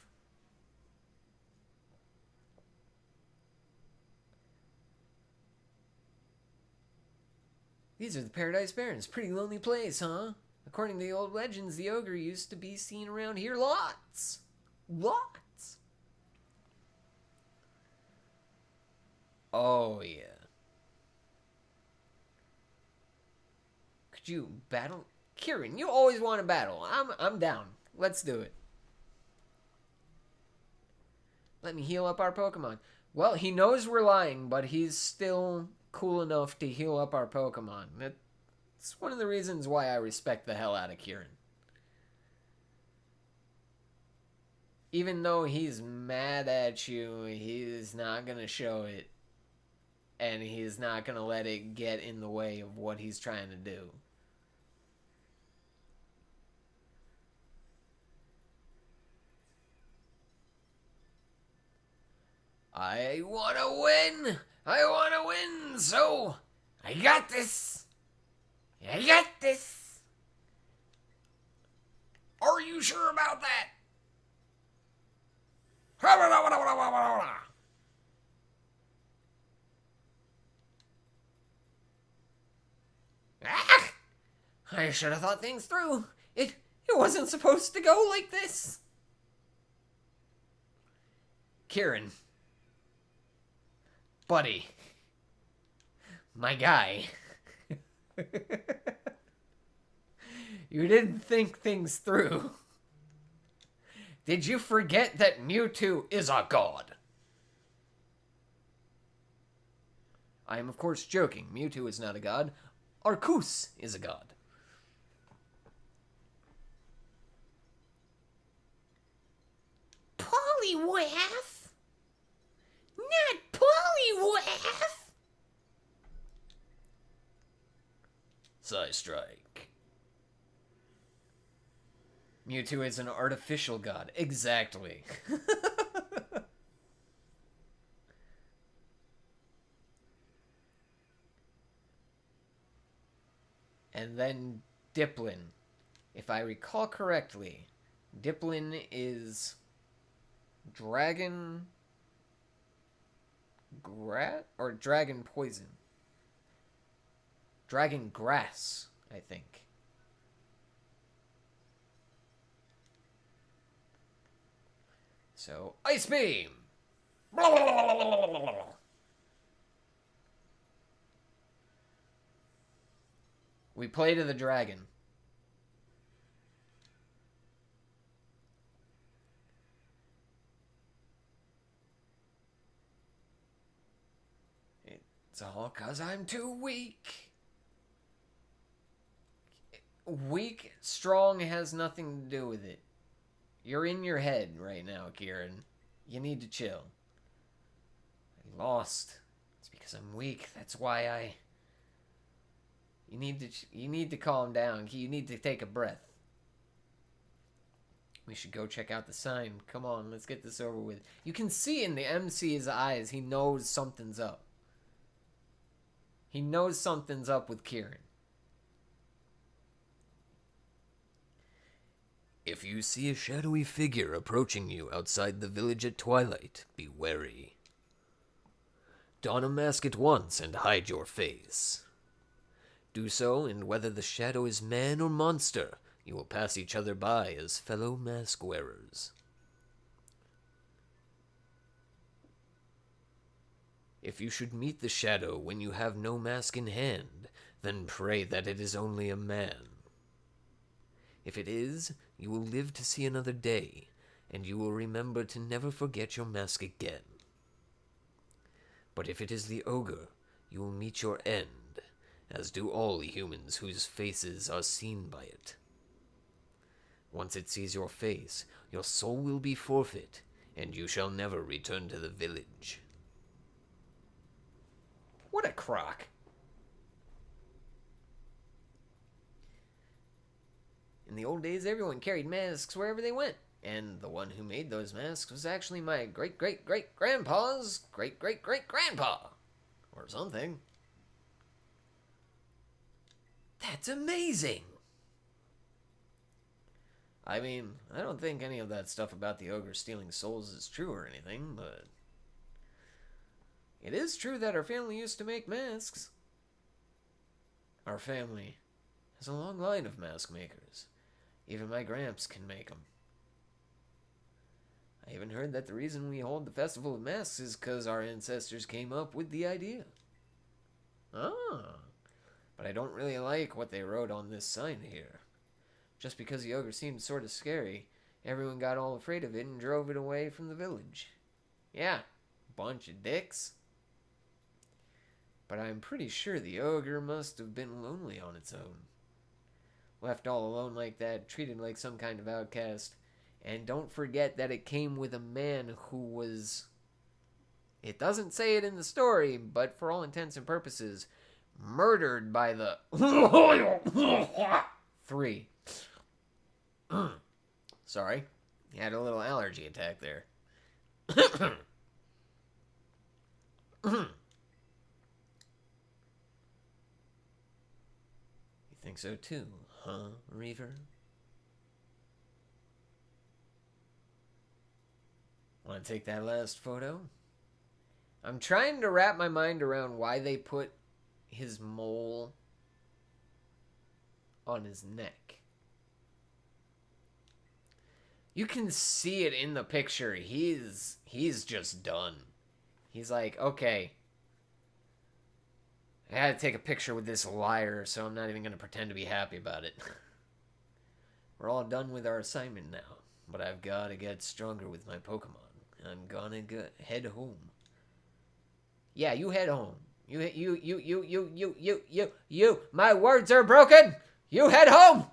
These are the Paradise Barrens. Pretty lonely place, huh? According to the old legends, the ogre used to be seen around here lots. Lots. Oh, yeah. Could you battle? Kieran, you always want to battle. I'm down. Let's do it. Let me heal up our Pokemon. Well, he knows we're lying, but he's still cool enough to heal up our Pokemon. That's one of the reasons why I respect the hell out of Kieran. Even though he's mad at you, he's not going to show it. And he's not going to let it get in the way of what he's trying to do. I want to win! I want to win! So, I got this! I got this! Are you sure about that? Ah! I should have thought things through. It wasn't supposed to go like this. Kieran. Buddy. My guy. You didn't think things through. Did you forget that Mewtwo is a god? I am, of course, joking. Mewtwo is not a god. Arceus is a god. Poliwrath? Not Poliwrath! Psystrike. Mewtwo is an artificial god. Exactly. And then Diplin. If I recall correctly, Diplin is dragon or dragon poison. Dragon grass, I think. So, Ice Beam! We play to the dragon. It's all 'cause I'm too weak. Weak, strong has nothing to do with it. You're in your head right now, Kieran. You need to chill. I lost. It's because I'm weak. That's why You need to calm down. You need to take a breath. We should go check out the sign. Come on, let's get this over with. You can see in the MC's eyes, he knows something's up. He knows something's up with Kieran. If you see a shadowy figure approaching you outside the village at twilight, be wary. Don a mask at once and hide your face. Do so, and whether the shadow is man or monster, you will pass each other by as fellow mask wearers. If you should meet the shadow when you have no mask in hand, then pray that it is only a man. If it is, you will live to see another day, and you will remember to never forget your mask again. But if it is the ogre, you will meet your end, as do all humans whose faces are seen by it. Once it sees your face, your soul will be forfeit, and you shall never return to the village. What a crock. In the old days, everyone carried masks wherever they went, and the one who made those masks was actually my great-great-great-grandpa's great-great-great-grandpa, or something. That's amazing! I mean, I don't think any of that stuff about the ogre stealing souls is true or anything, but it is true that our family used to make masks. Our family has a long line of mask makers. Even my gramps can make them. I even heard that the reason we hold the Festival of Masks is because our ancestors came up with the idea. Ah, but I don't really like what they wrote on this sign here. Just because the ogre seemed sort of scary, everyone got all afraid of it and drove it away from the village. Yeah, bunch of dicks. But I'm pretty sure the ogre must have been lonely on its own. Left all alone like that, treated like some kind of outcast. And don't forget that it came with a man who was... It doesn't say it in the story, but for all intents and purposes, murdered by the... 3. Sorry. You had a little allergy attack there. You think so too, huh, Reaver? Want to take that last photo? I'm trying to wrap my mind around why they put his mole on his neck. You can see it in the picture. He's just done. He's like, okay, I had to take a picture with this liar, so I'm not even going to pretend to be happy about it. We're all done with our assignment now, but I've got to get stronger with my Pokemon. I'm gonna head home. Yeah, you head home. You. My words are broken. You head home.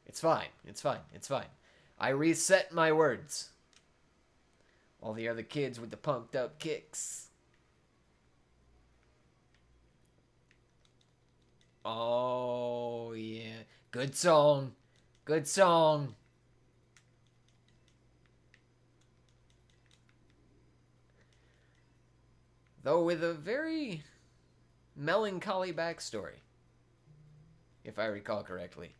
It's fine. It's fine. It's fine. I reset my words. All the other kids with the pumped up kicks. Oh, yeah. Good song. Good song. Though with a very melancholy backstory, if I recall correctly.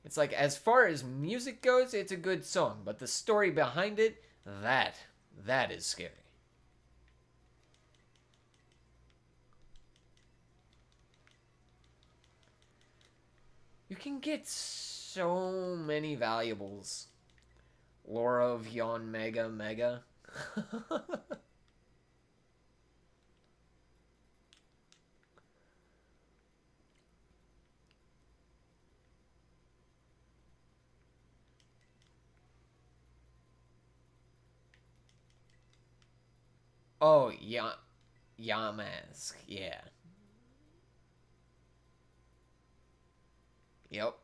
It's like, as far as music goes, it's a good song, but the story behind it, that is scary. You can get so many valuables. Laura of Yon Mega Mega. Oh, Yamask, yeah. Yep.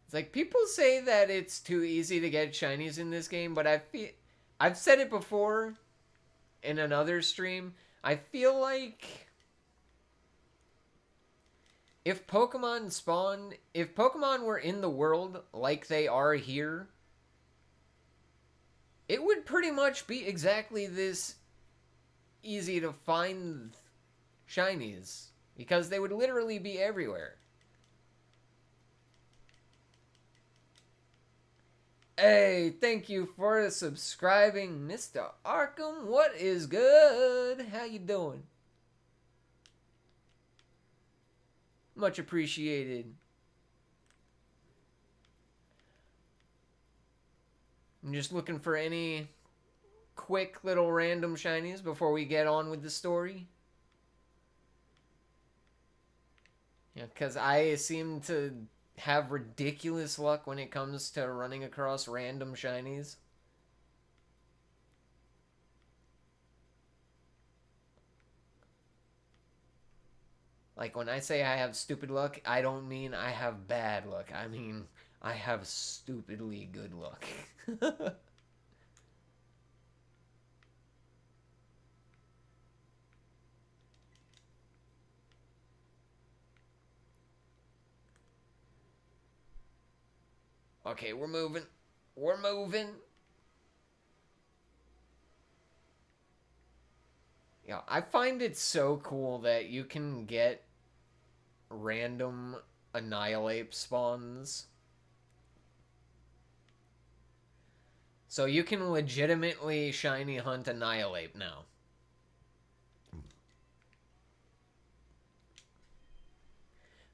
It's like, people say that it's too easy to get shinies in this game, but I've said it before in another stream. I feel like if Pokemon were in the world like they are here, it would pretty much be exactly this easy to find shinies, because they would literally be everywhere. Hey, thank you for subscribing, Mr. Arkham. What is good? How you doing? Much appreciated. I'm just looking for any quick little random shinies before we get on with the story. Yeah, because I seem to have ridiculous luck when it comes to running across random shinies. Like, when I say I have stupid luck, I don't mean I have bad luck. I mean, I have stupidly good luck. Okay, we're moving. We're moving. Yeah, I find it so cool that you can get random Annihilate spawns. So you can legitimately shiny hunt Annihilate now.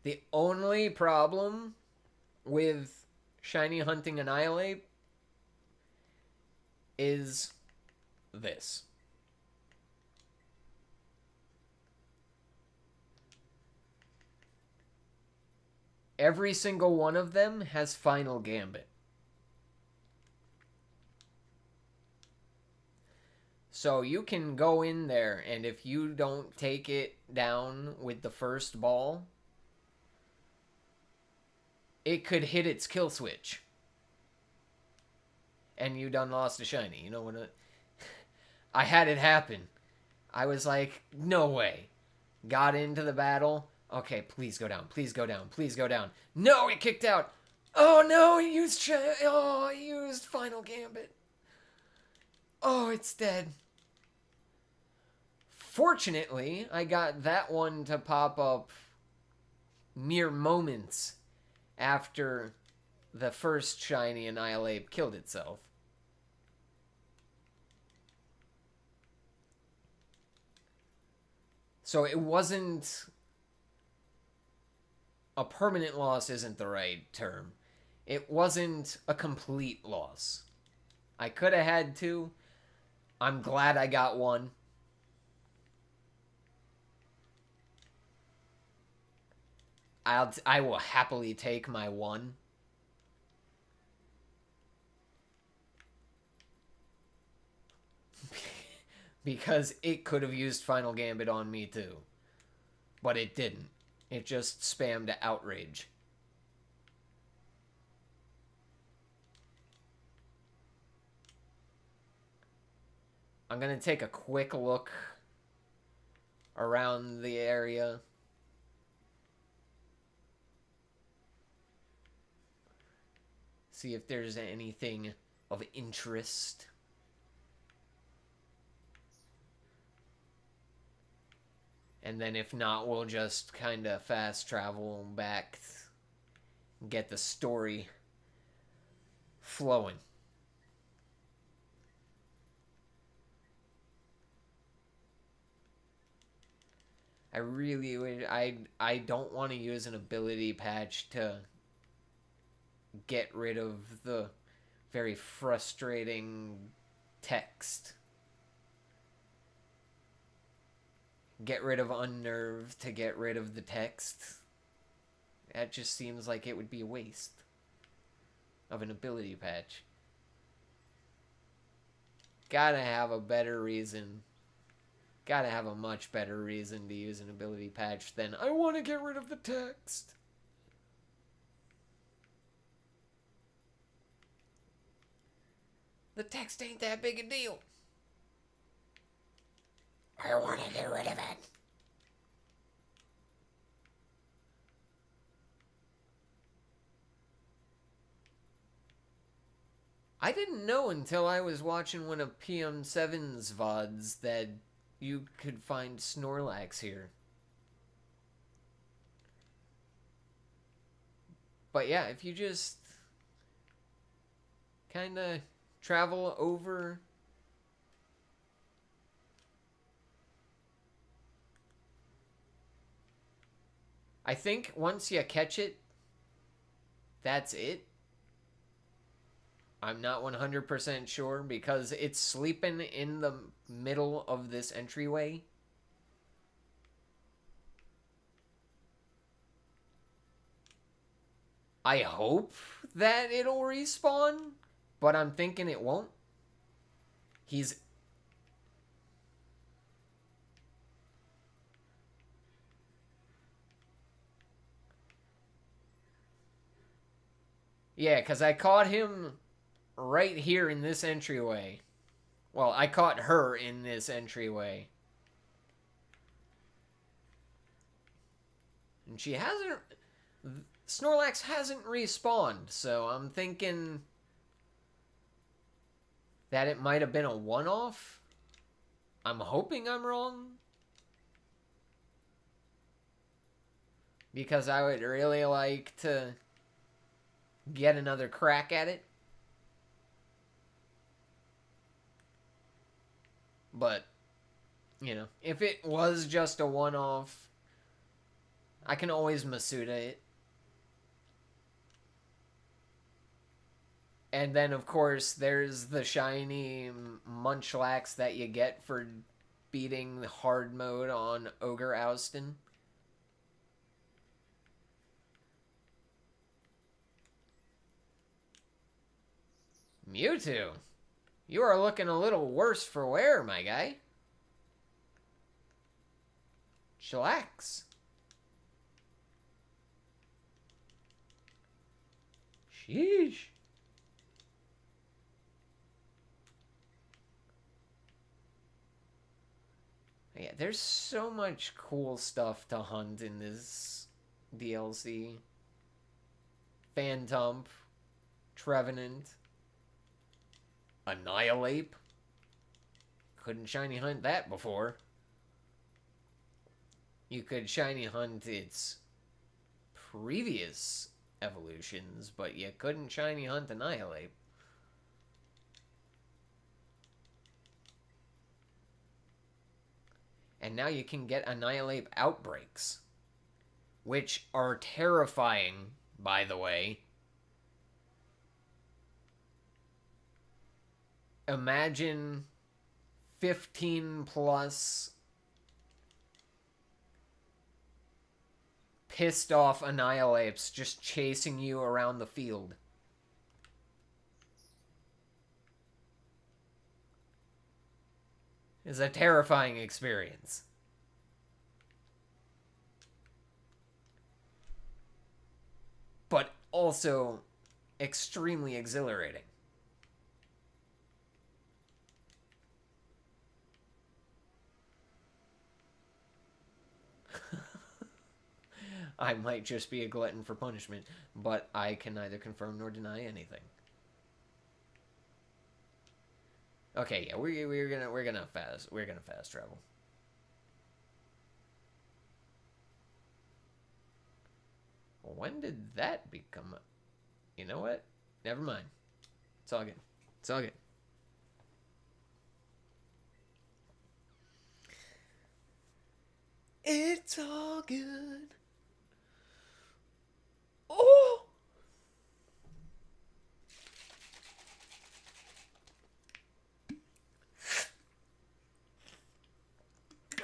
The only problem with shiny hunting Annihilate is this. Every single one of them has Final Gambit. So you can go in there, and if you don't take it down with the first ball, it could hit its kill switch. And you done lost a shiny. You know what? I had it happen. I was like, no way. Got into the battle. Okay, please go down. Please go down. Please go down. No, it kicked out. Oh no, he used Final Gambit. Oh, it's dead. Fortunately, I got that one to pop up mere moments after the first shiny Annihilate killed itself. So it wasn't... A permanent loss isn't the right term. It wasn't a complete loss. I could have had two. I'm glad I got one. I will happily take my one. Because it could have used Final Gambit on me too. But it didn't. It just spammed Outrage. I'm going to take a quick look around the area. See if there's anything of interest. And then if not, we'll just kind of fast travel back, get the story flowing. I really would... I don't want to use an ability patch to get rid of the very frustrating text. Get rid of Unnerve to get rid of the text. That just seems like it would be a waste of an ability patch. Gotta have a better reason. Gotta have a much better reason to use an ability patch than I want to get rid of the text. The text ain't that big a deal. I want to get rid of it. I didn't know until I was watching one of PM7's VODs that you could find Snorlax here. But yeah, if you just kind of travel over. I think once you catch it, that's it. I'm not 100% sure because it's sleeping in the middle of this entryway. I hope that it'll respawn, but I'm thinking it won't. He's... Yeah, because I caught him right here in this entryway. Well, I caught her in this entryway. And she hasn't... Snorlax hasn't respawned, so I'm thinking that it might have been a one-off. I'm hoping I'm wrong. Because I would really like to get another crack at it. But, you know, if it was just a one-off, I can always Masuda it. And then, of course, there's the shiny Munchlax that you get for beating hard mode on Ogre Oustin. Mewtwo, you are looking a little worse for wear, my guy. Chillax. Sheesh. Yeah, there's so much cool stuff to hunt in this DLC. Phantump, Trevenant, Annihilate. Couldn't shiny hunt that before. You could shiny hunt its previous evolutions, but you couldn't shiny hunt Annihilate. And now you can get Annihilate outbreaks, which are terrifying, by the way. Imagine 15 plus pissed off Annihilates just chasing you around the field. It's a terrifying experience. But also extremely exhilarating. I might just be a glutton for punishment, but I can neither confirm nor deny anything. Okay, yeah, we're gonna fast travel. When did that become? You know what? Never mind. It's all good. It's all good. It's all good. Oh!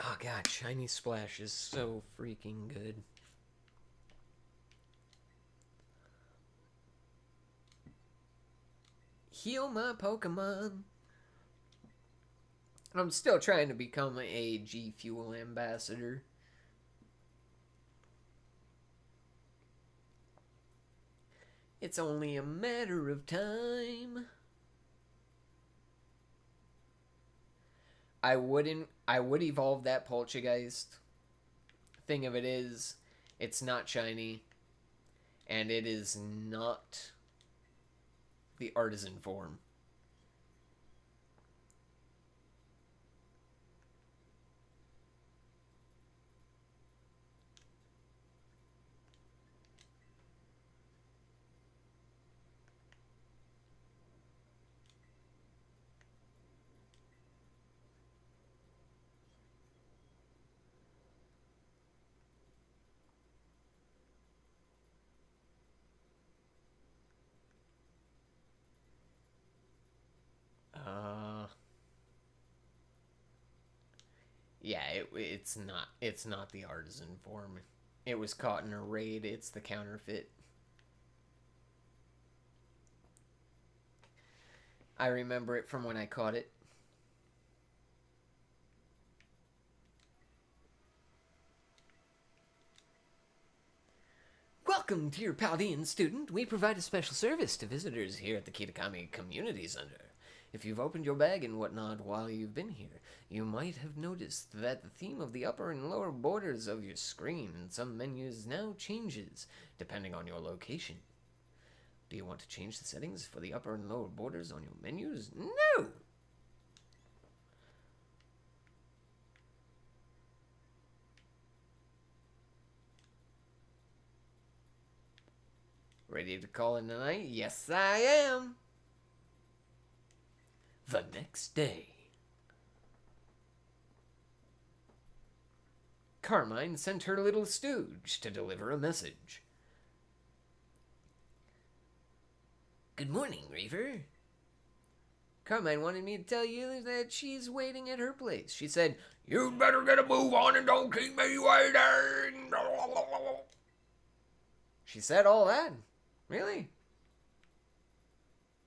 Oh god, Shiny Splash is so freaking good. Heal my Pokemon. I'm still trying to become a G Fuel ambassador. It's only a matter of time. I would evolve that Poltergeist. Thing of it is, it's not shiny, and it is not the artisan form. It's not the artisan form. It was caught in a raid. It's the counterfeit. I remember it from when I caught it. Welcome, dear Paldean student. We provide a special service to visitors here at the Kitakami Community Center. If you've opened your bag and whatnot while you've been here, you might have noticed that the theme of the upper and lower borders of your screen in some menus now changes, depending on your location. Do you want to change the settings for the upper and lower borders on your menus? No! Ready to call it a night? Yes, I am! The next day. Carmine sent her little stooge to deliver a message. Good morning, Reaver. Carmine wanted me to tell you that she's waiting at her place. She said, "You'd better get a move on and don't keep me waiting." She said all that? Really?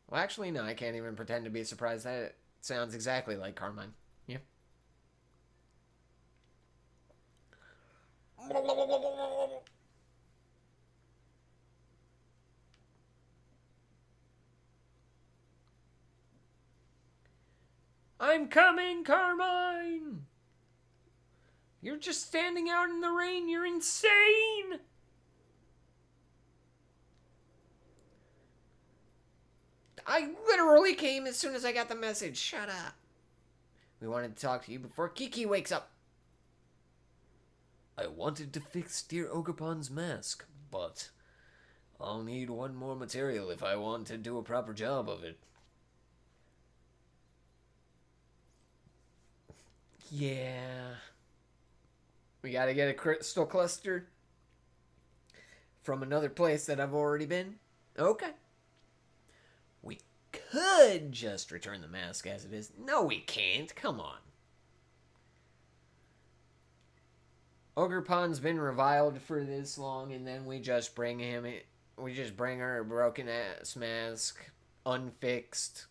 Well, actually, no, I can't even pretend to be surprised. That sounds exactly like Carmine. Yeah. I'm coming, Carmine! You're just standing out in the rain. You're insane! I literally came as soon as I got the message. Shut up. We wanted to talk to you before Kiki wakes up. I wanted to fix dear Ogerpon's mask, but I'll need one more material if I want to do a proper job of it. Yeah. We gotta get a crystal cluster from another place that I've already been. Okay. We could just return the mask as it is. No, we can't. Come on. Ogerpon's been reviled for this long, and then we just bring him. We just bring her a broken ass mask, unfixed,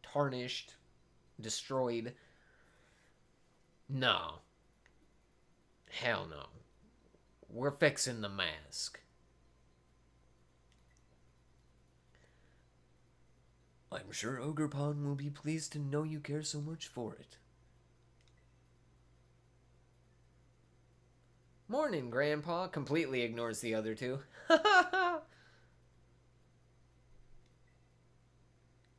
tarnished, destroyed. No. Hell no. We're fixing the mask. I'm sure Ogerpon will be pleased to know you care so much for it. Morning, Grandpa. Completely ignores the other two.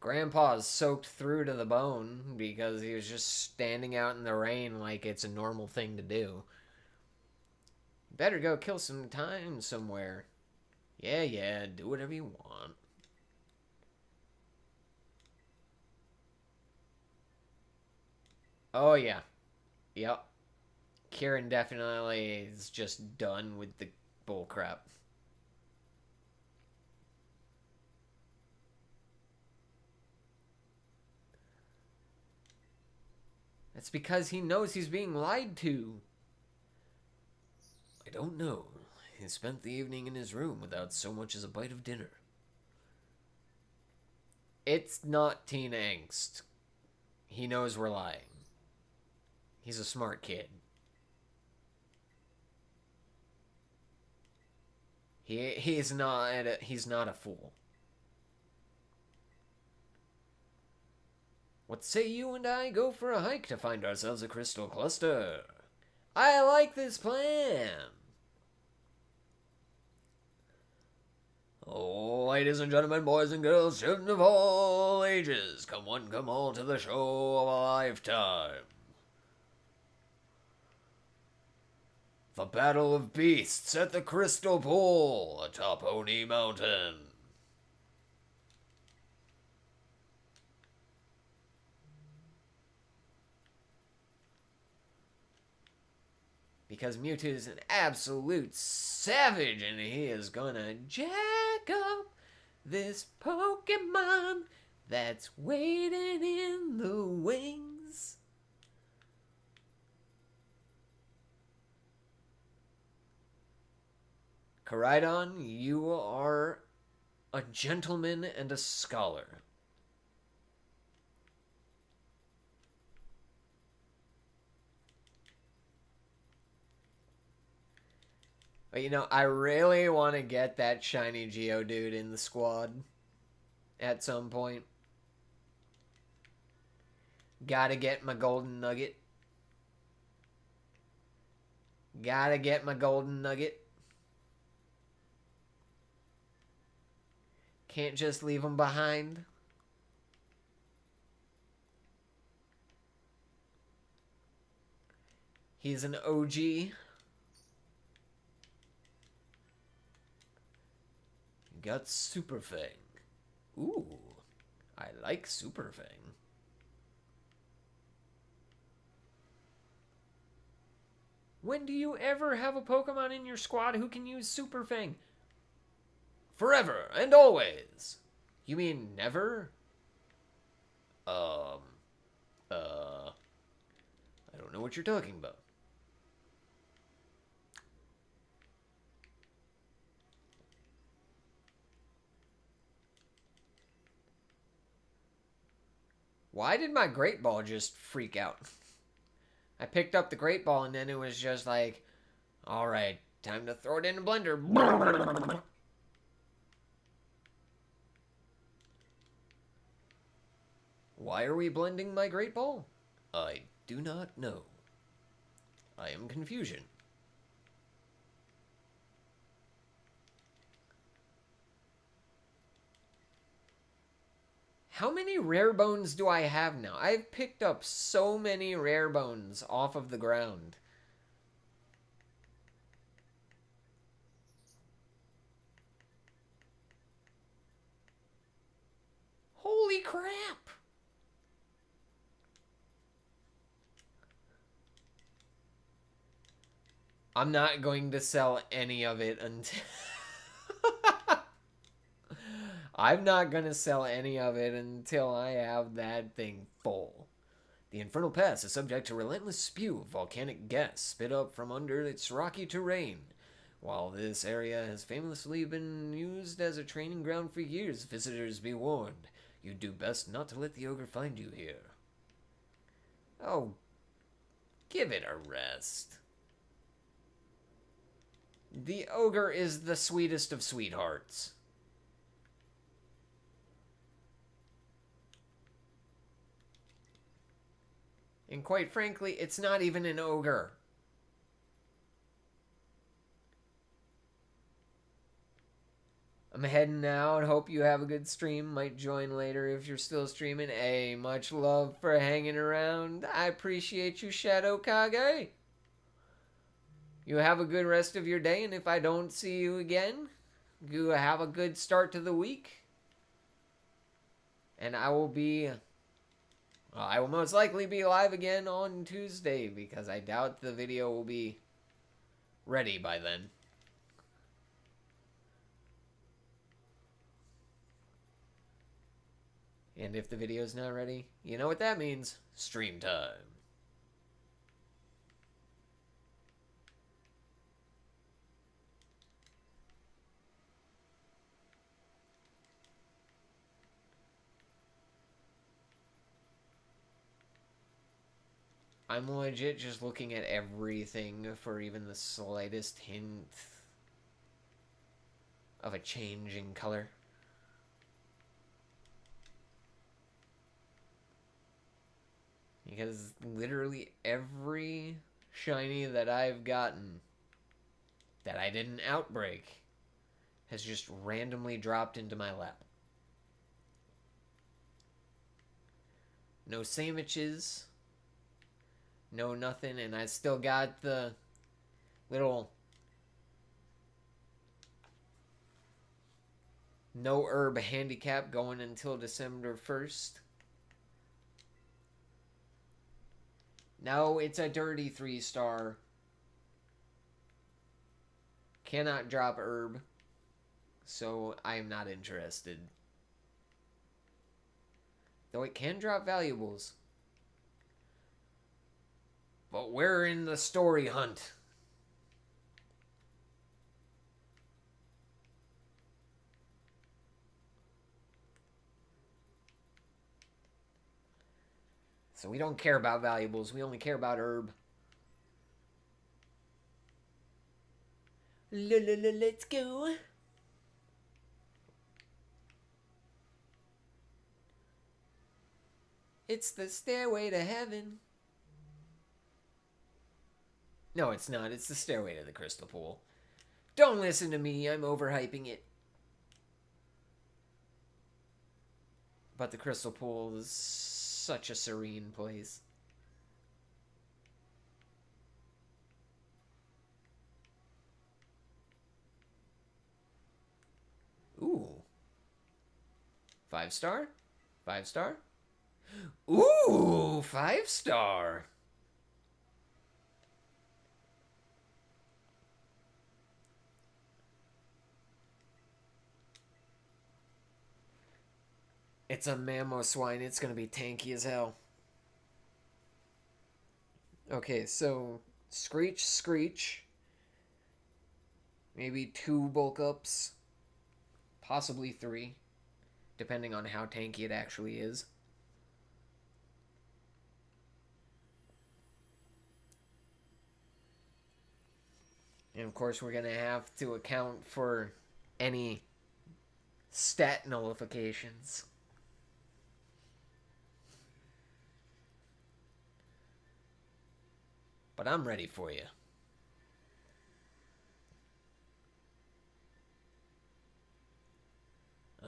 Grandpa's soaked through to the bone because he was just standing out in the rain like it's a normal thing to do. Better go kill some time somewhere. Yeah, do whatever you want. Oh, yeah. Yep. Kieran definitely is just done with the bullcrap. That's because he knows he's being lied to. I don't know. He spent the evening in his room without so much as a bite of dinner. It's not teen angst. He knows we're lying. He's a smart kid. He's not a fool. What say you and I go for a hike to find ourselves a crystal cluster? I like this plan. Oh, ladies and gentlemen, boys and girls, children of all ages, come one, come all to the show of a lifetime. The Battle of Beasts at the Crystal Pool atop Oni Mountain. Because Mewtwo is an absolute savage and he is gonna jack up this Pokemon that's waiting in the wings. Koraidon, you are a gentleman and a scholar. But I really want to get that shiny Geodude in the squad at some point. Gotta get my golden nugget. Gotta get my golden nugget. Can't just leave him behind. He's an OG. Got Super Fang. Ooh, I like Super Fang. When do you ever have a Pokemon in your squad who can use Super Fang? Forever and always. You mean never? I don't know what you're talking about. Why did my Great Ball just freak out? I picked up the Great Ball and then it was just like, alright, time to throw it in a blender. Why are we blending my Great Ball? I do not know. I am confusion. How many rare bones do I have now? I've picked up so many rare bones off of the ground. Holy crap! I'm not going to sell any of it until... I'm not going to sell any of it until I have that thing full. The Infernal Pass is subject to relentless spew of volcanic gas spit up from under its rocky terrain. While this area has famously been used as a training ground for years, visitors be warned. You'd do best not to let the ogre find you here. Oh, give it a rest. The ogre is the sweetest of sweethearts. And quite frankly, it's not even an ogre. I'm heading out. Hope you have a good stream. Might join later if you're still streaming. Hey, much love for hanging around. I appreciate you, Shadow Kage. You have a good rest of your day, and if I don't see you again, you have a good start to the week. And I will most likely be live again on Tuesday, because I doubt the video will be ready by then. And if the video's not ready, you know what that means. Stream time. I'm legit just looking at everything for even the slightest hint of a change in color. Because literally every shiny that I've gotten that I didn't outbreak has just randomly dropped into my lap. No sandwiches. No nothing, and I still got the little no herb handicap going until December 1st. No, it's a dirty 3-star. Cannot drop herb, so I am not interested. Though it can drop valuables. But we're in the story hunt. So we don't care about valuables. We only care about herb. Let's go. It's the stairway to heaven. No, it's not. It's the stairway to the crystal pool. Don't listen to me. I'm overhyping it. But the crystal pool is such a serene place. Ooh. 5-star? 5-star? Ooh, 5-star. It's a Mamoswine. It's going to be tanky as hell. Okay, so Screech, Screech. Maybe 2 bulk ups. Possibly 3. Depending on how tanky it actually is. And of course, we're going to have to account for any stat nullifications. But I'm ready for you.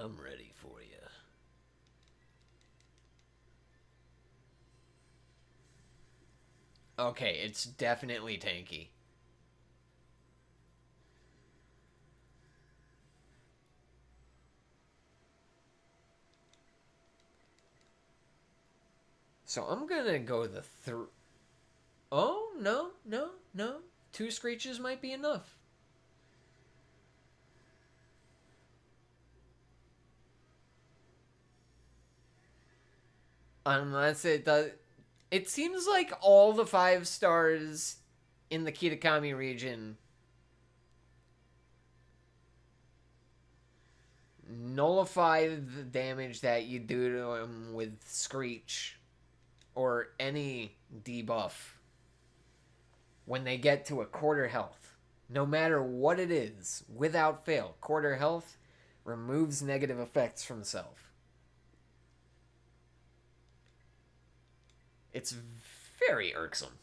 I'm ready for you. Okay, it's definitely tanky. So I'm gonna go the Oh, no, no, no. 2 screeches might be enough. Unless it does. It seems like all the 5-stars in the Kitakami region nullify the damage that you do to him with Screech or any debuff when they get to a quarter health. No matter what it is, without fail, quarter health removes negative effects from self. It's very irksome.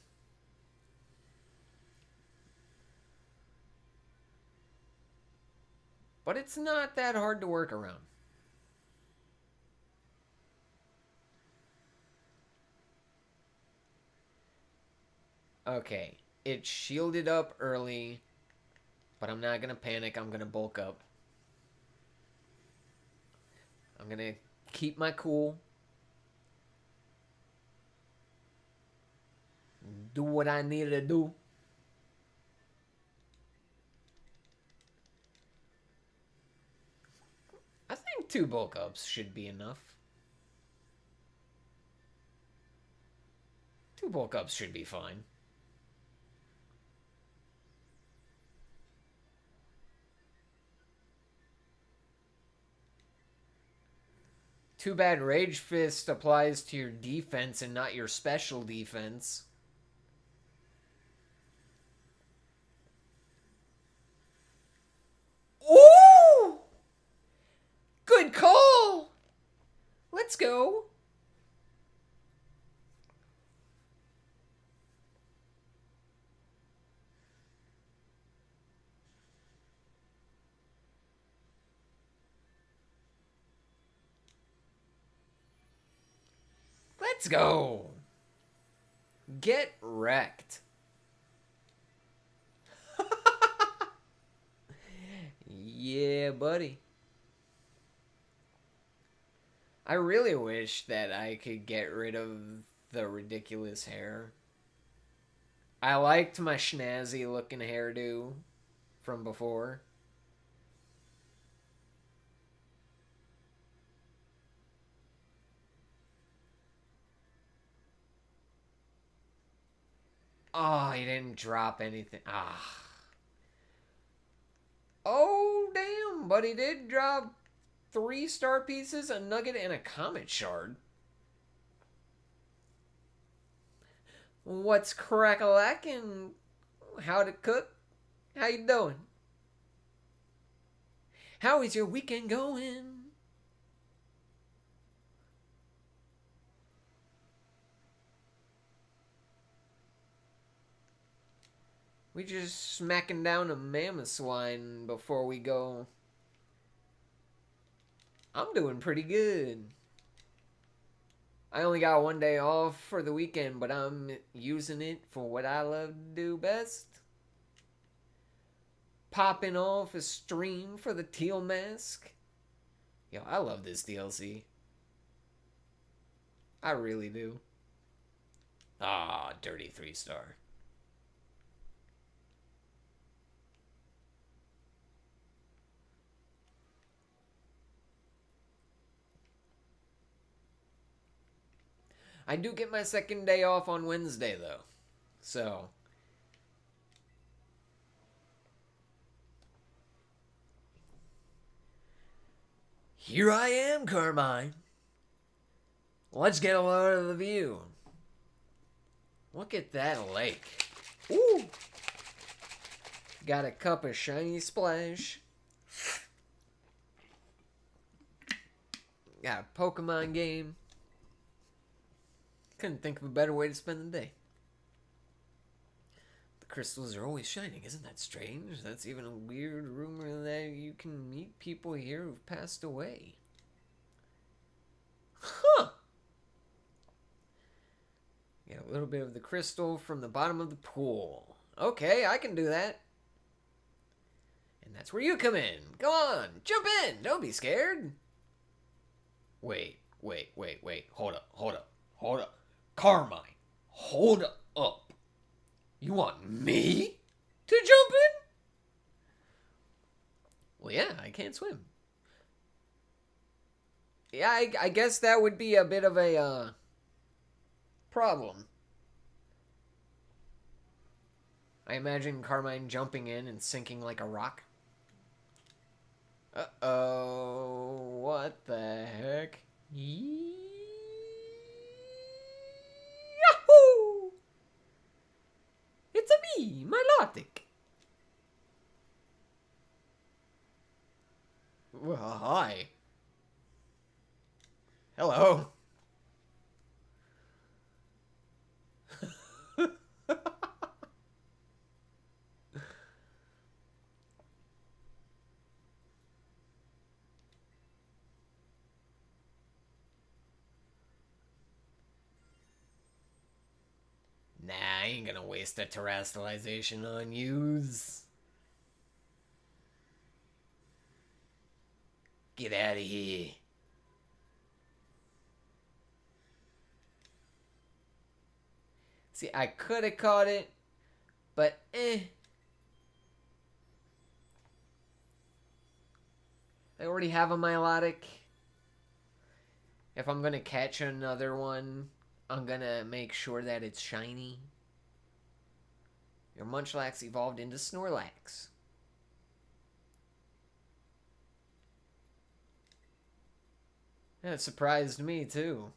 But it's not that hard to work around. Okay, it shielded up early, but I'm not going to panic. I'm going to bulk up. I'm going to keep my cool. Do what I need to do. I think 2 bulk ups should be enough. 2 bulk ups should be fine. Too bad Rage Fist applies to your defense and not your special defense. Ooh! Good call! Let's go. Let's go. Get wrecked. Yeah, buddy. I really wish that I could get rid of the ridiculous hair. I liked my schnazzy looking hairdo from before. Oh, he didn't drop anything. Ah. Oh, damn. But he did drop 3 star pieces, a nugget, and a comet shard. What's crack-a-lackin'? How to cook? How you doing? How is your weekend going? We just smacking down a mammoth swine before we go. I'm doing pretty good. I only got one day off for the weekend, but I'm using it for what I love to do best. Popping off a stream for the Teal Mask. Yo, I love this DLC. I really do. Ah, dirty 3-star. I do get my second day off on Wednesday, though. So. Here I am, Carmine. Let's get a load of the view. Look at that lake. Ooh. Got a cup of shiny splash. Got a Pokemon game. Couldn't think of a better way to spend the day. The crystals are always shining. Isn't that strange? That's even a weird rumor that you can meet people here who've passed away. Huh. Get a little bit of the crystal from the bottom of the pool. Okay, I can do that. And that's where you come in. Go on, jump in. Don't be scared. Wait. Hold up. Carmine, hold up. You want me to jump in? Well, yeah, I can't swim. Yeah, I guess that would be a bit of a problem. I imagine Carmine jumping in and sinking like a rock. Uh-oh. What the heck? Yahoo! It's a me, Milotic. Well, hi. Hello. Nah, I ain't gonna waste a terrestrialization on yous. Get out of here. See, I could have caught it, but I already have a Milotic. If I'm gonna catch another one, I'm gonna make sure that it's shiny. Your Munchlax evolved into Snorlax. That surprised me, too.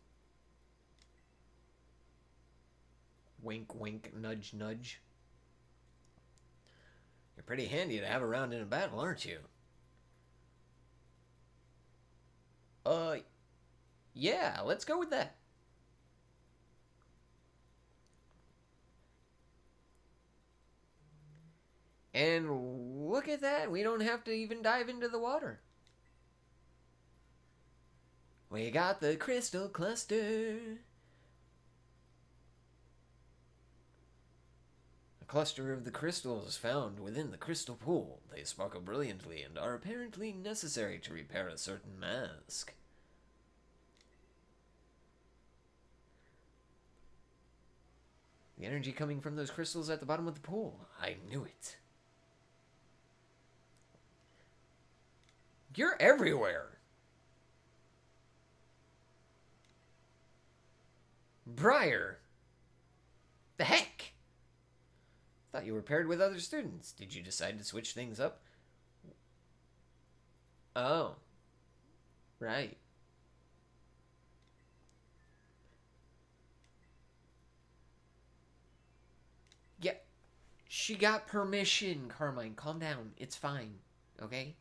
Wink, wink, nudge, nudge. You're pretty handy to have around in a battle, aren't you? Yeah, let's go with that. And look at that, we don't have to even dive into the water. We got the crystal cluster. A cluster of the crystals found within the crystal pool. They sparkle brilliantly and are apparently necessary to repair a certain mask. The energy coming from those crystals at the bottom of the pool. I knew it. You're everywhere. Briar. The heck? Thought you were paired with other students. Did you decide to switch things up? Oh. Right. She got permission, Carmine. Calm down. It's fine. Okay?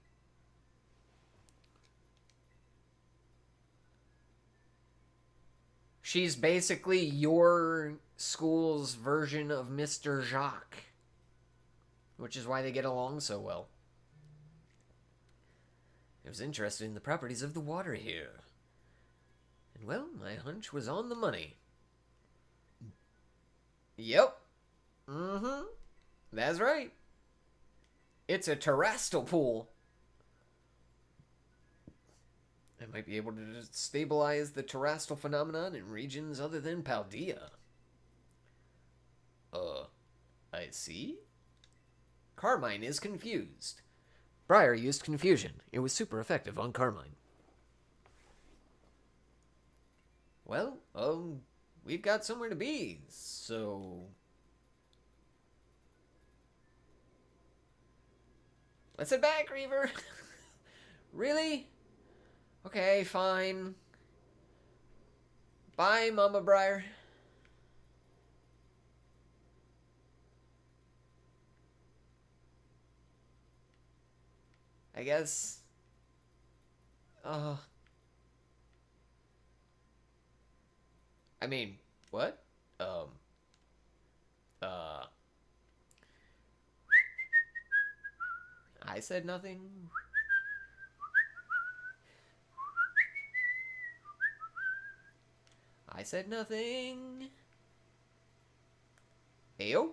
She's basically your school's version of Mr. Jacques. Which is why they get along so well. I was interested in the properties of the water here. And well, my hunch was on the money. Yep. Mm-hmm. That's right. It's a terrestrial pool. I might be able to stabilize the terrestrial phenomenon in regions other than Paldea. I see. Carmine is confused. Briar used confusion. It was super effective on Carmine. Well, we've got somewhere to be, so... Let's head back, Reaver. Really? Okay, fine. Bye, Mama Briar. I guess... I mean, what? I said nothing. I said nothing. Ayo?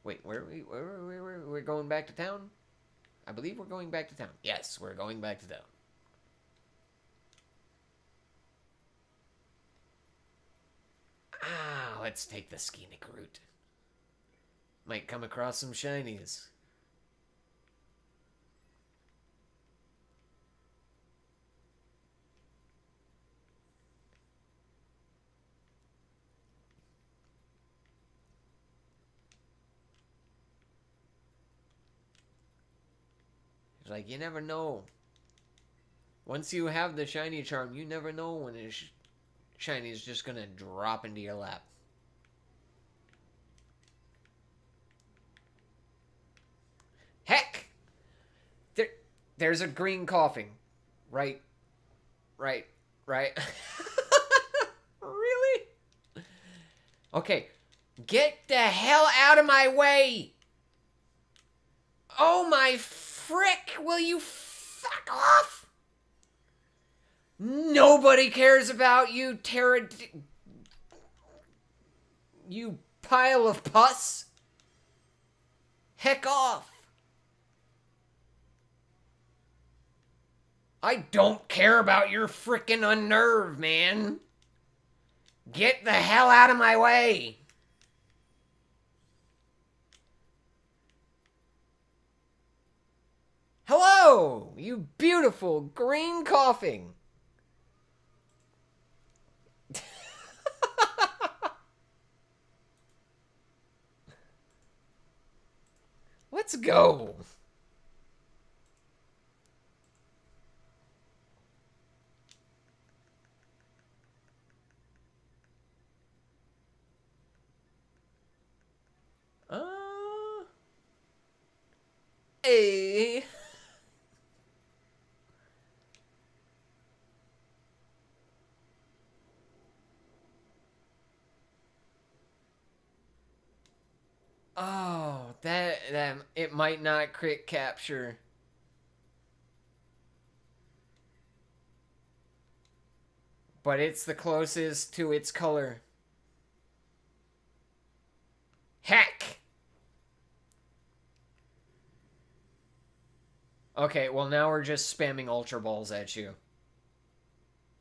Wait, where are we? We're going back to town? I believe we're going back to town. Yes, we're going back to town. Let's take the scenic route. Might come across some shinies. It's like, you never know. Once you have the shiny charm, you never know when a shiny is just gonna drop into your lap. Heck! There's a green coughing. Right. Really? Okay. Get the hell out of my way! Oh my frick! Will you fuck off? Nobody cares about you, you pile of pus. Heck off. I don't care about your frickin' unnerve, man. Get the hell out of my way. Hello, you beautiful green coughing. Let's go. Hey. Oh, that it might not crit capture. But it's the closest to its color. Heck! Okay, well now we're just spamming Ultra Balls at you.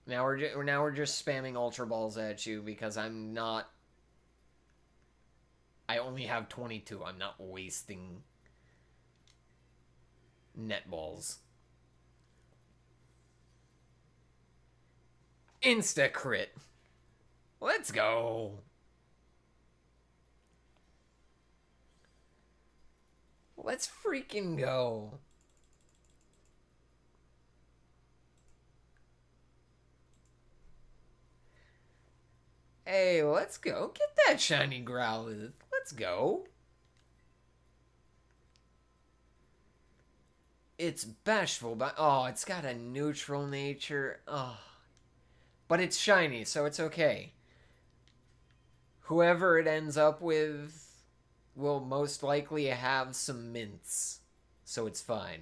Now we're just spamming Ultra Balls at you because I'm not... I only have 22. I'm not wasting net balls. Insta crit. Let's go. Let's freaking go. Hey, let's go. Get that shiny Growlithe. Let's go. It's bashful, but oh, it's got a neutral nature. Oh. But it's shiny, so it's okay. Whoever it ends up with will most likely have some mints, so it's fine.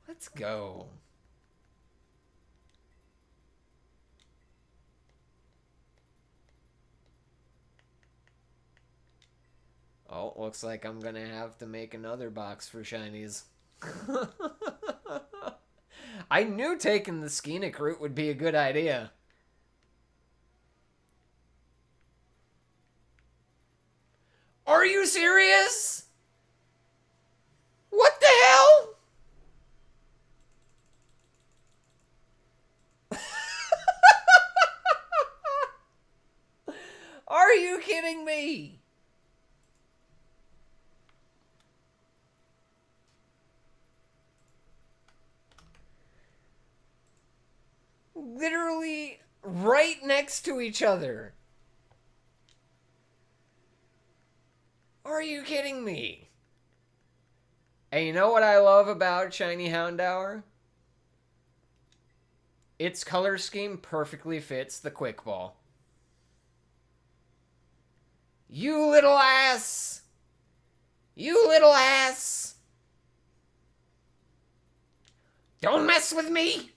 Let's go. Oh, looks like I'm gonna have to make another box for shinies. I knew taking the Skeenic route would be a good idea. Are you serious? What the hell? Are you kidding me? Literally right next to each other. Are you kidding me? And you know what I love about Shiny Houndour? Its color scheme perfectly fits the Quick Ball. You little ass! You little ass! Don't mess with me!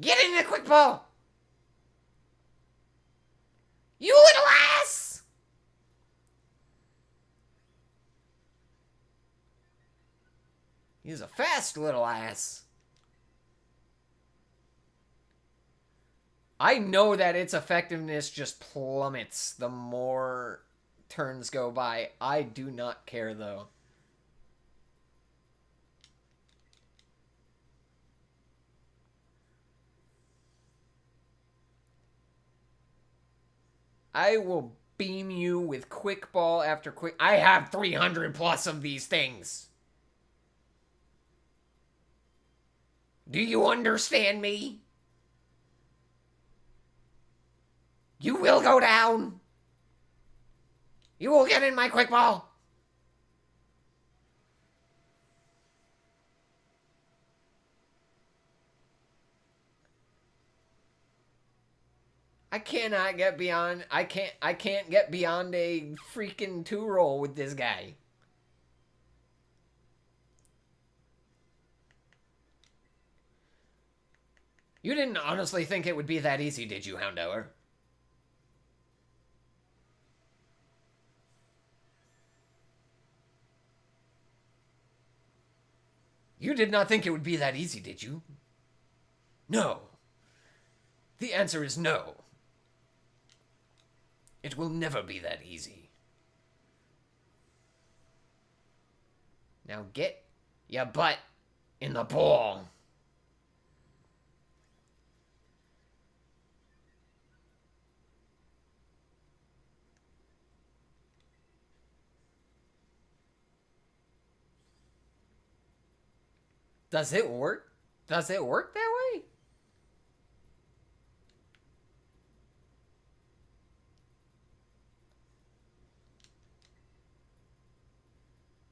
Get in the Quick Ball! You little ass! He's a fast little ass. I know that its effectiveness just plummets the more turns go by. I do not care, though. I will beam you with Quick Ball after Quick... I have 300 plus of these things. Do you understand me? You will go down. You will get in my Quick Ball. I cannot get beyond... I can't get beyond a freaking 2-roll with this guy. You didn't honestly think it would be that easy, did you, Houndour? You did not think it would be that easy, did you? No. The answer is no. It will never be that easy. Now get your butt in the ball. Does it work? Does it work that way?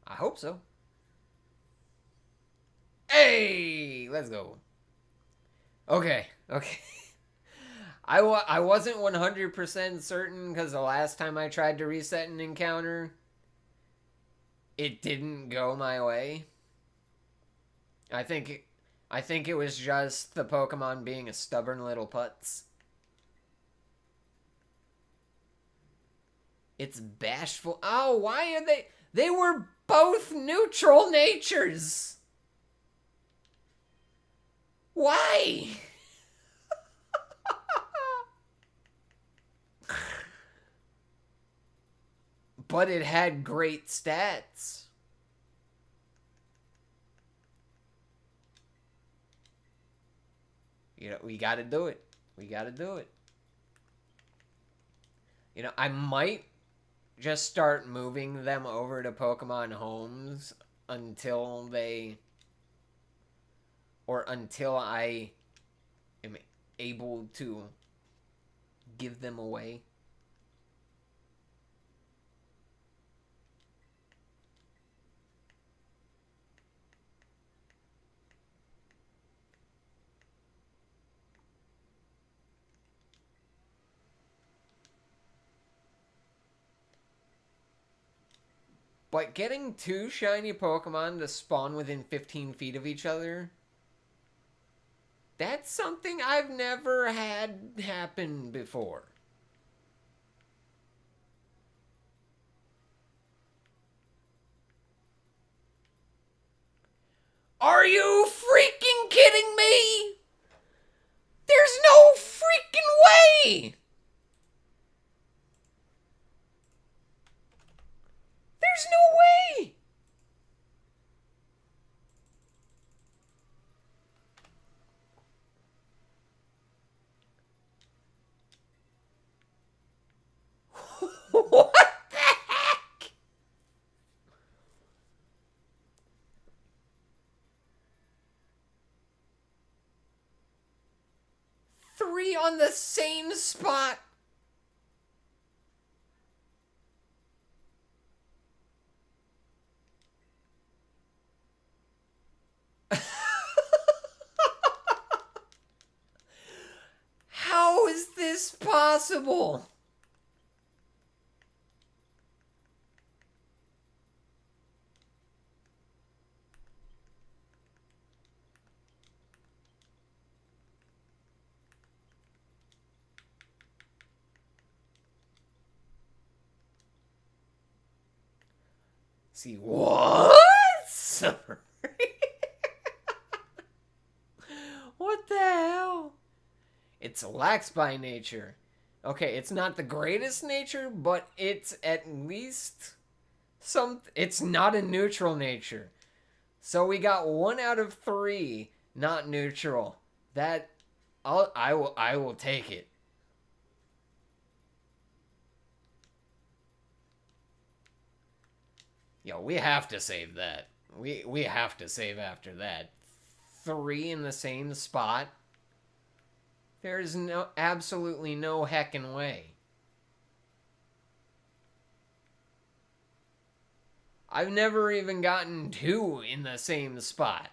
I hope so. Hey, let's go. Okay. I wasn't 100% certain because the last time I tried to reset an encounter, it didn't go my way. I think it was just the Pokemon being a stubborn little putz. It's bashful. Oh, why are they... They were both neutral natures. Why? But it had great stats. You know, we gotta do it. We gotta do it. You know, I might just start moving them over to Pokemon Homes until they or until I am able to give them away. But getting two shiny Pokemon to spawn within 15 feet of each other, that's something I've never had happen before. Are you freaking kidding me? There's no freaking way! There's no way! What the heck? Three on the same spot. How is this possible? See, what? Sorry. What the hell? It's lax by nature. Okay, it's not the greatest nature, but it's at least it's not a neutral nature. So we got 1 out of 3 not neutral. That I will take it. Yo, we have to save that. We have to save after that. 3 in the same spot. There's absolutely no heckin' way. I've never even gotten 2 in the same spot,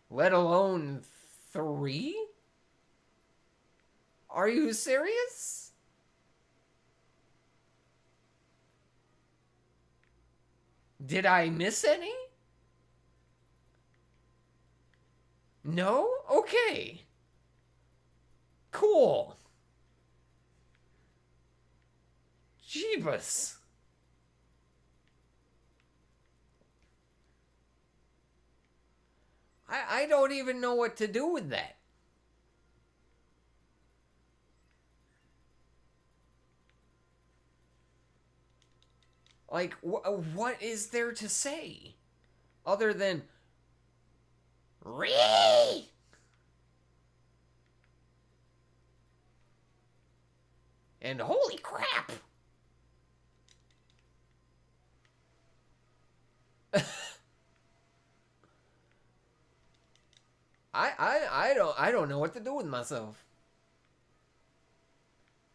let alone 3? Are you serious? Did I miss any? No? Okay. Cool. Jeebus. I don't even know what to do with that. Like, what is there to say? Other than... Ree! And holy crap! I don't know what to do with myself.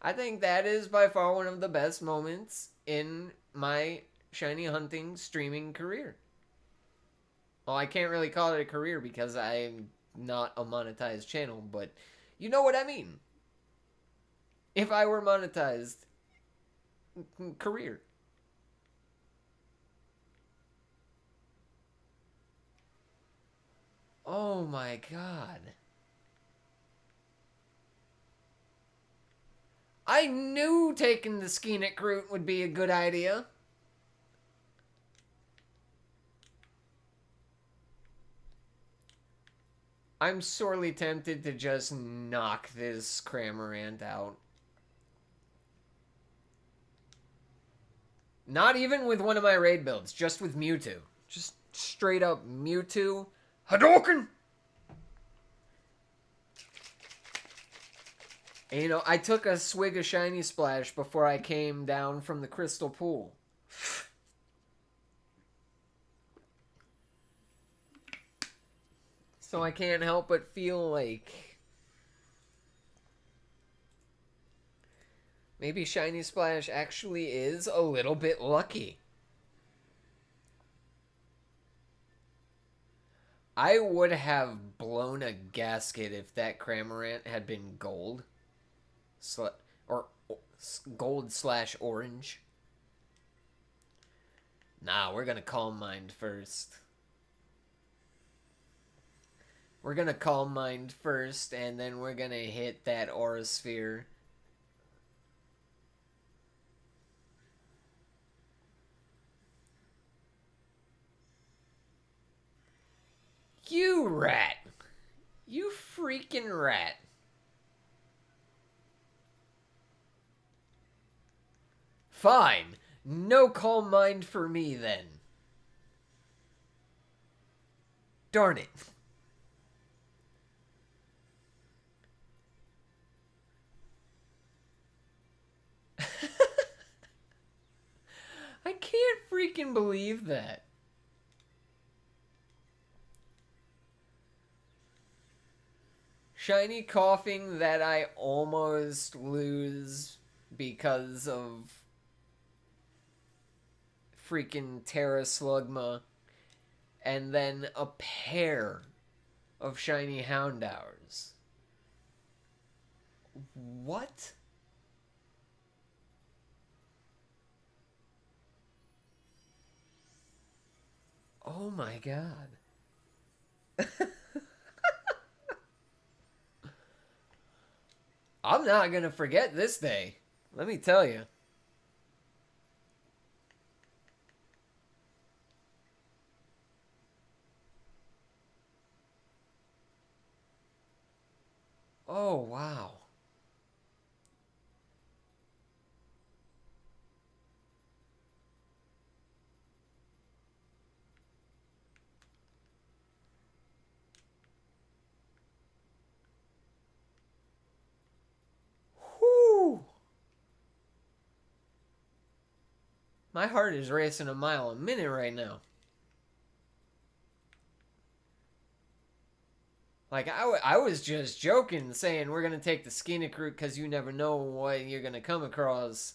I think that is by far one of the best moments in my shiny hunting streaming career. Well, I can't really call it a career because I'm not a monetized channel, but you know what I mean. If I were monetized, career. Oh my god. I knew taking the Skeenic route would be a good idea. I'm sorely tempted to just knock this Cramorant out. Not even with one of my raid builds, just with Mewtwo. Just straight up Mewtwo. Hadouken! And, you know, I took a swig of Shiny Splash before I came down from the Crystal Pool. So I can't help but feel like maybe Shiny Splash actually is a little bit lucky. I would have blown a gasket if that Cramorant had been gold. Or gold slash orange. Nah, we're gonna Calm Mind first. We're gonna Calm Mind first, and then we're gonna hit that Aura Sphere. You rat! You freaking rat! Fine. No Calm Mind for me then. Darn it. I can't freaking believe that. Shiny Coughing that I almost lose because of freaking Terra Slugma. And then a pair of Shiny Houndours. What? Oh my god. I'm not gonna forget this day. Let me tell you. Oh, wow. Whew. My heart is racing a mile a minute right now. Like, I was just joking, saying we're going to take the Skinnick route because you never know what you're going to come across.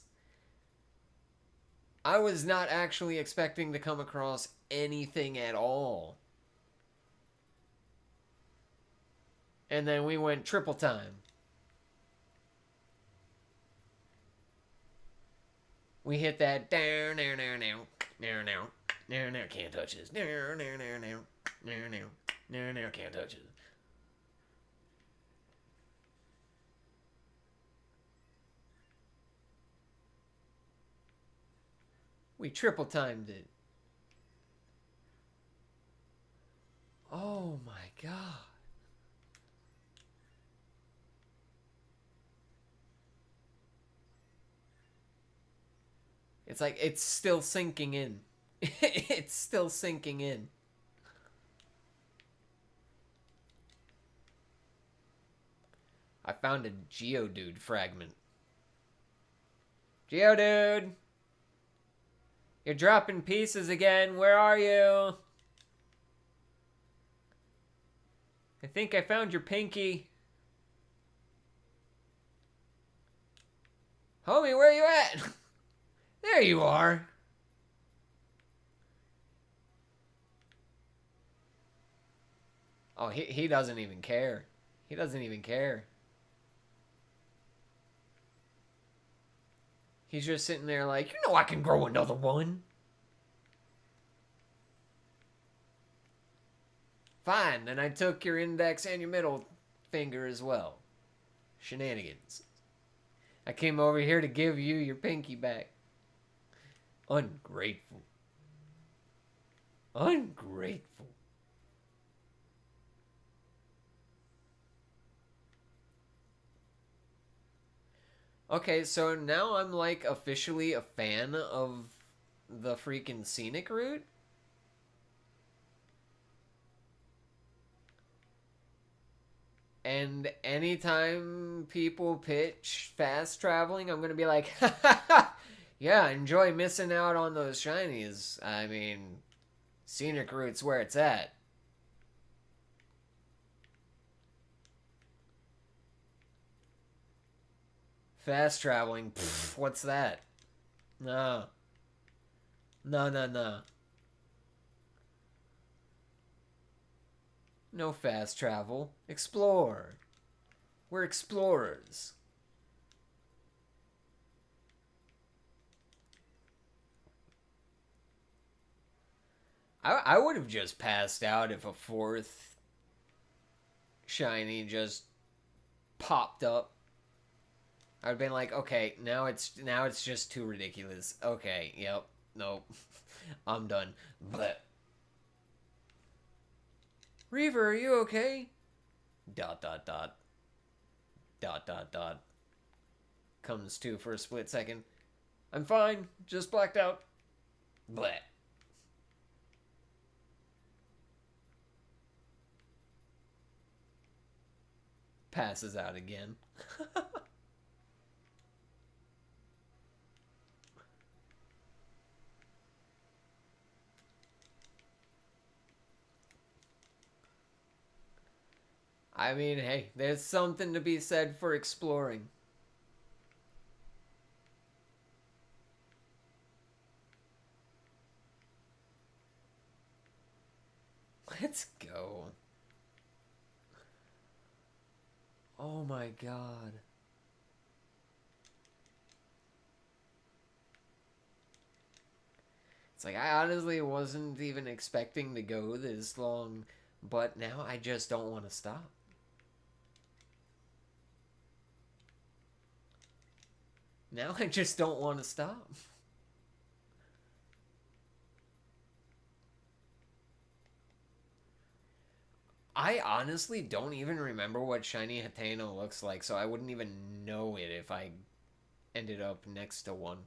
I was not actually expecting to come across anything at all. And then we went triple time. We hit that down, now, can't touch this. Now, can't touch it. We triple timed it. Oh my god. It's like it's still sinking in. It's still sinking in. I found a Geodude fragment. Geodude! You're dropping pieces again. Where are you? I think I found your pinky. Homie, where are you at? There you are. Oh, he doesn't even care. He doesn't even care. He's just sitting there like, you know I can grow another one. Fine, then I took your index and your middle finger as well. Shenanigans. I came over here to give you your pinky back. Ungrateful. Ungrateful. Okay, so now I'm like officially a fan of the freaking scenic route. And anytime people pitch fast traveling, I'm going to be like, yeah, enjoy missing out on those shinies. I mean, scenic route's where it's at. Fast traveling. Pfft, what's that? No. No, no, no. No fast travel. Explore. We're explorers. I would have just passed out if a fourth shiny just popped up. I'd have been like, okay, now it's just too ridiculous. Okay, yep, nope, I'm done. But Reaver, are you okay? Dot dot dot dot dot dot. Comes to for a split second. I'm fine, just blacked out. Bleh. Passes out again. I mean, hey, there's something to be said for exploring. Let's go. Oh my god. It's like, I honestly wasn't even expecting to go this long, but now I just don't want to stop. Now I just don't want to stop. I honestly don't even remember what Shiny Hateno looks like, so I wouldn't even know it if I ended up next to one.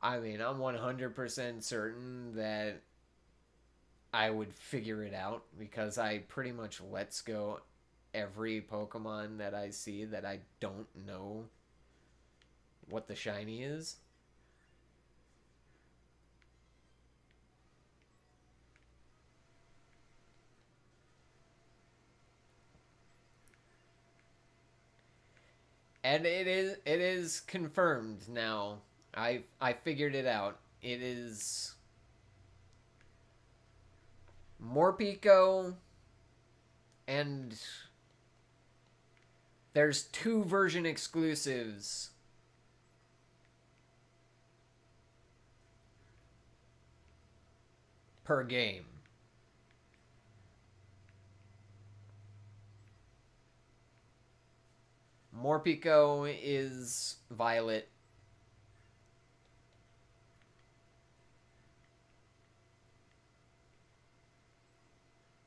I mean, I'm 100% certain that I would figure it out because I pretty much lets go every Pokemon that I see that I don't know what the shiny is. And it is confirmed now. I figured it out. It is Morpeko, and there's two version exclusives per game. Morpeko is Violet.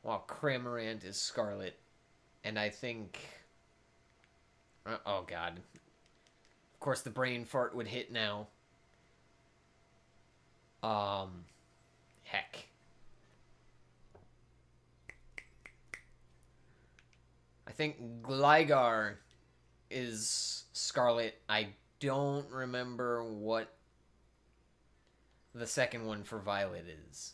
While Cramorant is Scarlet. And I think... oh, God. Of course, the brain fart would hit now. Heck. I think Gligar is Scarlet. I don't remember what the second one for Violet is.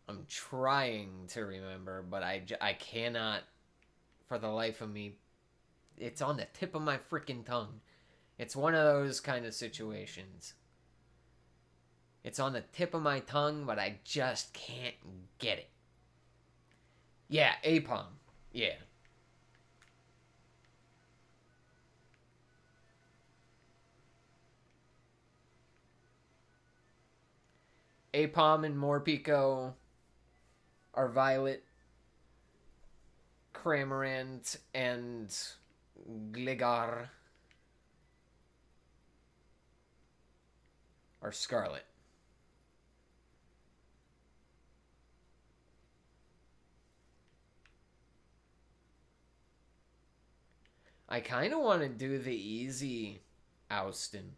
I'm trying to remember, but I cannot for the life of me. It's on the tip of my freaking tongue. It's one of those kind of situations. It's on the tip of my tongue, but I just can't get it. Yeah, Apom. Yeah. Apom and Morpeko are Violet. Cramorant and Gligar are Scarlet. I kind of want to do the easy Oustin.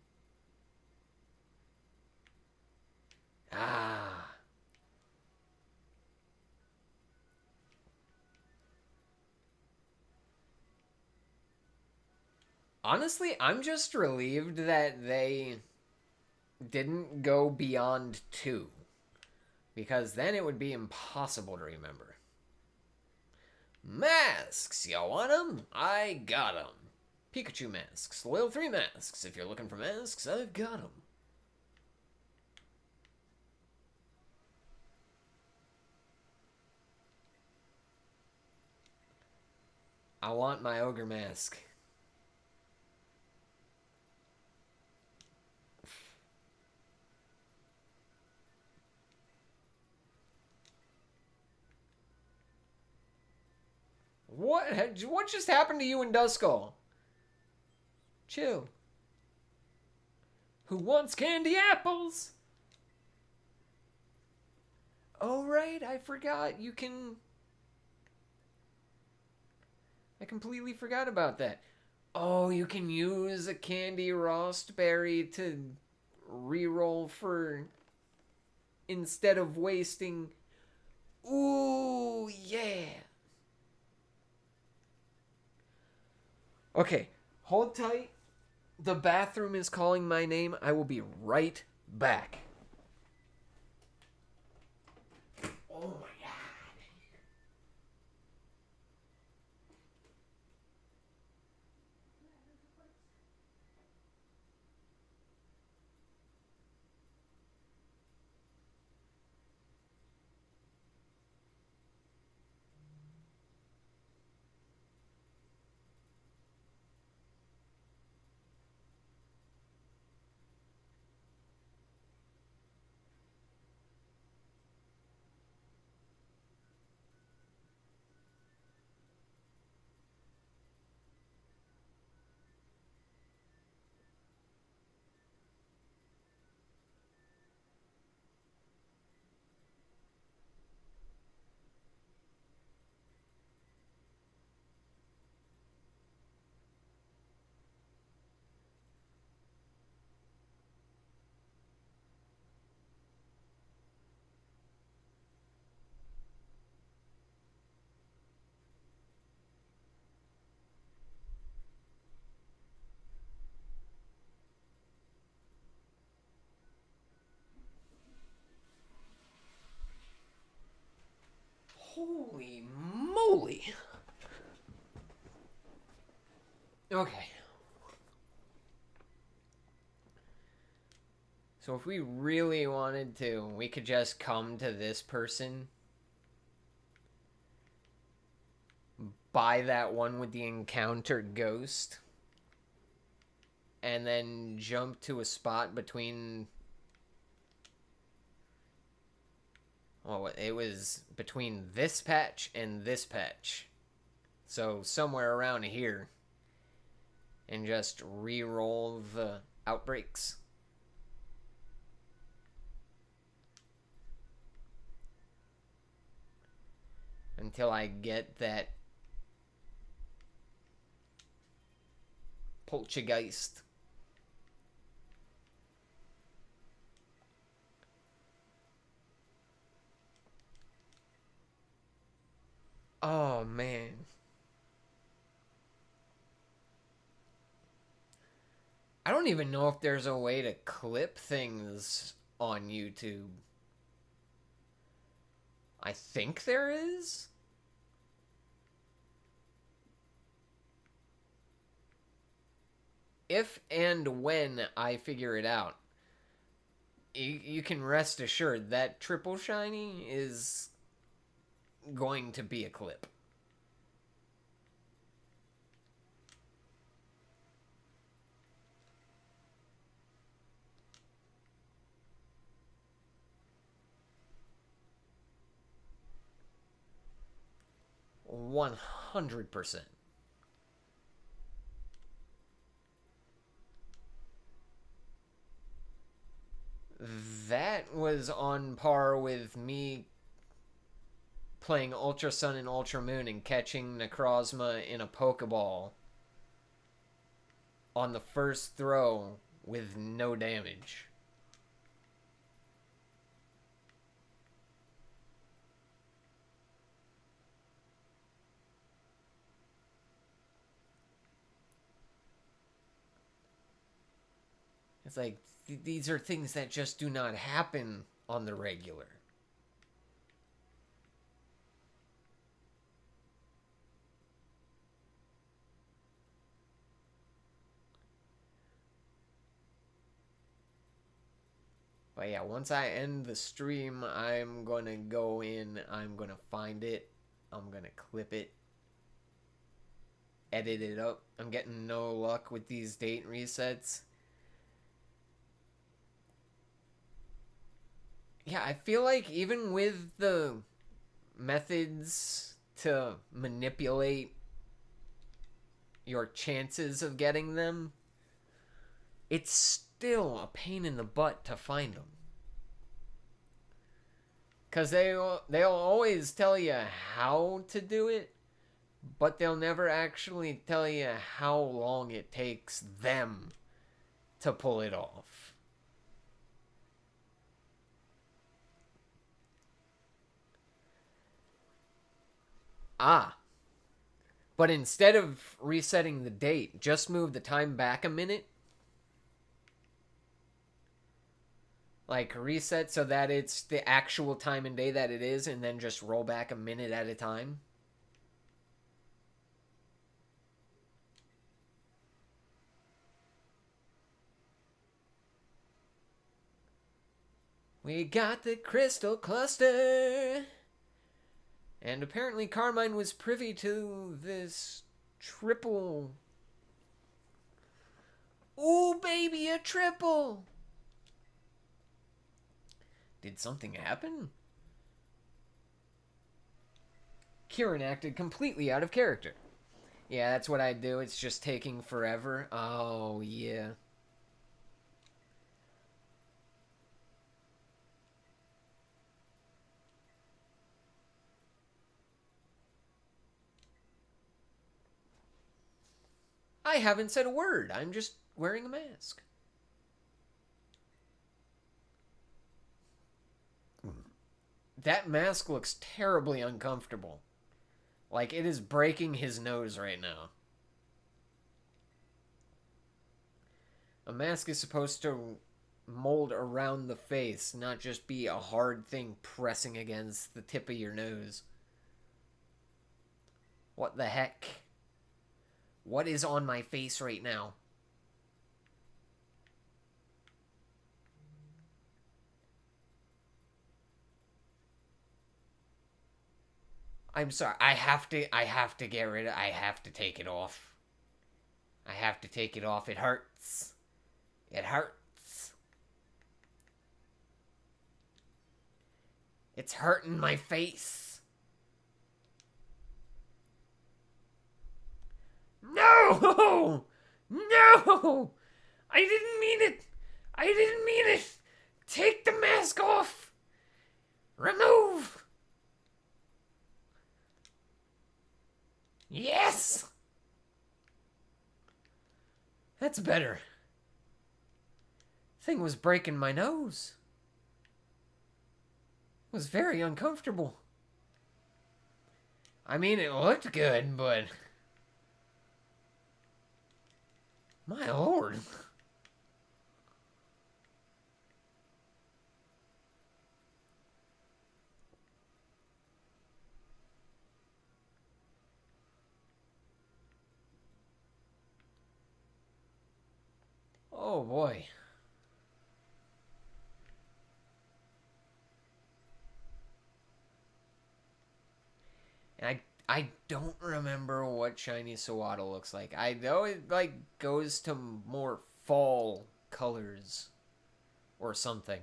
Ah. Honestly, I'm just relieved that they didn't go beyond 2. Because then it would be impossible to remember. Masks! Y'all want them? I got them. Pikachu masks. Loyal 3 masks. If you're looking for masks, I've got them. I want my ogre mask. What just happened to you and Duskull? Chill. Who wants candy apples? Oh, right, I forgot. You can... I completely forgot about that. Oh, you can use a candy rostberry to reroll for... instead of wasting... Ooh, yeah. Okay, hold tight. The bathroom is calling my name. I will be right back. Oh my god. Holy moly. Okay. So if we really wanted to, we could just come to this person, buy that one with the encountered ghost, and then jump to a spot between... Well, it was between this patch and this patch. So somewhere around here. And just re-roll the outbreaks. Until I get that poltergeist. Oh, man. I don't even know if there's a way to clip things on YouTube. I think there is. If and when I figure it out, you can rest assured that triple shiny is going to be a clip. $100%. That was on par with me playing Ultra Sun and Ultra Moon and catching Necrozma in a Pokeball on the first throw with no damage. It's like, these are things that just do not happen on the regular. But yeah, once I end the stream, I'm gonna go in, I'm gonna find it, I'm gonna clip it, edit it up. I'm getting no luck with these date resets. Yeah, I feel like even with the methods to manipulate your chances of getting them, it's still a pain in the butt to find them. Because they'll always tell you how to do it, but they'll never actually tell you how long it takes them to pull it off. Ah. But instead of resetting the date, just move the time back a minute. Like, reset so that it's the actual time and day that it is, and then just roll back a minute at a time. We got the crystal cluster. And apparently Carmine was privy to this triple. Ooh, baby, a triple. Did something happen? Kieran acted completely out of character. Yeah, that's what I do. It's just taking forever. Oh, yeah. I haven't said a word. I'm just wearing a mask. That mask looks terribly uncomfortable. Like, it is breaking his nose right now. A mask is supposed to mold around the face, not just be a hard thing pressing against the tip of your nose. What the heck? What is on my face right now? I'm sorry. I have to get rid of I have to take it off. I have to take it off. It hurts. It hurts. It's hurting my face. No! No! I didn't mean it! I didn't mean it! Take the mask off! Remove! Yes! That's better. Thing was breaking my nose. It was very uncomfortable. I mean, it looked good, but... My lord. Oh boy. And I don't remember what shiny Sawada looks like. I know it like goes to more fall colors or something.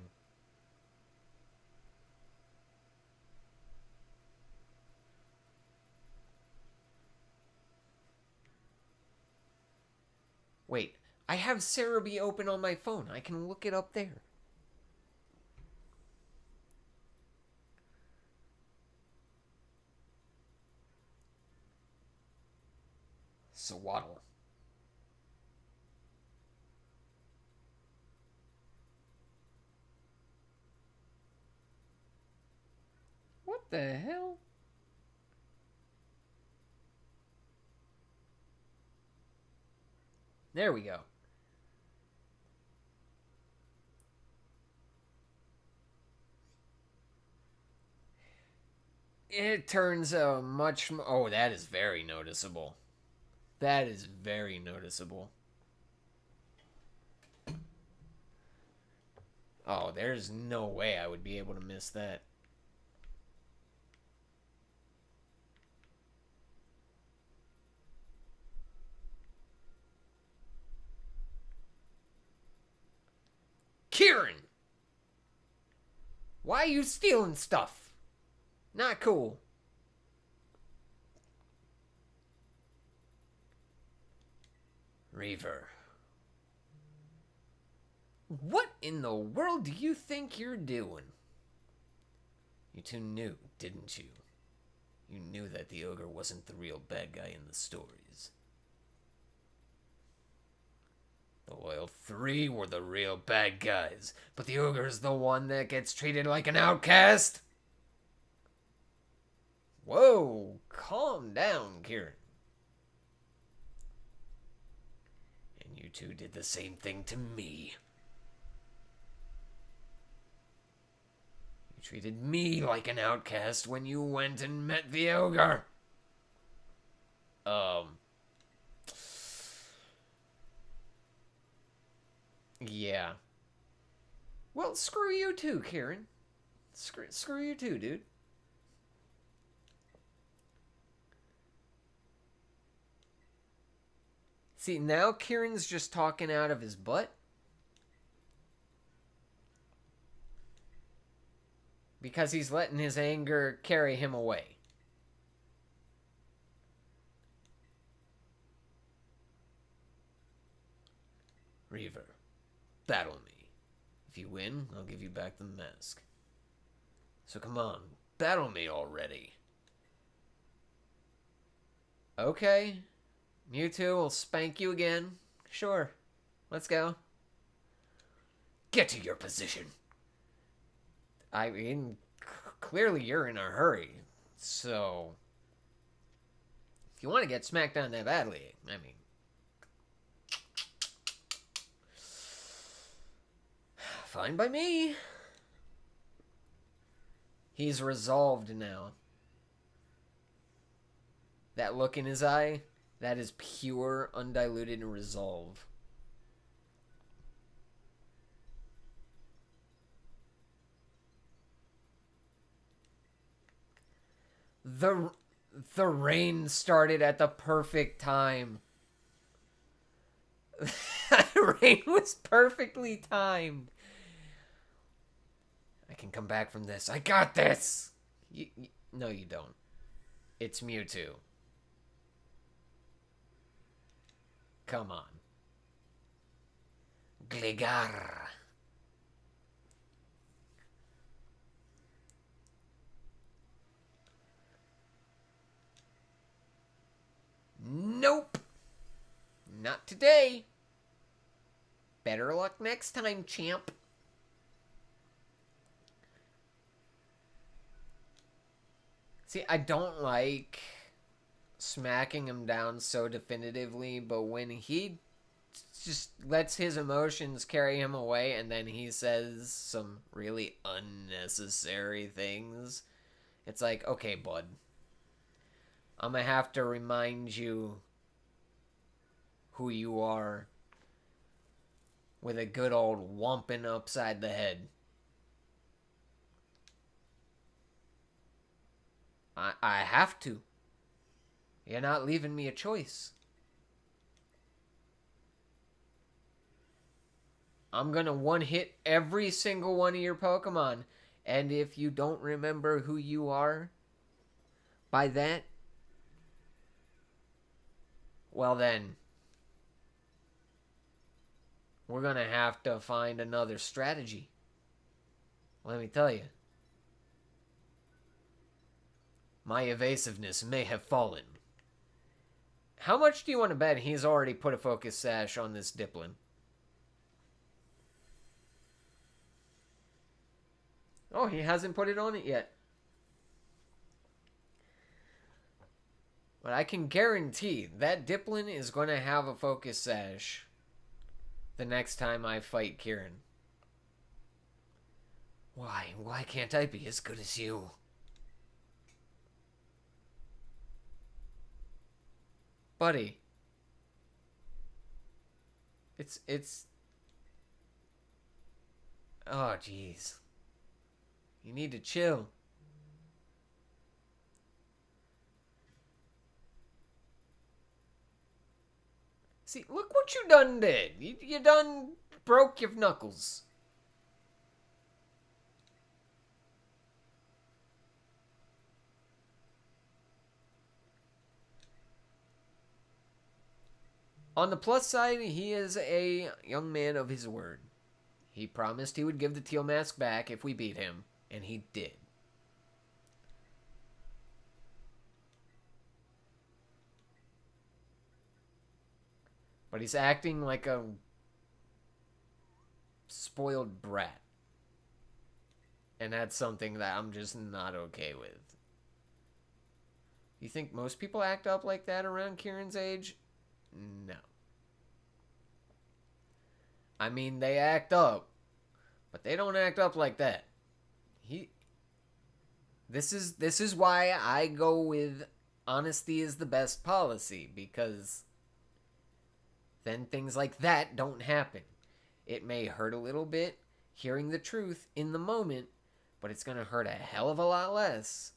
Wait, I have Cerebi open on my phone. I can look it up there. Swaddle. What the hell? There we go. It turns out much. Oh, that is very noticeable. That is very noticeable. Oh, there's no way I would be able to miss that. Kieran! Why are you stealing stuff? Not cool. Reaver. What in the world do you think you're doing? You two knew, didn't you? You knew that the ogre wasn't the real bad guy in the stories. The loyal three were the real bad guys, but the ogre's the one that gets treated like an outcast? Whoa, calm down, Kieran. And you two did the same thing to me. You treated me like an outcast when you went and met the ogre. Yeah. Well, screw you too, Kieran. Screw you too, dude. See, now Kieran's just talking out of his butt. Because he's letting his anger carry him away. Reaver, battle me. If you win, I'll give you back the mask. So come on, battle me already. Okay. Mewtwo will spank you again. Sure. Let's go. Get to your position. I mean, clearly you're in a hurry. So, if you want to get smacked down that badly, I mean, fine by me. He's resolved now. That look in his eye, that is pure, undiluted resolve. The rain started at the perfect time. The rain was perfectly timed. I can come back from this. I got this. No, you don't. It's Mewtwo. Come on. Gligar. Nope. Not today. Better luck next time, champ. See, I don't like smacking him down so definitively, but when he just lets his emotions carry him away and then he says some really unnecessary things, it's like, okay, bud. I'm gonna have to remind you who you are with a good old whomping upside the head. I have to. You're not leaving me a choice. I'm gonna one-hit every single one of your Pokemon. And if you don't remember who you are by that, well then, we're gonna have to find another strategy. Let me tell you. My evasiveness may have fallen. How much do you want to bet he's already put a focus sash on this Diplin? Oh, he hasn't put it on it yet. But I can guarantee that Diplin is going to have a focus sash the next time I fight Kieran. Why? Why can't I be as good as you? Buddy. It's... Oh, jeez. You need to chill. See, look what you done did. You done broke your knuckles. On the plus side, he is a young man of his word. He promised he would give the Teal Mask back if we beat him, and he did. But he's acting like a spoiled brat. And that's something that I'm just not okay with. You think most people act up like that around Kieran's age? No. I mean, they act up, but they don't act up like that. This is why I go with honesty is the best policy, because then things like that don't happen. It may hurt a little bit hearing the truth in the moment, but it's going to hurt a hell of a lot less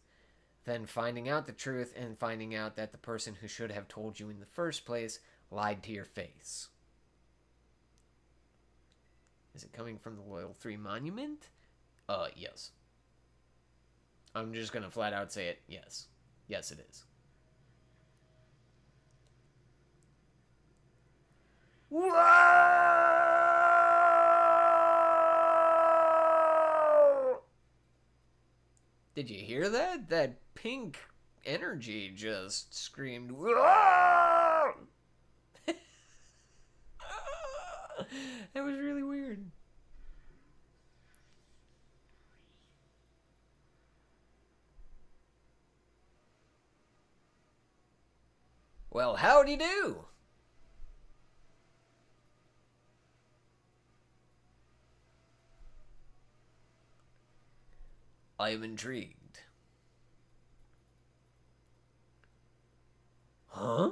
than finding out the truth and finding out that the person who should have told you in the first place lied to your face. Is it coming from the Loyal 3 Monument? Yes. I'm just gonna flat out say it. Yes. Yes, it is. Whoa! Did you hear that? That pink energy just screamed. Whoa! That was really weird. Well, howdy do. I am intrigued. Huh?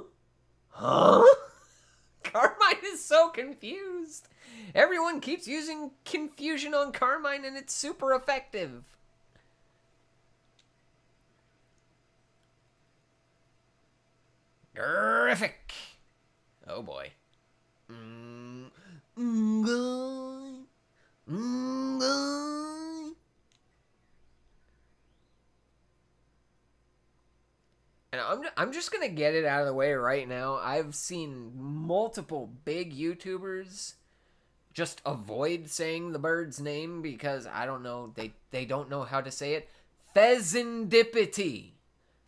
Huh? Carmine is so confused. Everyone keeps using confusion on Carmine and it's super effective. Terrific. Oh boy. And I'm just gonna get it out of the way right now. I've seen multiple big YouTubers just avoid saying the bird's name because I don't know, they don't know how to say it. Pheasantipity.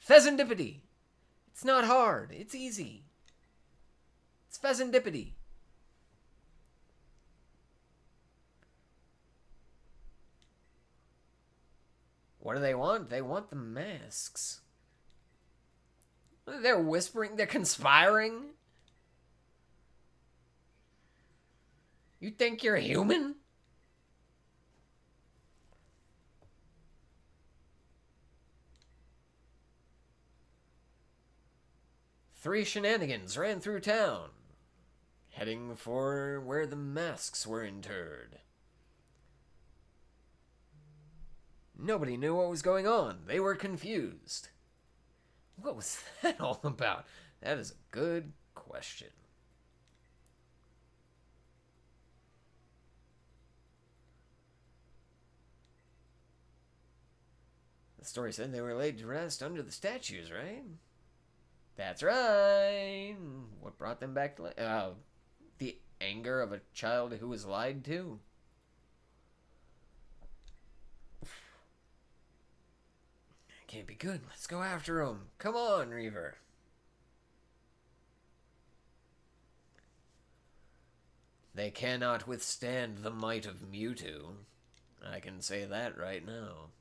Pheasantipity. It's not hard. It's easy. It's pheasantipity. What do they want? They want the masks. They're whispering. They're conspiring. You think you're human? Three shenanigans ran through town, heading for where the masks were interred. Nobody knew what was going on. They were confused. What was that all about? That is a good question. The story said they were laid to rest under the statues, right? That's right. What brought them back to life? The anger of a child who was lied to. Can't be good. Let's go after him. Come on, Reaver. They cannot withstand the might of Mewtwo. I can say that right now.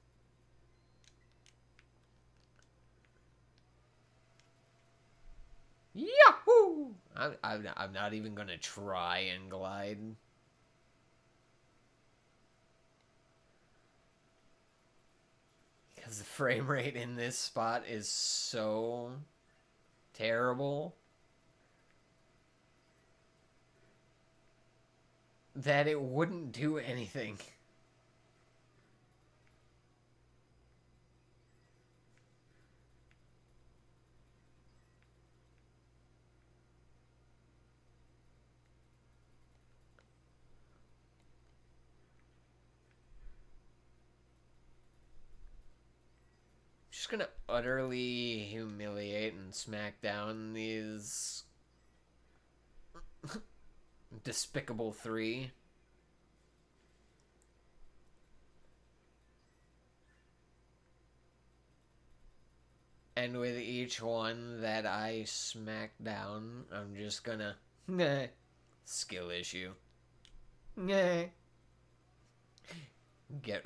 Yahoo! I'm not even gonna try and glide. Because the frame rate in this spot is so terrible. that it wouldn't do anything. Just gonna utterly humiliate and smack down these despicable three. And with each one that I smack down, I'm just gonna skill issue. Get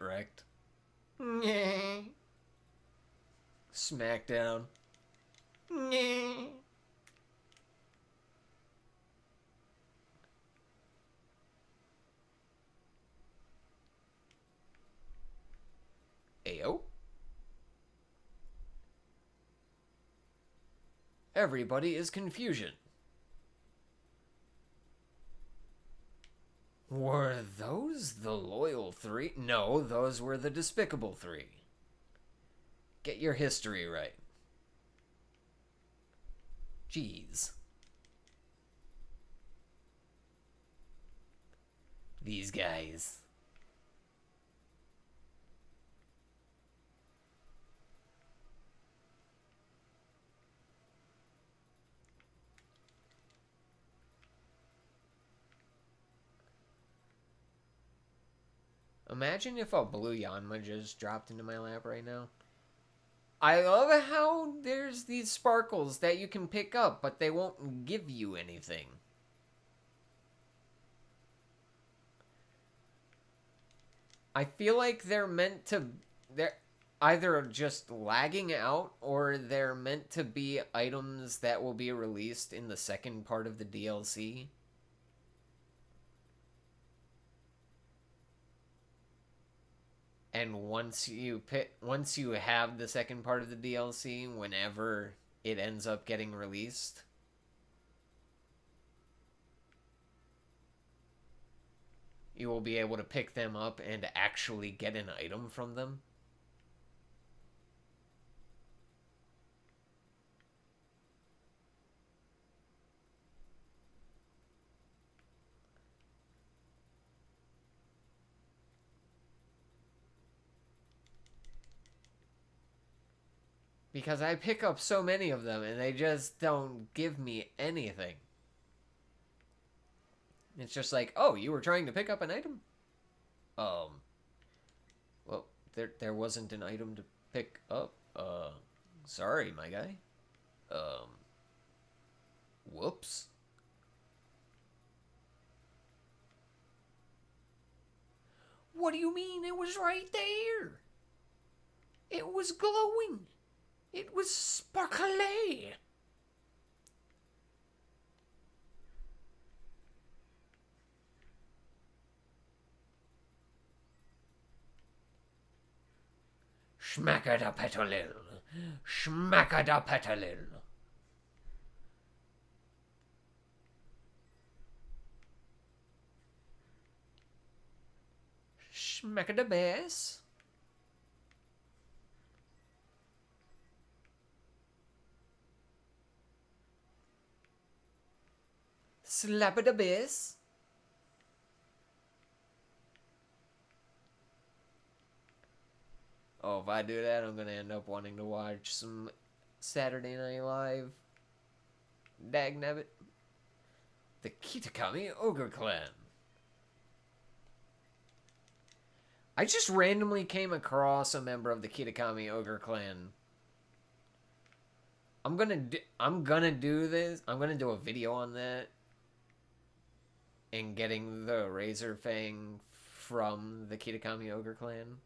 wrecked. Smackdown. Ayo. Everybody is confusion. Were those the loyal three? No, those were the despicable three. Get your history right. Jeez. These guys. Imagine if a blue Yanma just dropped into my lap right now. I love how there's these sparkles that you can pick up, but they won't give you anything. I feel like they're either just lagging out or they're meant to be items that will be released in the second part of the DLC. And once you have the second part of the DLC, whenever it ends up getting released, you will be able to pick them up and actually get an item from them. Because I pick up so many of them and they just don't give me anything. It's just like, oh, you were trying to pick up an item? Well, there wasn't an item to pick up. Sorry, my guy. Whoops. What do you mean? It was right there. It was glowing. It was sparkly. Schmackada-petalil. Schmackada-petalil. Schmackada-bass. Slap-a-da-bass. Oh, if I do that, I'm gonna end up wanting to watch some Saturday Night Live. Dagnabbit. The Kitakami Ogre Clan. I just randomly came across a member of the Kitakami Ogre Clan. I'm gonna do this. I'm gonna do a video on that. And getting the Razor Fang from the Kitakami Ogre Clan.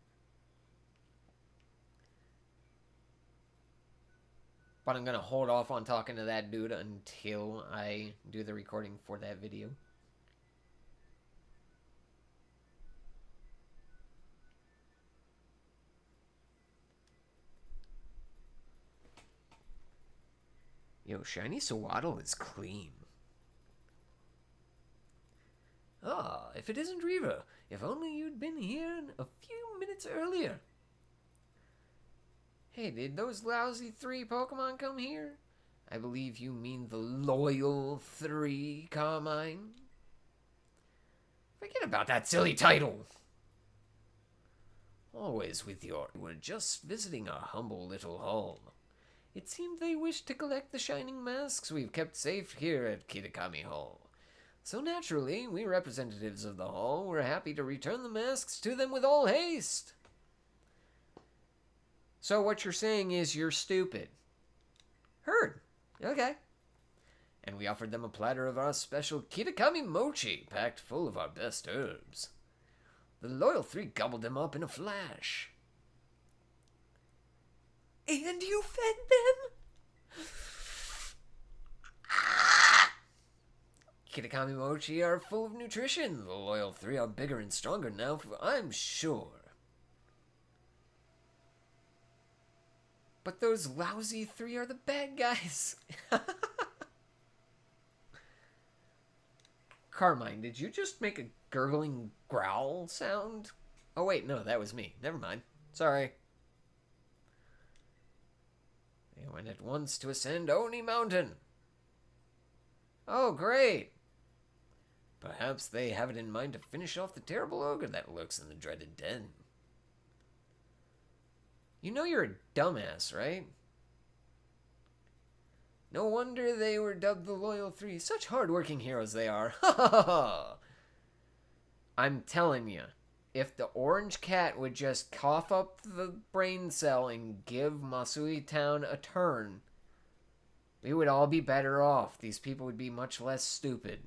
But I'm gonna hold off on talking to that dude until I do the recording for that video. Yo, Shiny Swaddle is clean. Ah, if it isn't Reaver. If only you'd been here a few minutes earlier. Hey, did those lousy 3 Pokemon come here? I believe you mean the loyal 3, Carmine. Forget about that silly title. Always with your... We're just visiting our humble little hall. It seemed they wished to collect the shining masks we've kept safe here at Kitakami Hall. So naturally, we representatives of the hall were happy to return the masks to them with all haste. So what you're saying is you're stupid. Heard. Okay. And we offered them a platter of our special Kitakami mochi, packed full of our best herbs. The loyal 3 gobbled them up in a flash. And you fed them? Kitakami mochi are full of nutrition. The loyal 3 are bigger and stronger now, I'm sure. But those lousy 3 are the bad guys. Carmine, did you just make a gurgling growl sound? Oh wait, no, that was me. Never mind. Sorry. They went at once to ascend Oni Mountain. Oh, great. Perhaps they have it in mind to finish off the terrible ogre that lurks in the dreaded den. You know you're a dumbass, right? No wonder they were dubbed the Loyal 3. Such hard-working heroes they are. Ha ha ha ha! I'm telling you, if the orange cat would just cough up the brain cell and give Masui Town a turn, we would all be better off. These people would be much less stupid.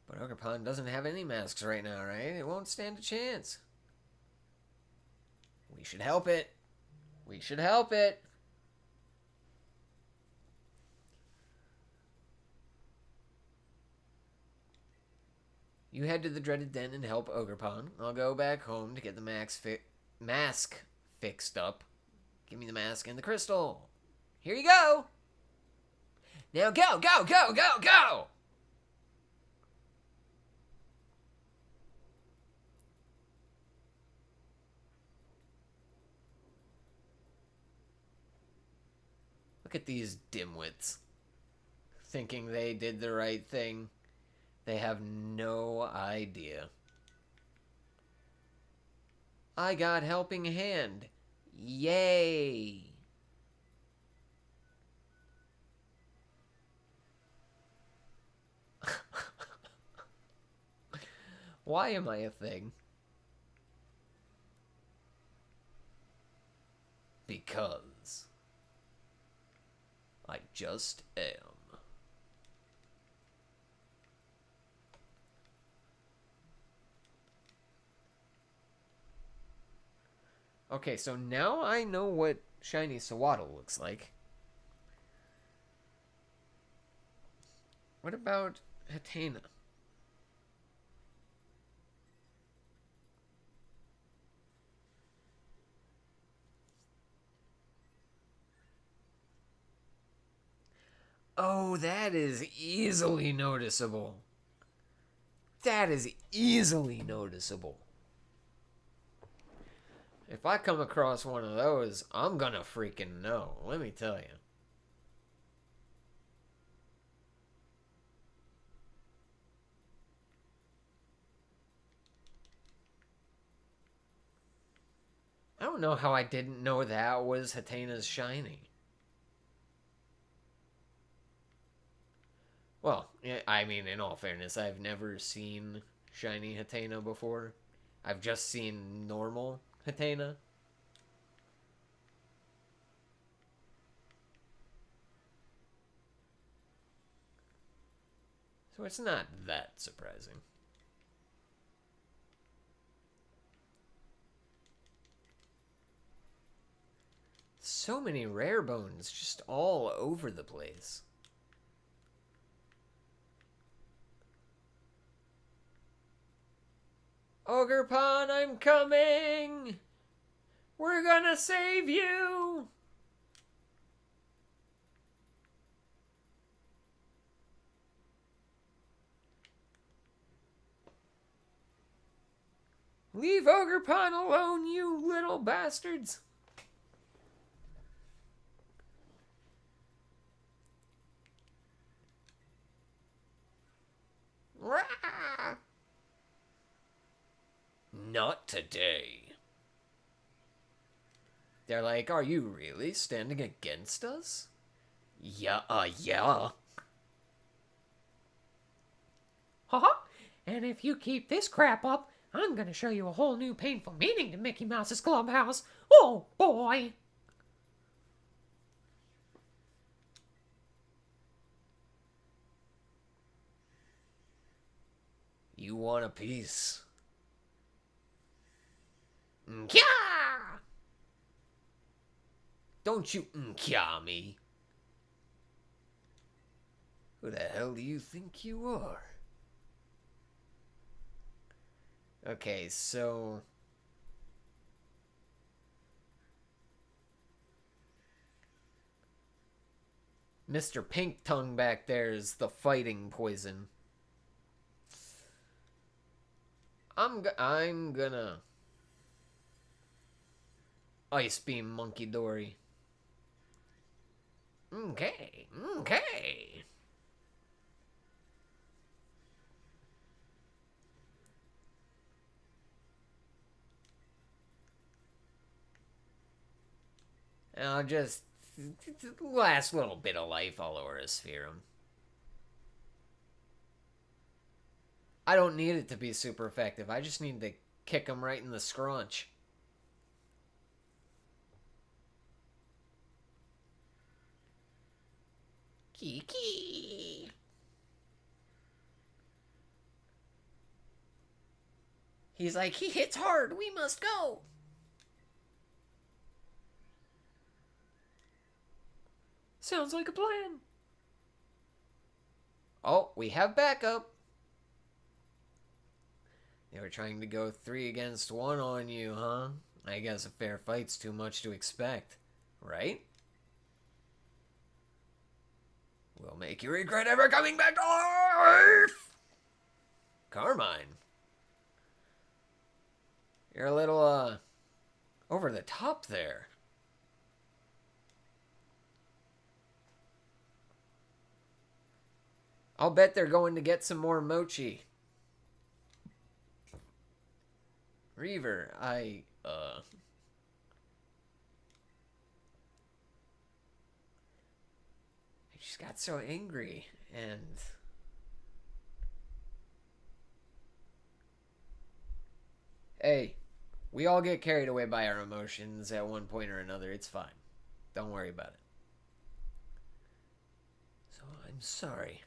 But Ogerpon doesn't have any masks right now, right? It won't stand a chance. We should help it. We should help it. You head to the dreaded den and help Ogerpon. I'll go back home to get the mask fixed up. Give me the mask and the crystal. Here you go. Now go, go, go, go, go! Look at these dimwits. Thinking they did the right thing. They have no idea. I got helping hand. Yay! Why am I a thing? Because I just am. Okay, so now I know what shiny Sawaddle looks like. What about Hatena? Oh, that is easily noticeable. That is easily noticeable. If I come across one of those, I'm gonna freaking know. Let me tell you. I don't know how I didn't know that was Hatena's shiny. Well, I mean, in all fairness, I've never seen shiny Hatena before. I've just seen normal Hatena. So it's not that surprising. So many rare bones just all over the place. Ogerpon, I'm coming! We're gonna save you! Leave Ogerpon alone, you little bastards. Rah! Not today. They're like, are you really standing against us? Yeah. Haha. And if you keep this crap up, I'm gonna show you a whole new painful meaning to Mickey Mouse's clubhouse. Oh, boy. You want a piece? Nkya! Don't you nkya me. Who the hell do you think you are? Okay, so... Mr. Pink Tongue back there is the fighting poison. I'm gonna... Ice Beam Monkey Dory. Okay. And I'll just... last little bit of life all over his Spherum. I don't need it to be super effective. I just need to kick him right in the scrunch. Kiki. He's like, he hits hard. We must go. Sounds like a plan. Oh, we have backup. They were trying to go 3 against 1 on you, huh? I guess a fair fight's too much to expect, right? We'll make you regret ever coming back to life! Carmine. You're a little, over the top there. I'll bet they're going to get some more mochi. Reaver, I just got so angry, and... Hey, we all get carried away by our emotions at one point or another. It's fine. Don't worry about it. So, I'm sorry.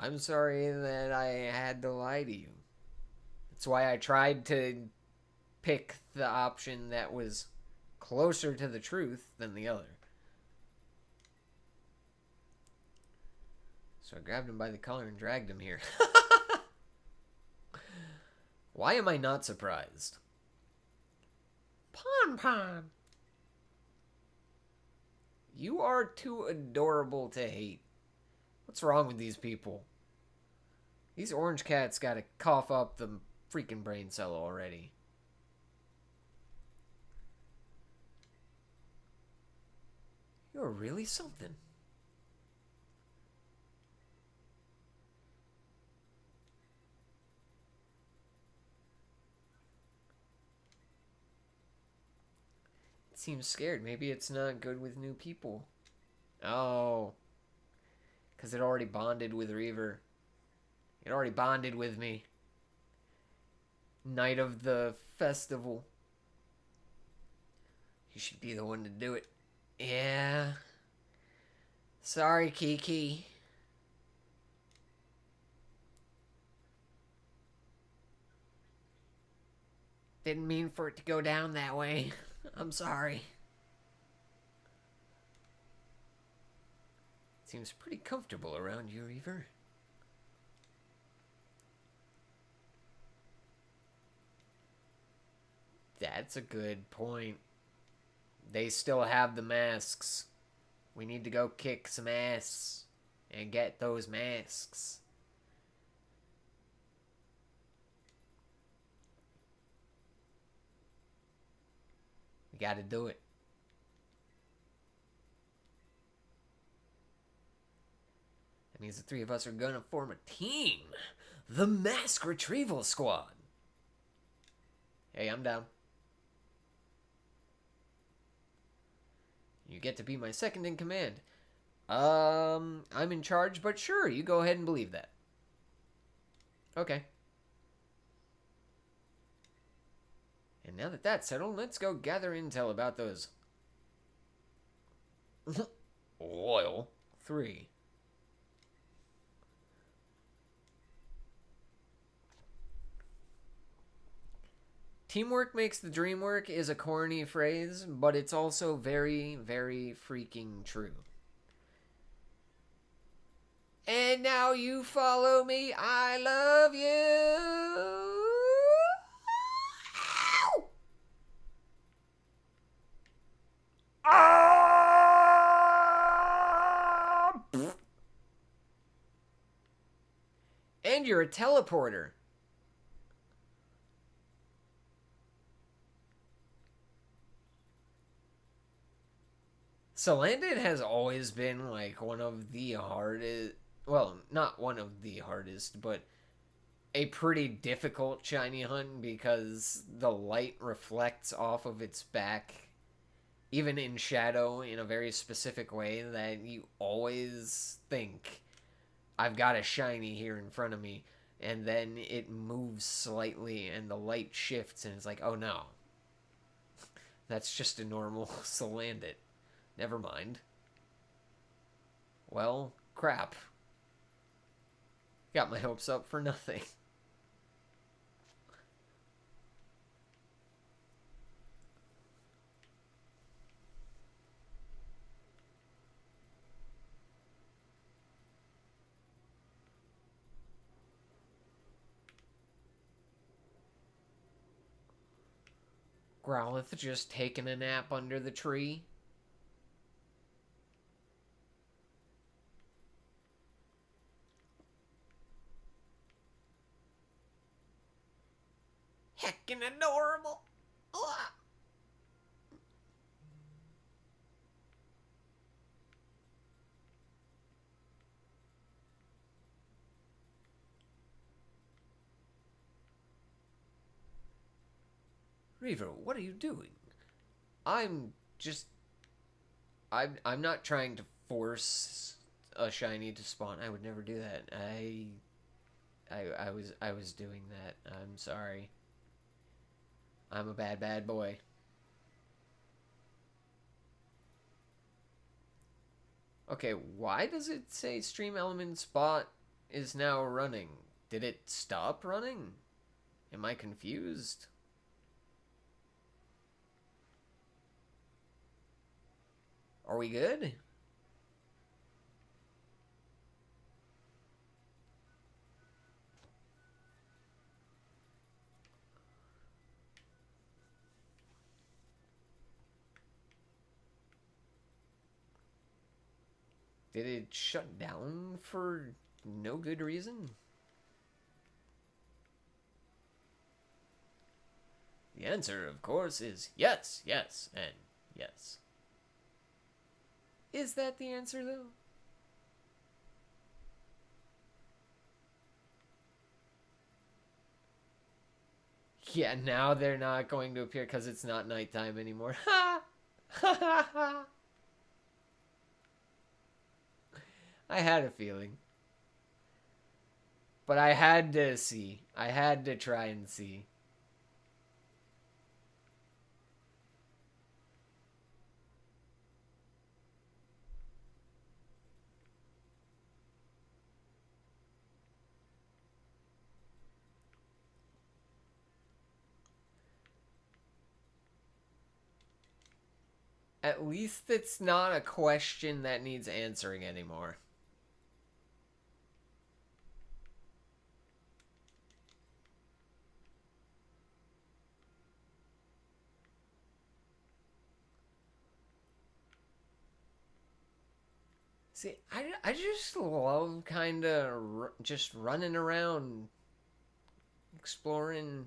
I'm sorry that I had to lie to you. That's why I tried to pick the option that was closer to the truth than the other. So I grabbed him by the collar and dragged him here. Why am I not surprised? Pon. You are too adorable to hate. What's wrong with these people? These orange cats gotta cough up the freaking brain cell already. You're really something. It seems scared. Maybe it's not good with new people. Oh. Because it already bonded with Reaver. It already bonded with me. Night of the festival. You should be the one to do it. Yeah. Sorry, Kiki. Didn't mean for it to go down that way. I'm sorry. Seems pretty comfortable around you, Reaver. That's a good point. They still have the masks. We need to go kick some ass and get those masks. We gotta do it. That means the three of us are gonna form a team. The Mask Retrieval Squad. Hey, I'm down. You get to be my second in command. I'm in charge, but sure, you go ahead and believe that. Okay. And now that that's settled, let's go gather intel about those loyal 3. Teamwork makes the dream work is a corny phrase, but it's also very, very freaking true. And now you follow me. I love you. And you're a teleporter. Salandit has always been like one of the hardest, well, not one of the hardest, but a pretty difficult shiny hunt because the light reflects off of its back, even in shadow, in a very specific way that you always think, I've got a shiny here in front of me, and then it moves slightly and the light shifts and it's like, oh no, that's just a normal Salandit. Never mind. Well, crap. Got my hopes up for nothing. Growlithe just taking a nap under the tree. Heckin' adorable. Ugh. Reaver, what are you doing? I'm just... I'm not trying to force a shiny to spawn. I would never do that. I was doing that. I'm sorry. I'm a bad, bad boy. Okay, why does it say Stream Element Spot is now running? Did it stop running? Am I confused? Are we good? Did it shut down for no good reason? The answer, of course, is yes, yes, and yes. Is that the answer, though? Yeah, now they're not going to appear because it's not nighttime anymore. Ha! Ha ha ha! I had a feeling. But I had to see. I had to try and see. At least it's not a question that needs answering anymore. See, I just love kind of just running around, exploring.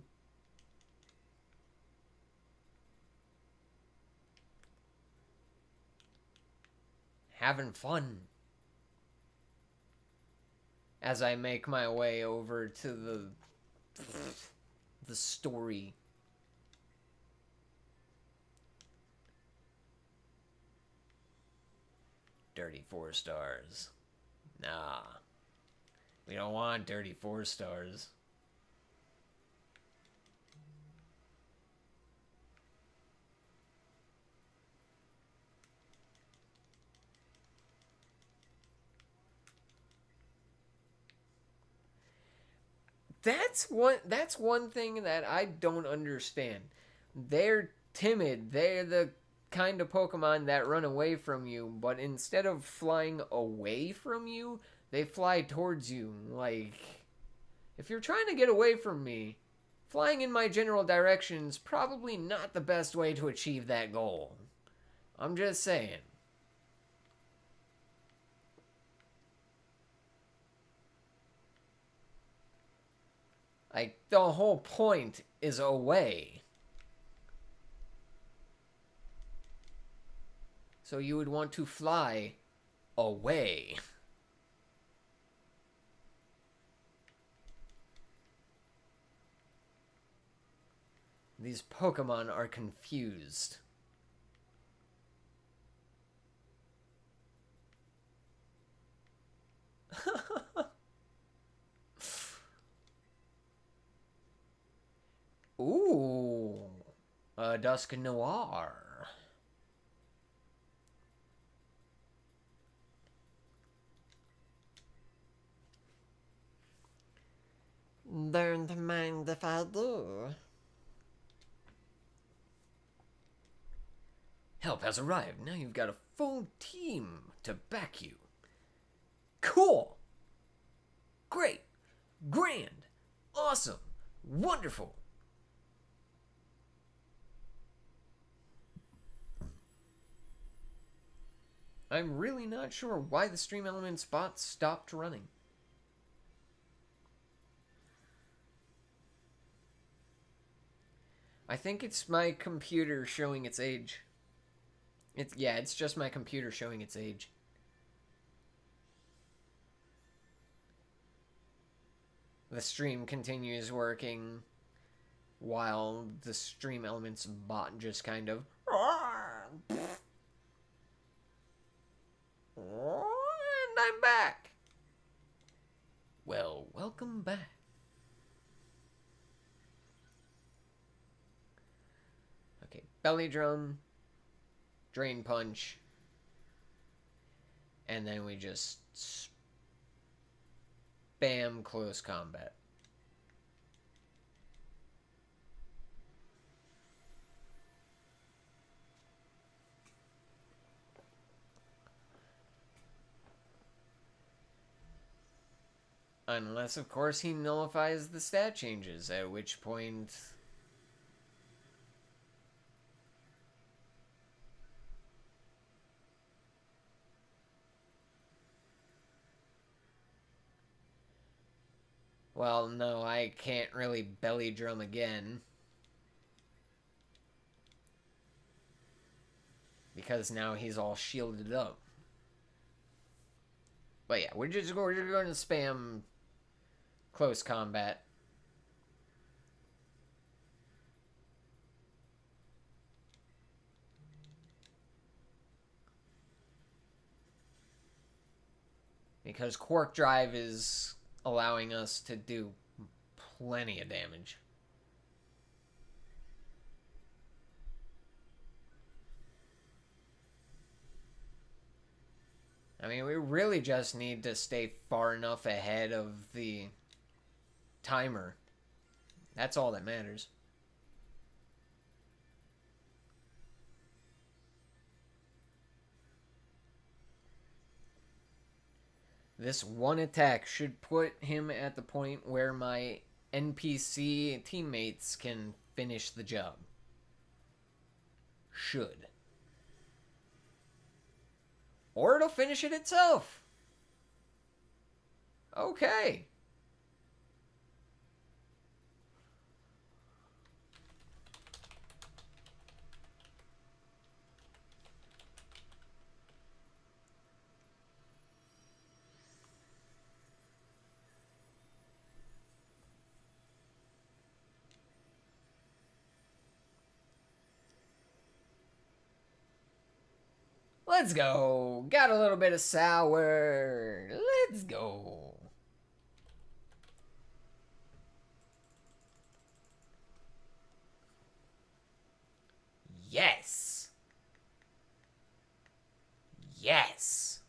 having fun as I make my way over to the story. Dirty 4 stars. Nah. We don't want dirty 4 stars. That's one thing that I don't understand. They're timid. They're the kind of Pokemon that run away from you, but instead of flying away from you, they fly towards you. Like, if you're trying to get away from me, flying in my general direction is probably not the best way to achieve that goal. I'm just saying. Like, the whole point is away. So you would want to fly away. These Pokemon are confused. Ooh, a Dusk Noir. Don't mind if I do. Help has arrived. Now you've got a full team to back you. Cool. Great. Grand. Awesome. Wonderful. I'm really not sure why the Stream Elements bot stopped running. I think it's my computer showing its age. It's just my computer showing its age. The stream continues working while the Stream Elements bot just kind of... And I'm back. Well, welcome back. Okay, belly drum, drain punch, and then we just spam close combat. Unless, of course, he nullifies the stat changes, at which point... Well, no, I can't really belly drum again. Because now he's all shielded up. But yeah, we're just going to spam close combat. Because Quark Drive is allowing us to do plenty of damage. I mean, we really just need to stay far enough ahead of the timer. That's all that matters. This one attack should put him at the point where my NPC teammates can finish the job. Should. Or it'll finish it itself. Okay. Let's go. Got a little bit of sour. Let's go. Yes. Yes.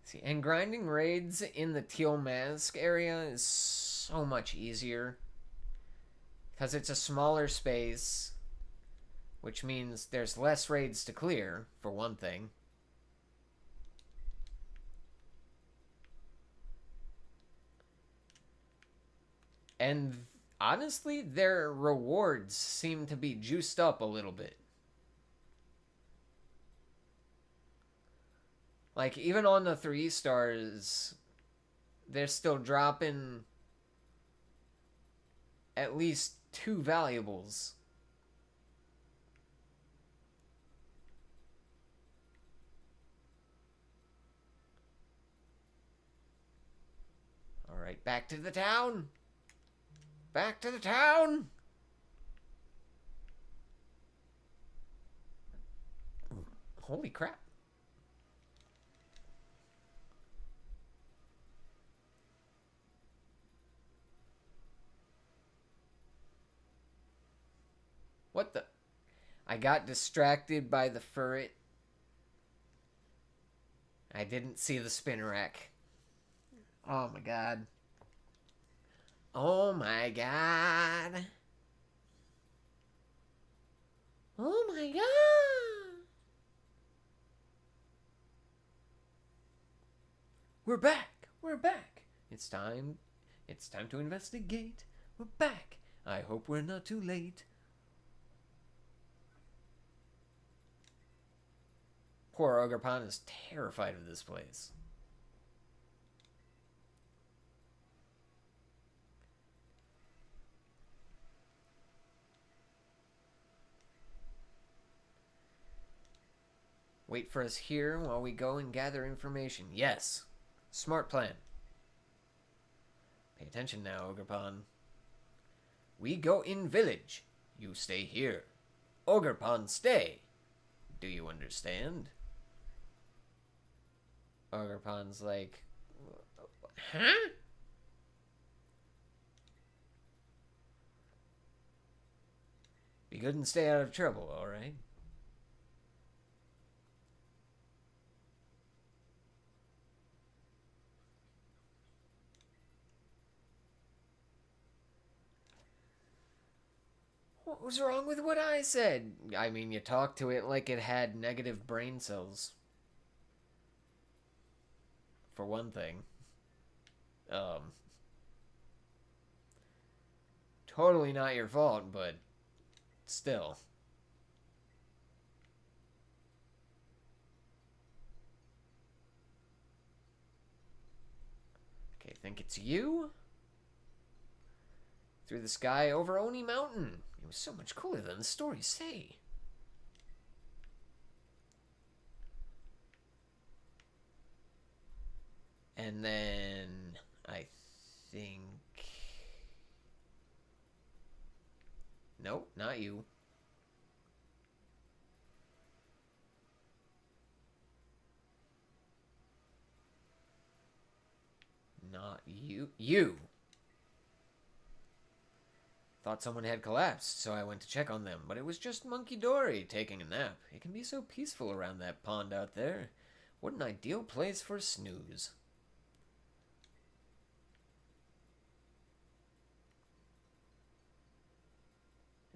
See, and grinding raids in the Teal Mask area is so much easier. Because it's a smaller space, which means there's less raids to clear, for one thing. And honestly, their rewards seem to be juiced up a little bit. Like, even on the 3 stars, they're still dropping at least 2 valuables. Alright, back to the town. Back to the town. Holy crap. What the? I got distracted by the ferret. I didn't see the spin rack. Oh my god. Oh my god. Oh my god. We're back. We're back. It's time. It's time to investigate. We're back. I hope we're not too late. Poor Ogerpon is terrified of this place. Wait for us here while we go and gather information. Yes. Smart plan. Pay attention now, Ogerpon. We go in village. You stay here. Ogerpon, stay. Do you understand? Ogerpon's like, huh? Be good and stay out of trouble, alright? What was wrong with what I said? I mean, you talked to it like it had negative brain cells. For one thing. Totally not your fault, but still. Okay, think it's you? Through the sky over Oni Mountain. It was so much cooler than the stories say. And then I think... Nope, not you. Not you. You! Thought someone had collapsed, so I went to check on them, but it was just Monkey Dory taking a nap. It can be so peaceful around that pond out there. What an ideal place for a snooze.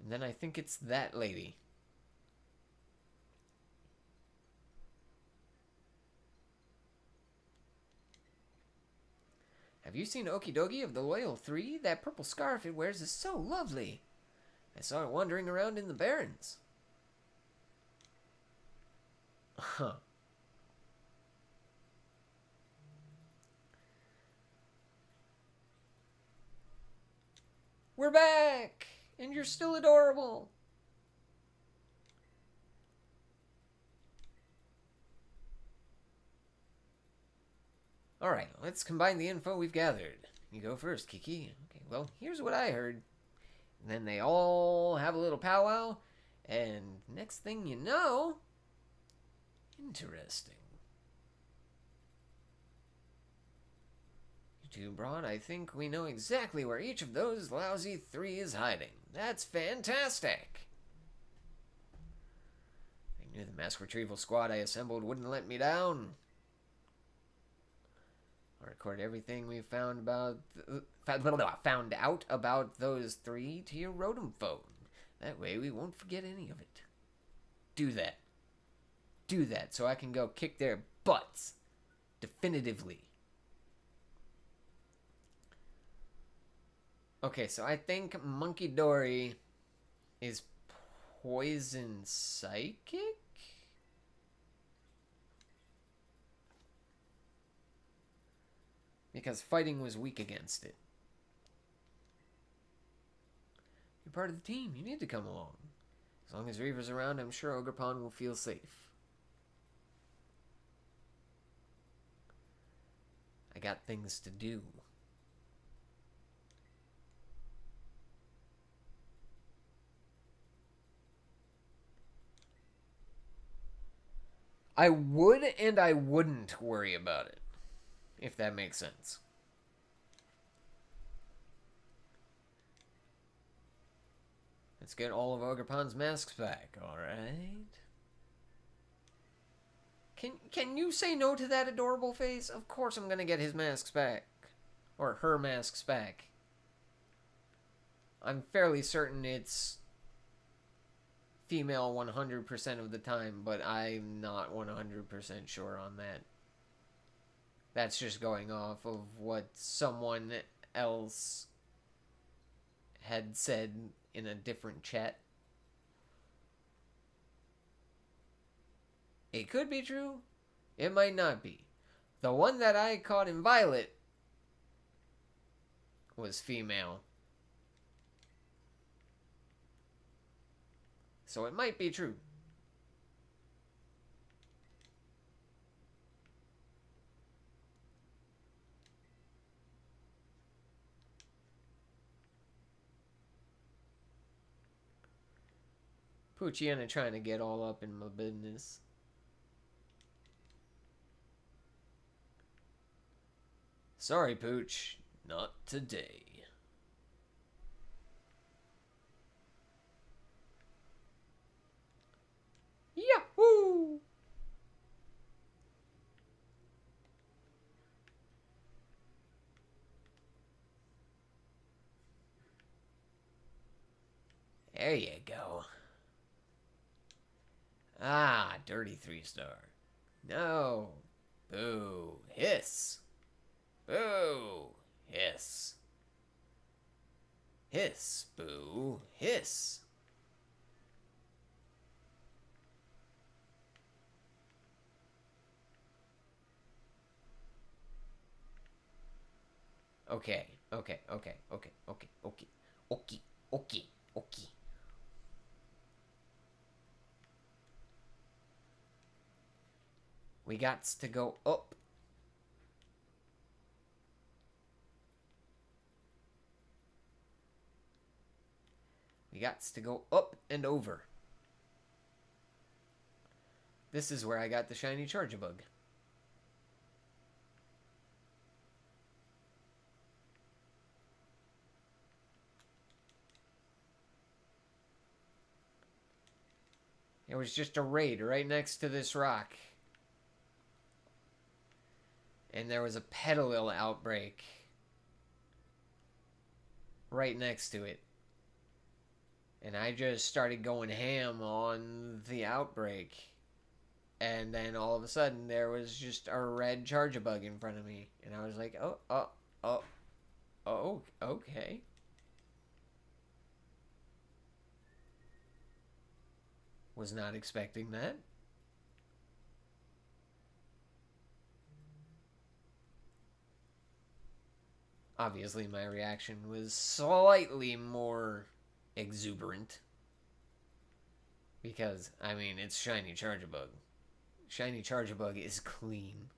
And then I think it's that lady. Have you seen Okidogi of the Loyal 3? That purple scarf it wears is so lovely. I saw it wandering around in the Barrens. Huh. We're back! And you're still adorable. Alright, let's combine the info we've gathered. You go first, Kiki. Okay, well, here's what I heard. And then they all have a little powwow, and next thing you know, interesting. You two, Broad, I think we know exactly where each of those lousy three is hiding. That's fantastic. I knew the mask retrieval squad I assembled wouldn't let me down. I'll record everything we found out about those three to your Rotom phone. That way we won't forget any of it. Do that. Do that so I can go kick their butts. Definitively. Okay, so I think Monkey Dory is poison psychic? Because fighting was weak against it. You're part of the team. You need to come along. As long as Reaver's around, I'm sure Ogerpon will feel safe. I got things to do. I would and I wouldn't worry about it, if that makes sense. Let's get all of Ogerpon's masks back, alright? Can you say no to that adorable face? Of course I'm gonna get his masks back. Or her masks back. I'm fairly certain it's female 100% of the time, but I'm not 100% sure on that. That's just going off of what someone else had said in a different chat. It could be true. It might not be. The one that I caught in Violet was female. So it might be true. Poochiana trying to get all up in my business. Sorry, Pooch. Not today. Yahoo! There you go. Ah, dirty 3-star. No. Boo. Hiss. Boo. Hiss. Hiss. Boo. Hiss. Okay. We got to go up. We got to go up and over. This is where I got the shiny Charjabug. It was just a raid right next to this rock. And there was a Petalil outbreak right next to it. And I just started going ham on the outbreak. And then all of a sudden there was just a red Charjabug in front of me. And I was like, oh, okay. Was not expecting that. Obviously, my reaction was slightly more exuberant. Because, I mean, it's shiny Charjabug. Shiny Charjabug is clean.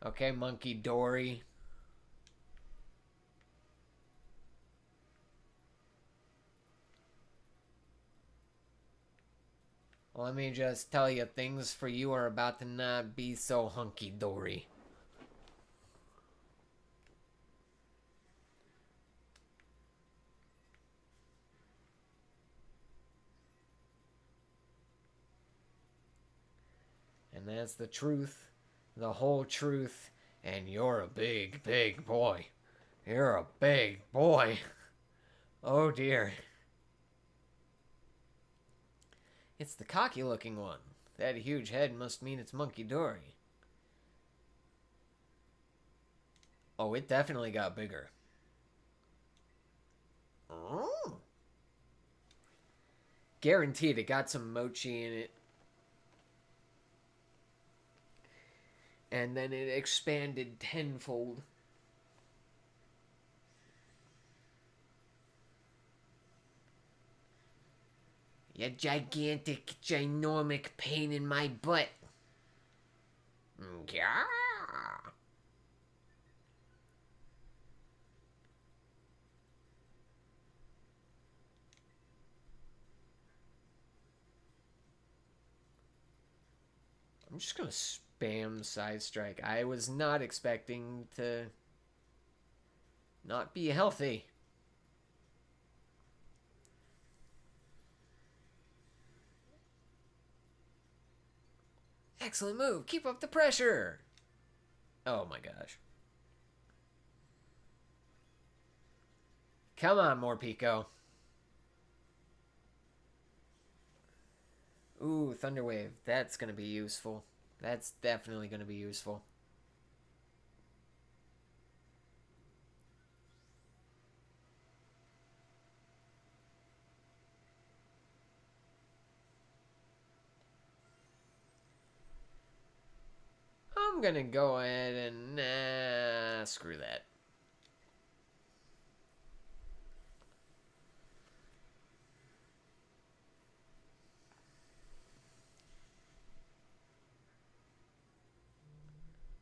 Okay, Monkey Dory. Let me just tell you, things for you are about to not be so hunky-dory. And that's the truth, the whole truth, and you're a big, big boy. You're a big boy. Oh dear. It's the cocky-looking one. That huge head must mean it's Monkey Dory. Oh, it definitely got bigger. Oh. Guaranteed it got some mochi in it. And then it expanded tenfold. You gigantic, ginormic pain in my butt. Yeah. I'm just gonna spam Side Strike. I was not expecting to not be healthy. Excellent move. Keep up the pressure. Oh my gosh. Come on, Morpeko. Ooh, Thunder Wave. That's going to be useful. That's definitely going to be useful. I'm going to go ahead and... screw that.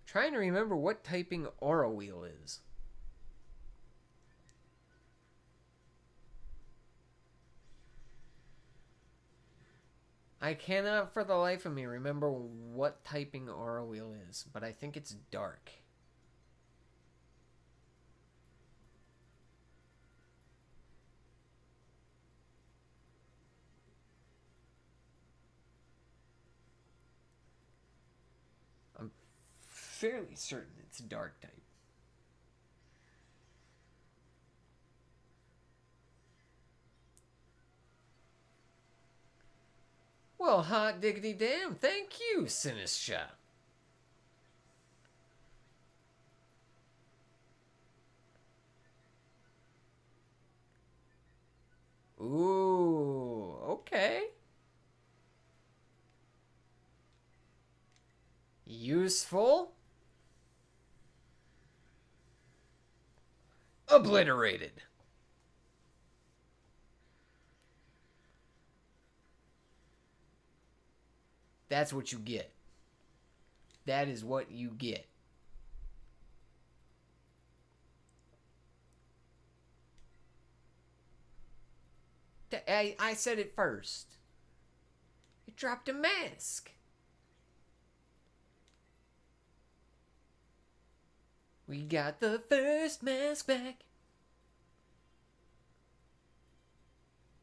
Trying to remember what typing Aura Wheel is. I cannot for the life of me remember what typing Aura Wheel is, but I think it's dark. I'm fairly certain it's dark type. Well, hot diggity damn, thank you, Sinistra. Ooh, okay. Useful. Obliterated. That's what you get. That is what you get. I said it first. You dropped a mask. We got the first mask back.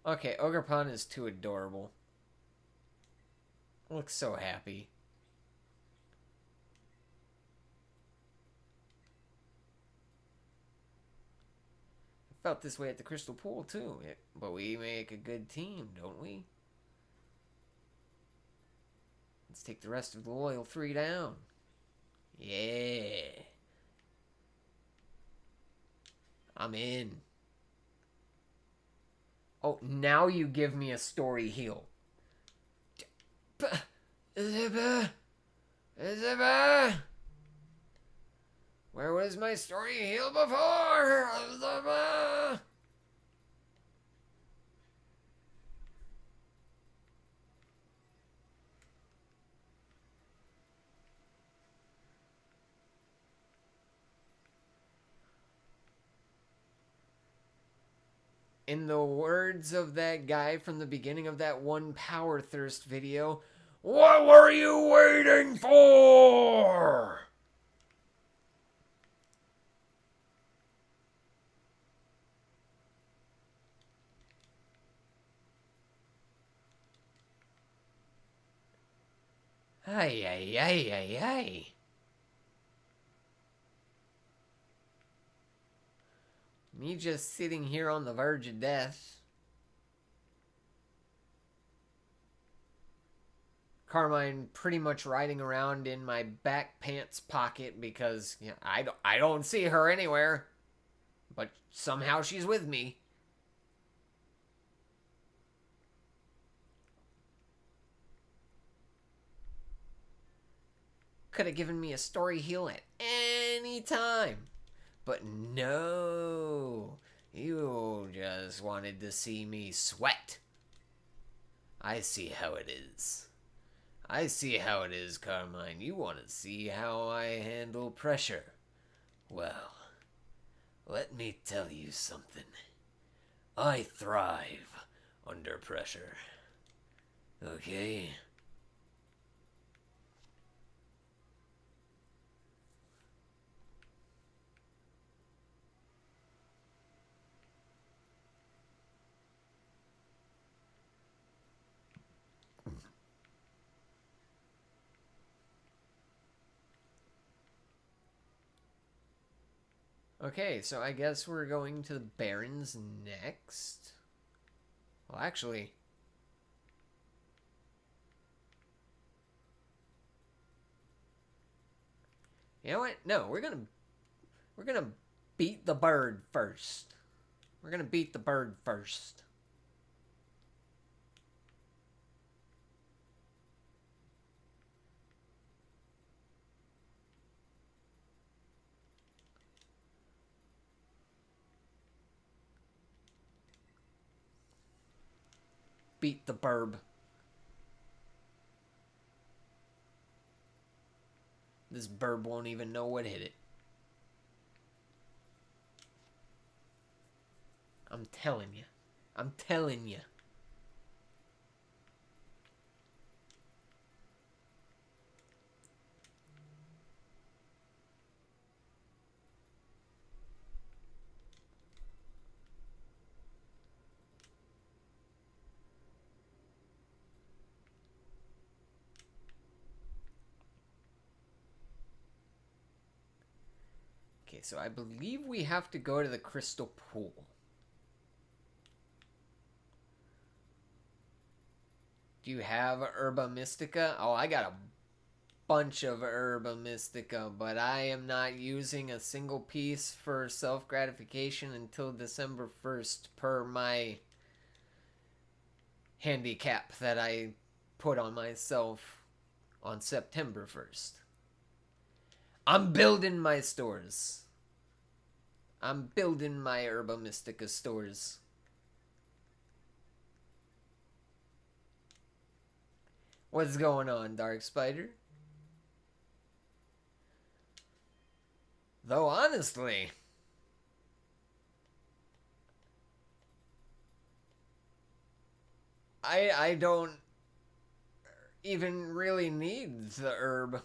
Okay, Ogerpon is too adorable. Looks so happy. Felt this way at the Crystal Pool, too. But we make a good team, don't we? Let's take the rest of the Loyal 3 down. Yeah. I'm in. Oh, now you give me a story heal. Isabah! Isabah! Where was my story heal before? Isabah! In the words of that guy from the beginning of that one Power Thirst video, what were you waiting for? Ay, ay, ay, ay, ay. Me just sitting here on the verge of death. Carmine pretty much riding around in my back pants pocket because I don't see her anywhere. But somehow she's with me. Could have given me a story heal at any time. But no. You just wanted to see me sweat. I see how it is. I see how it is, Carmine. You want to see how I handle pressure. Well, let me tell you something. I thrive under pressure. Okay? Okay, so I guess we're going to the Barrens next. Well, actually, you know what? No, we're gonna beat the bird first. We're gonna beat the bird first. Beat the burb. This burb won't even know what hit it. I'm telling you. I'm telling you. Okay, so I believe we have to go to the crystal pool. Do you have Herba Mystica? Oh, I got a bunch of Herba Mystica, but I am not using a single piece for self-gratification until December 1st per my handicap that I put on myself on September 1st. I'm building my stores. I'm building my Herba Mystica stores. What's going on, Dark Spider? Though honestly, I don't even really need the herb.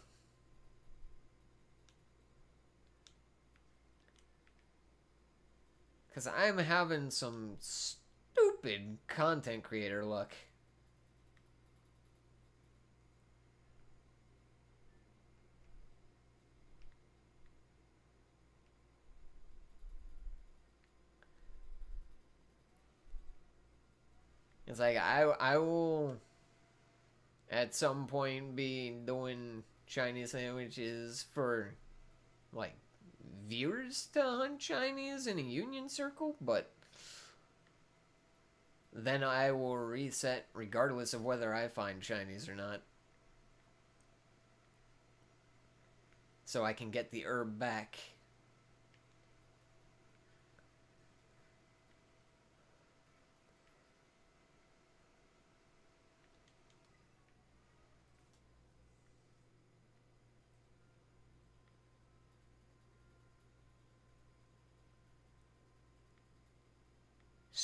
Because I'm having some stupid content creator luck. It's like I will at some point be doing Chinese sandwiches for like viewers to hunt Chinese in a union circle, but then I will reset regardless of whether I find Chinese or not. So I can get the herb back.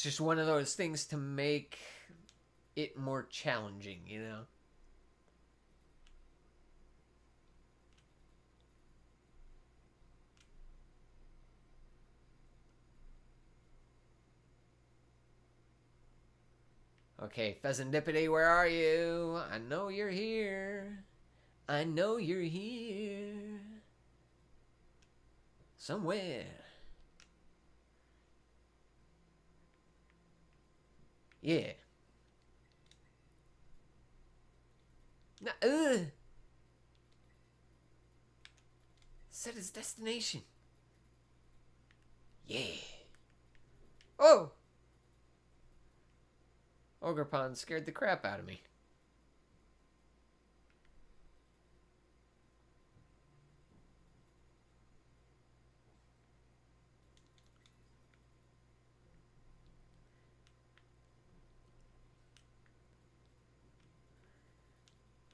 just one of those things to make it more challenging, you know? Okay, Pheasantipity, where are you? I know you're here. I know you're here. Somewhere. Yeah. Set his destination. Yeah. Oh! Ogre Pond scared the crap out of me.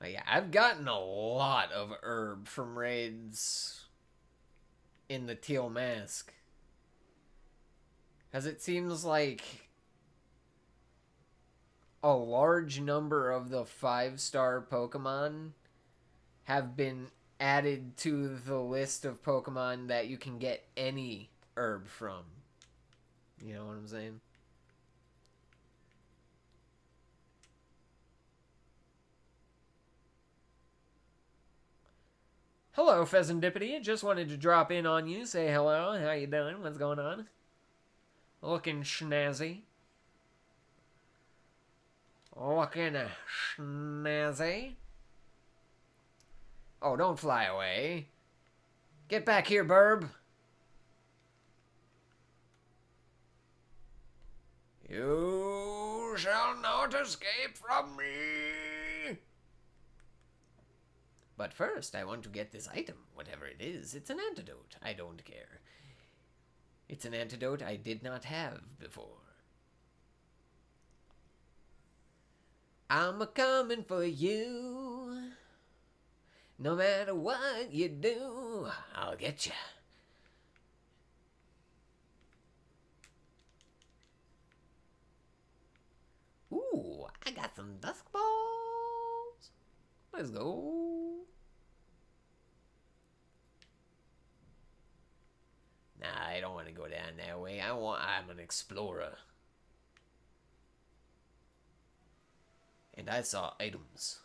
Oh, yeah, I've gotten a lot of herb from raids in the Teal Mask. Because it seems like a large number of the 5-star Pokemon have been added to the list of Pokemon that you can get any herb from. You know what I'm saying? Hello, Pheasantipity. Just wanted to drop in on you, say hello. How you doing? What's going on? Looking snazzy. Looking snazzy. Oh, don't fly away. Get back here, burb. You shall not escape from me. But first, I want to get this item, whatever it is. It's an antidote. I don't care. It's an antidote I did not have before. I'm a-coming for you. No matter what you do, I'll get you. Ooh, I got some dusk balls. Let's go. Nah, I don't want to go down that way. I'm an explorer. And I saw items.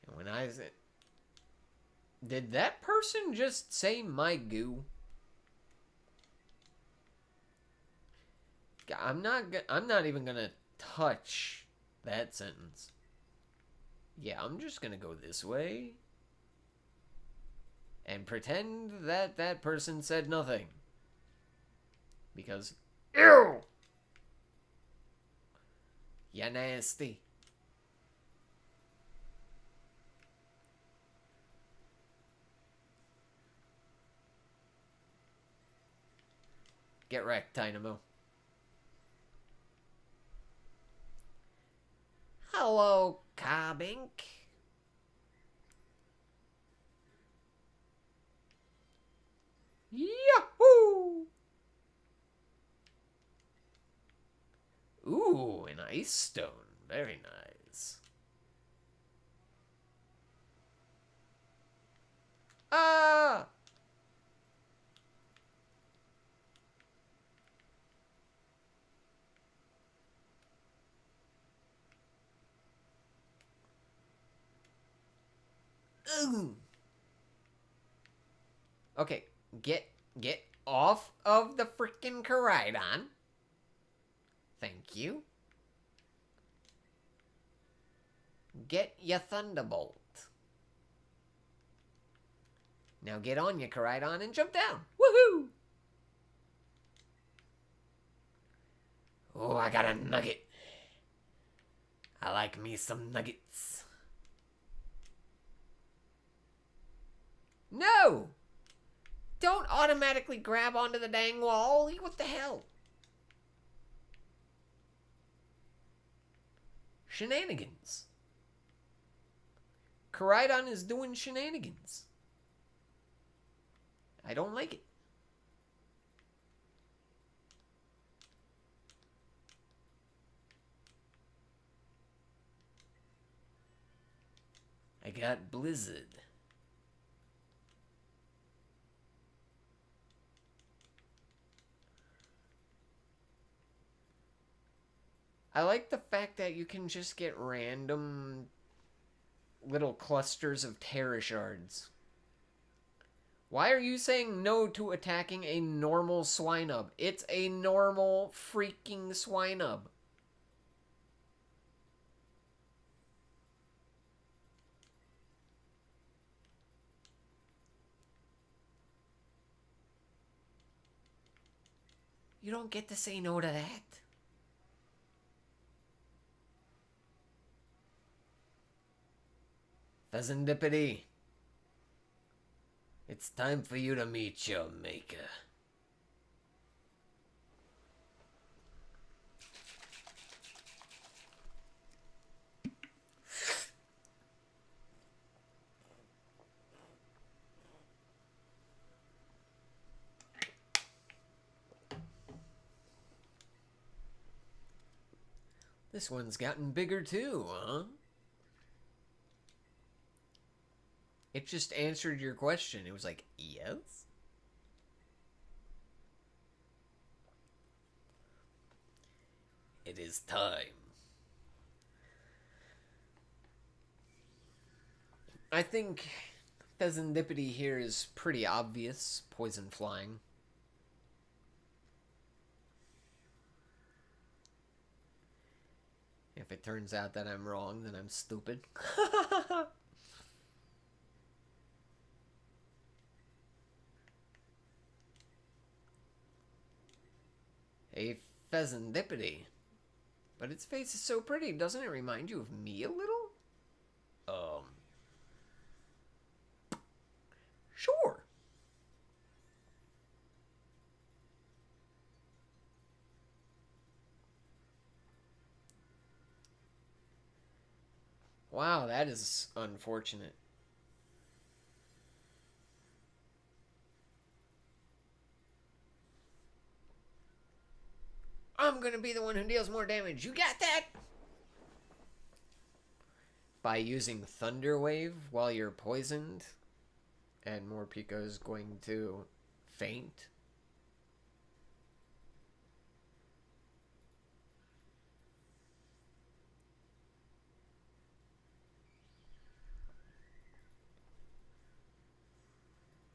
And when I said... Did that person just say my goo? I'm not even gonna touch that sentence. Yeah, I'm just gonna go this way. And pretend that that person said nothing. Because... Ew! Ya nasty. Get wrecked, Dynamo. Hello, Carbink. Yahoo! Ooh, an ice stone. Very nice. Ah! Ooh. Okay, get off of the freaking Koraidon. Thank you. Get your Thunderbolt. Now get on your Koraidon and jump down. Woohoo! Oh, I got a nugget. I like me some nuggets. No! Don't automatically grab onto the dang wall. What the hell? Shenanigans. Koraidon is doing shenanigans. I don't like it. I got Blizzard. I like the fact that you can just get random little clusters of Terra shards. Why are you saying no to attacking a normal Swinub? It's a normal freaking Swinub. You don't get to say no to that. Pheasantipity. It's time for you to meet your maker. This one's gotten bigger too, huh? It just answered your question. It was like, yes? It is time. I think Pheasantipity here is pretty obvious. Poison flying. If it turns out that I'm wrong, then I'm stupid. A Pheasantipity. But its face is so pretty, doesn't it remind you of me a little? Sure. Wow, that is unfortunate. I'm gonna be the one who deals more damage. You got that? By using Thunder Wave while you're poisoned, and Morpeko is going to faint.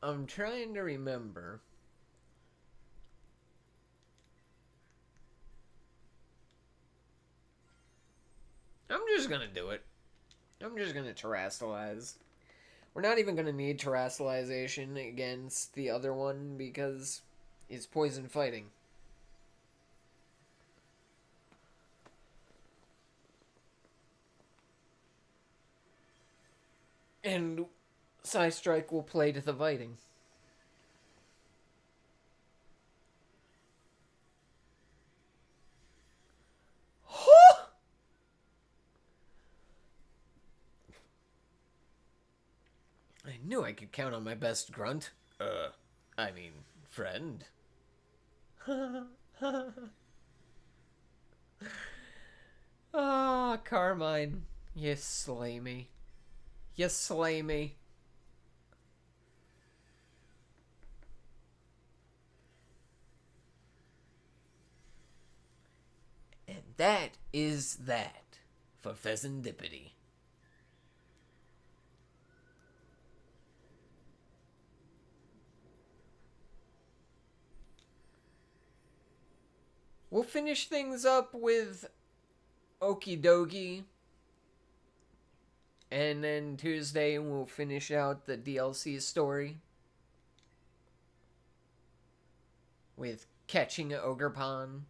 I'm trying to remember. I'm just gonna do it. I'm just gonna Terrasilize. We're not even gonna need Terrasilization against the other one because it's poison fighting. And Psystrike will play to the fighting. I knew I could count on my best grunt. I mean, friend. Ah, Carmine. You slay me. You slay me. And that is that for Pheasantipity. We'll finish things up with Okie Dokie. And then Tuesday we'll finish out the DLC story with catching Ogerpon.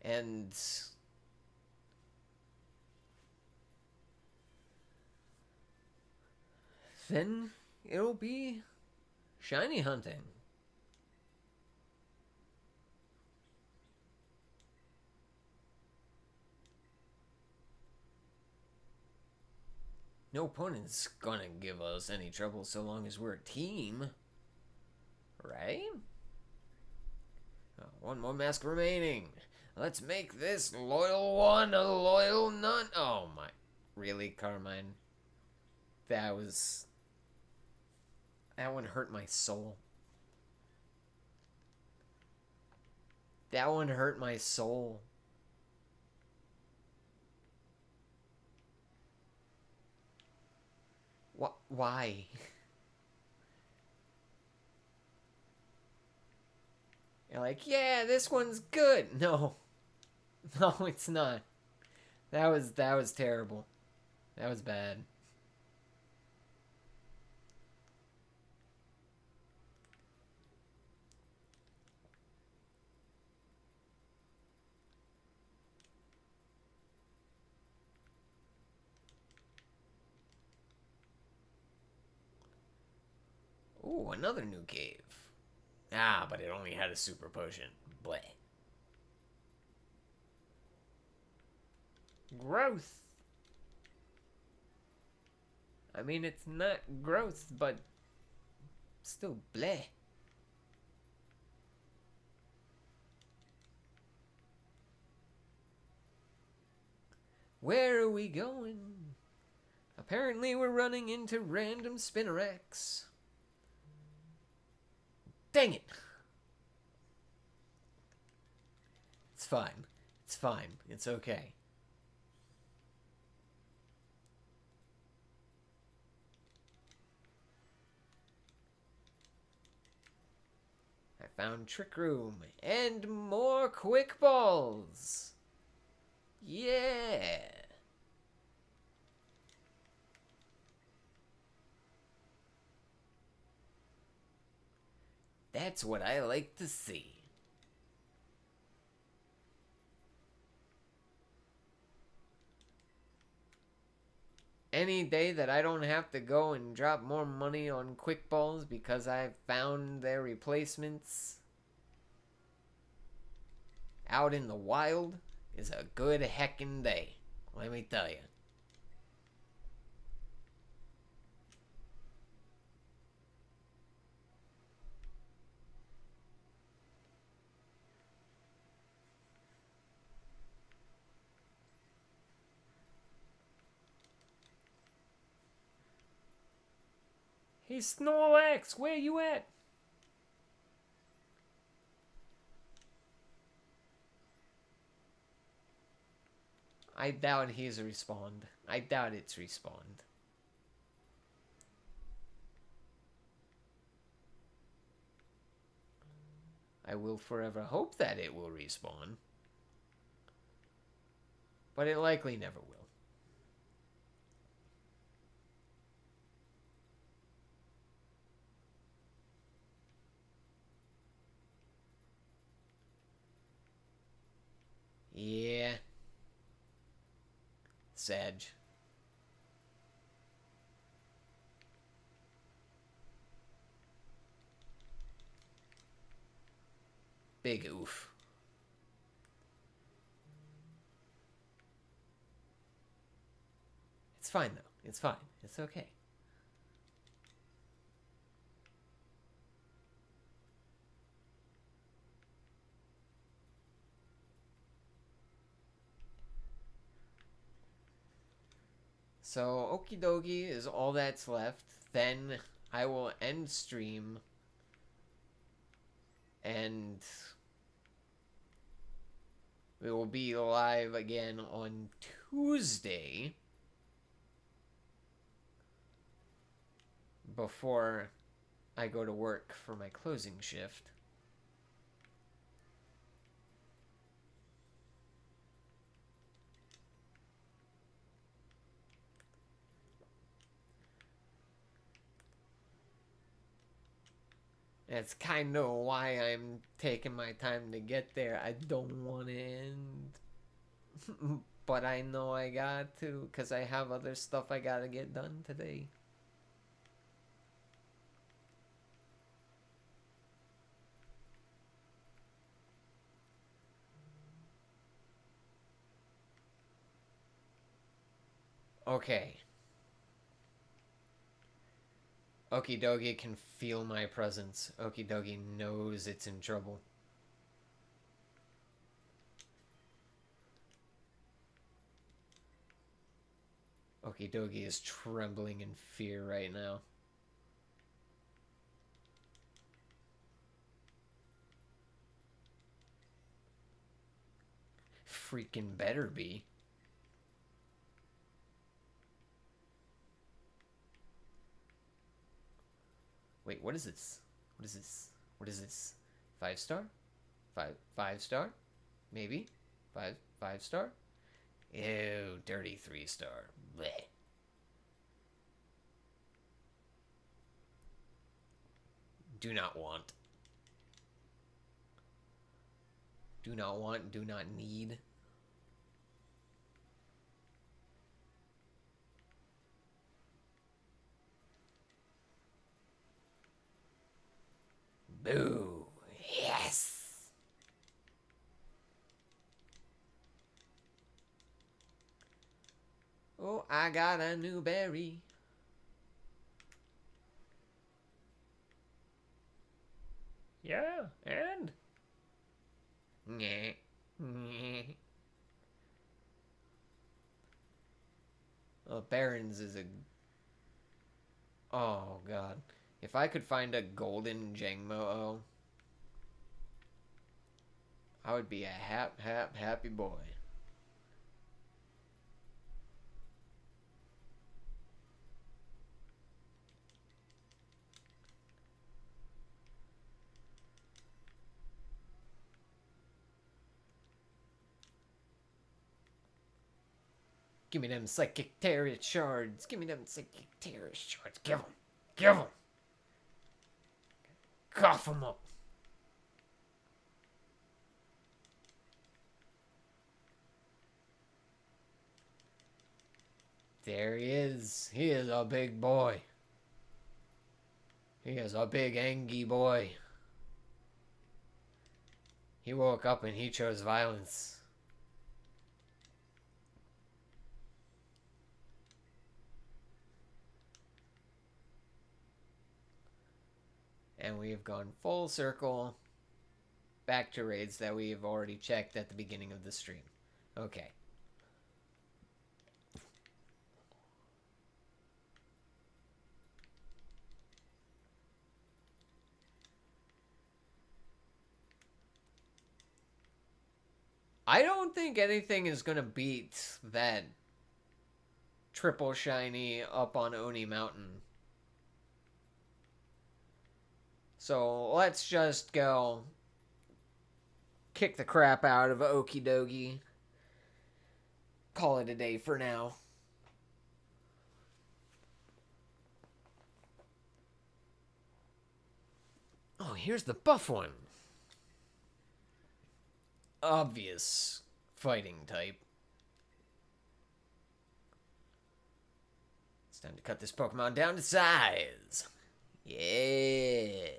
And then it'll be shiny hunting. No opponent's gonna give us any trouble so long as we're a team. Right? Oh, one more mask remaining. Let's make this loyal one a loyal none. Oh my. Really, Carmine? That was... That one hurt my soul. That one hurt my soul. Why? You're like, yeah, this one's good. No. No, it's not. That was terrible. That was bad. Ooh, another new cave. Ah, but it only had a super potion. Bleh. Growth. I mean, it's not growth, but still bleh. Where are we going? Apparently we're running into random Spinnerax. Dang it! It's fine. It's fine. It's okay. I found Trick Room and more Quick Balls. Yeah. That's what I like to see. Any day that I don't have to go and drop more money on Quick Balls because I've found their replacements out in the wild is a good heckin' day, let me tell you. Hey, Snorlax, where you at? I doubt he's respawned. I doubt it's respawned. I will forever hope that it will respawn. But it likely never will. Yeah. Sag. Big oof. It's fine, though. It's fine. It's okay. So, okie dokie is all that's left. Then I will end stream. And we will be live again on Tuesday. Before I go to work for my closing shift. That's kind of why I'm taking my time to get there. I don't want to end. But I know I got to, because I have other stuff I gotta get done today. Okay. Okidogi can feel my presence. Okidogi knows it's in trouble. Okie dokie is trembling in fear right now. Freaking better be. Wait, what is this? What is this? What is this? 5-star? Five star? Maybe? Five star? Ew, dirty 3-star. Bleh. Do not want. Do not want, do not need. Boo. Yes. Oh, I got a new berry. Yeah, and? Nyeh. Nyeh. Oh, Barons is a... Oh, God. If I could find a golden Jangmo-O, I would be a happy boy. Give me them psychic terror shards. Give me them psychic terror shards. Give them. Give them. Cough them up. There he is. He is a big boy. He is a big angry boy. He woke up and he chose violence. And we have gone full circle back to raids that we have already checked at the beginning of the stream. Okay. I don't think anything is going to beat that triple shiny up on Oni Mountain. So let's just go kick the crap out of Okie Dokie. Call it a day for now. Oh, here's the buff one. Obvious fighting type. It's time to cut this Pokemon down to size. Yeah.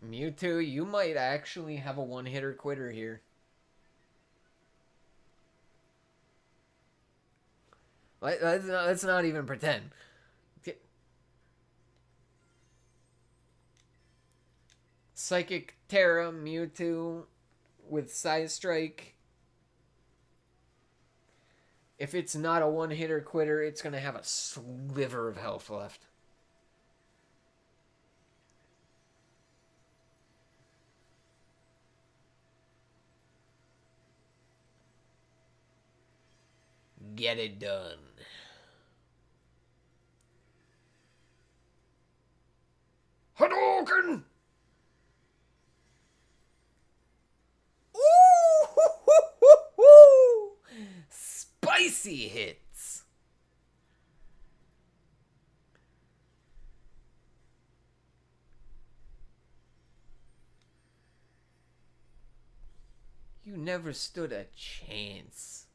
Mewtwo, you might actually have a one-hitter quitter here. Let's not even pretend. Psychic Terra Mewtwo with Size Strike. If it's not a one-hitter quitter, it's going to have a sliver of health left. Get it done. Hadouken! Ooh! Hoo, hoo, hoo, hoo. Spicy hits. You never stood a chance.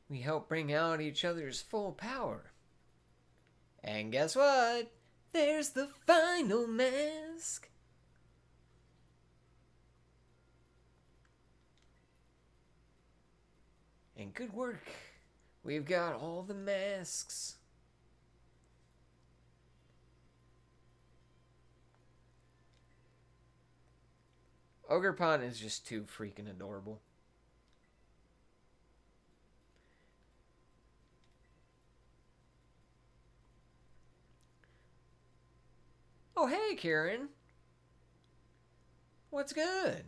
We help bring out each other's full power. And guess what? There's the final mask. And good work. We've got all the masks. Ogerpon is just too freaking adorable. Oh, hey, Karen. What's good?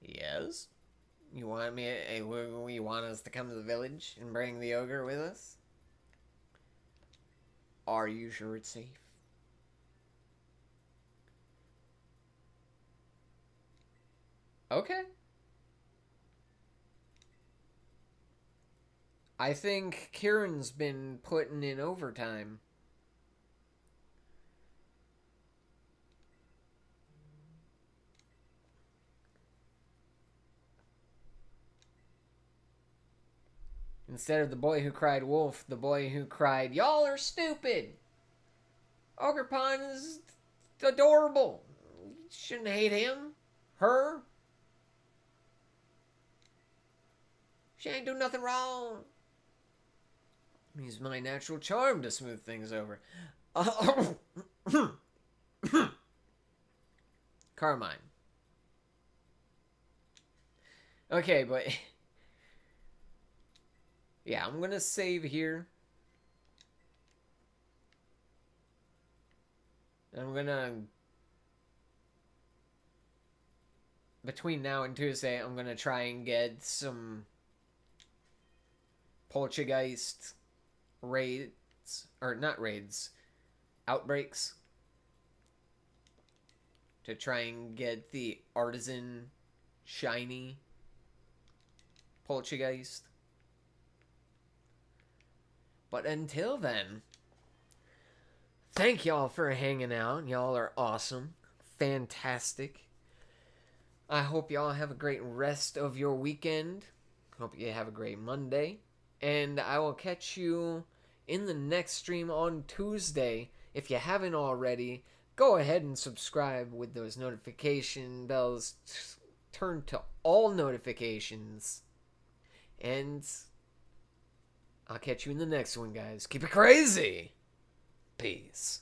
Yes? You want me? You want us to come to the village and bring the ogre with us? Are you sure it's safe? Okay. I think Kieran's been putting in overtime. Instead of the boy who cried wolf, the boy who cried, y'all are stupid! Ogerpon is adorable. You shouldn't hate him. Her. She ain't do nothing wrong. Use my natural charm to smooth things over. Carmine. Okay, but... yeah, I'm gonna save here. I'm gonna... between now and Tuesday, I'm gonna try and get some... poltergeist raids, or not raids, outbreaks, to try and get the artisan shiny poltergeist. But until then, thank y'all for hanging out. Y'all are awesome, fantastic. I hope y'all have a great rest of your weekend. Hope you have a great Monday. And I will catch you in the next stream on Tuesday. If you haven't already, go ahead and subscribe with those notification bells turned to all notifications. And I'll catch you in the next one, guys. Keep it crazy. Peace.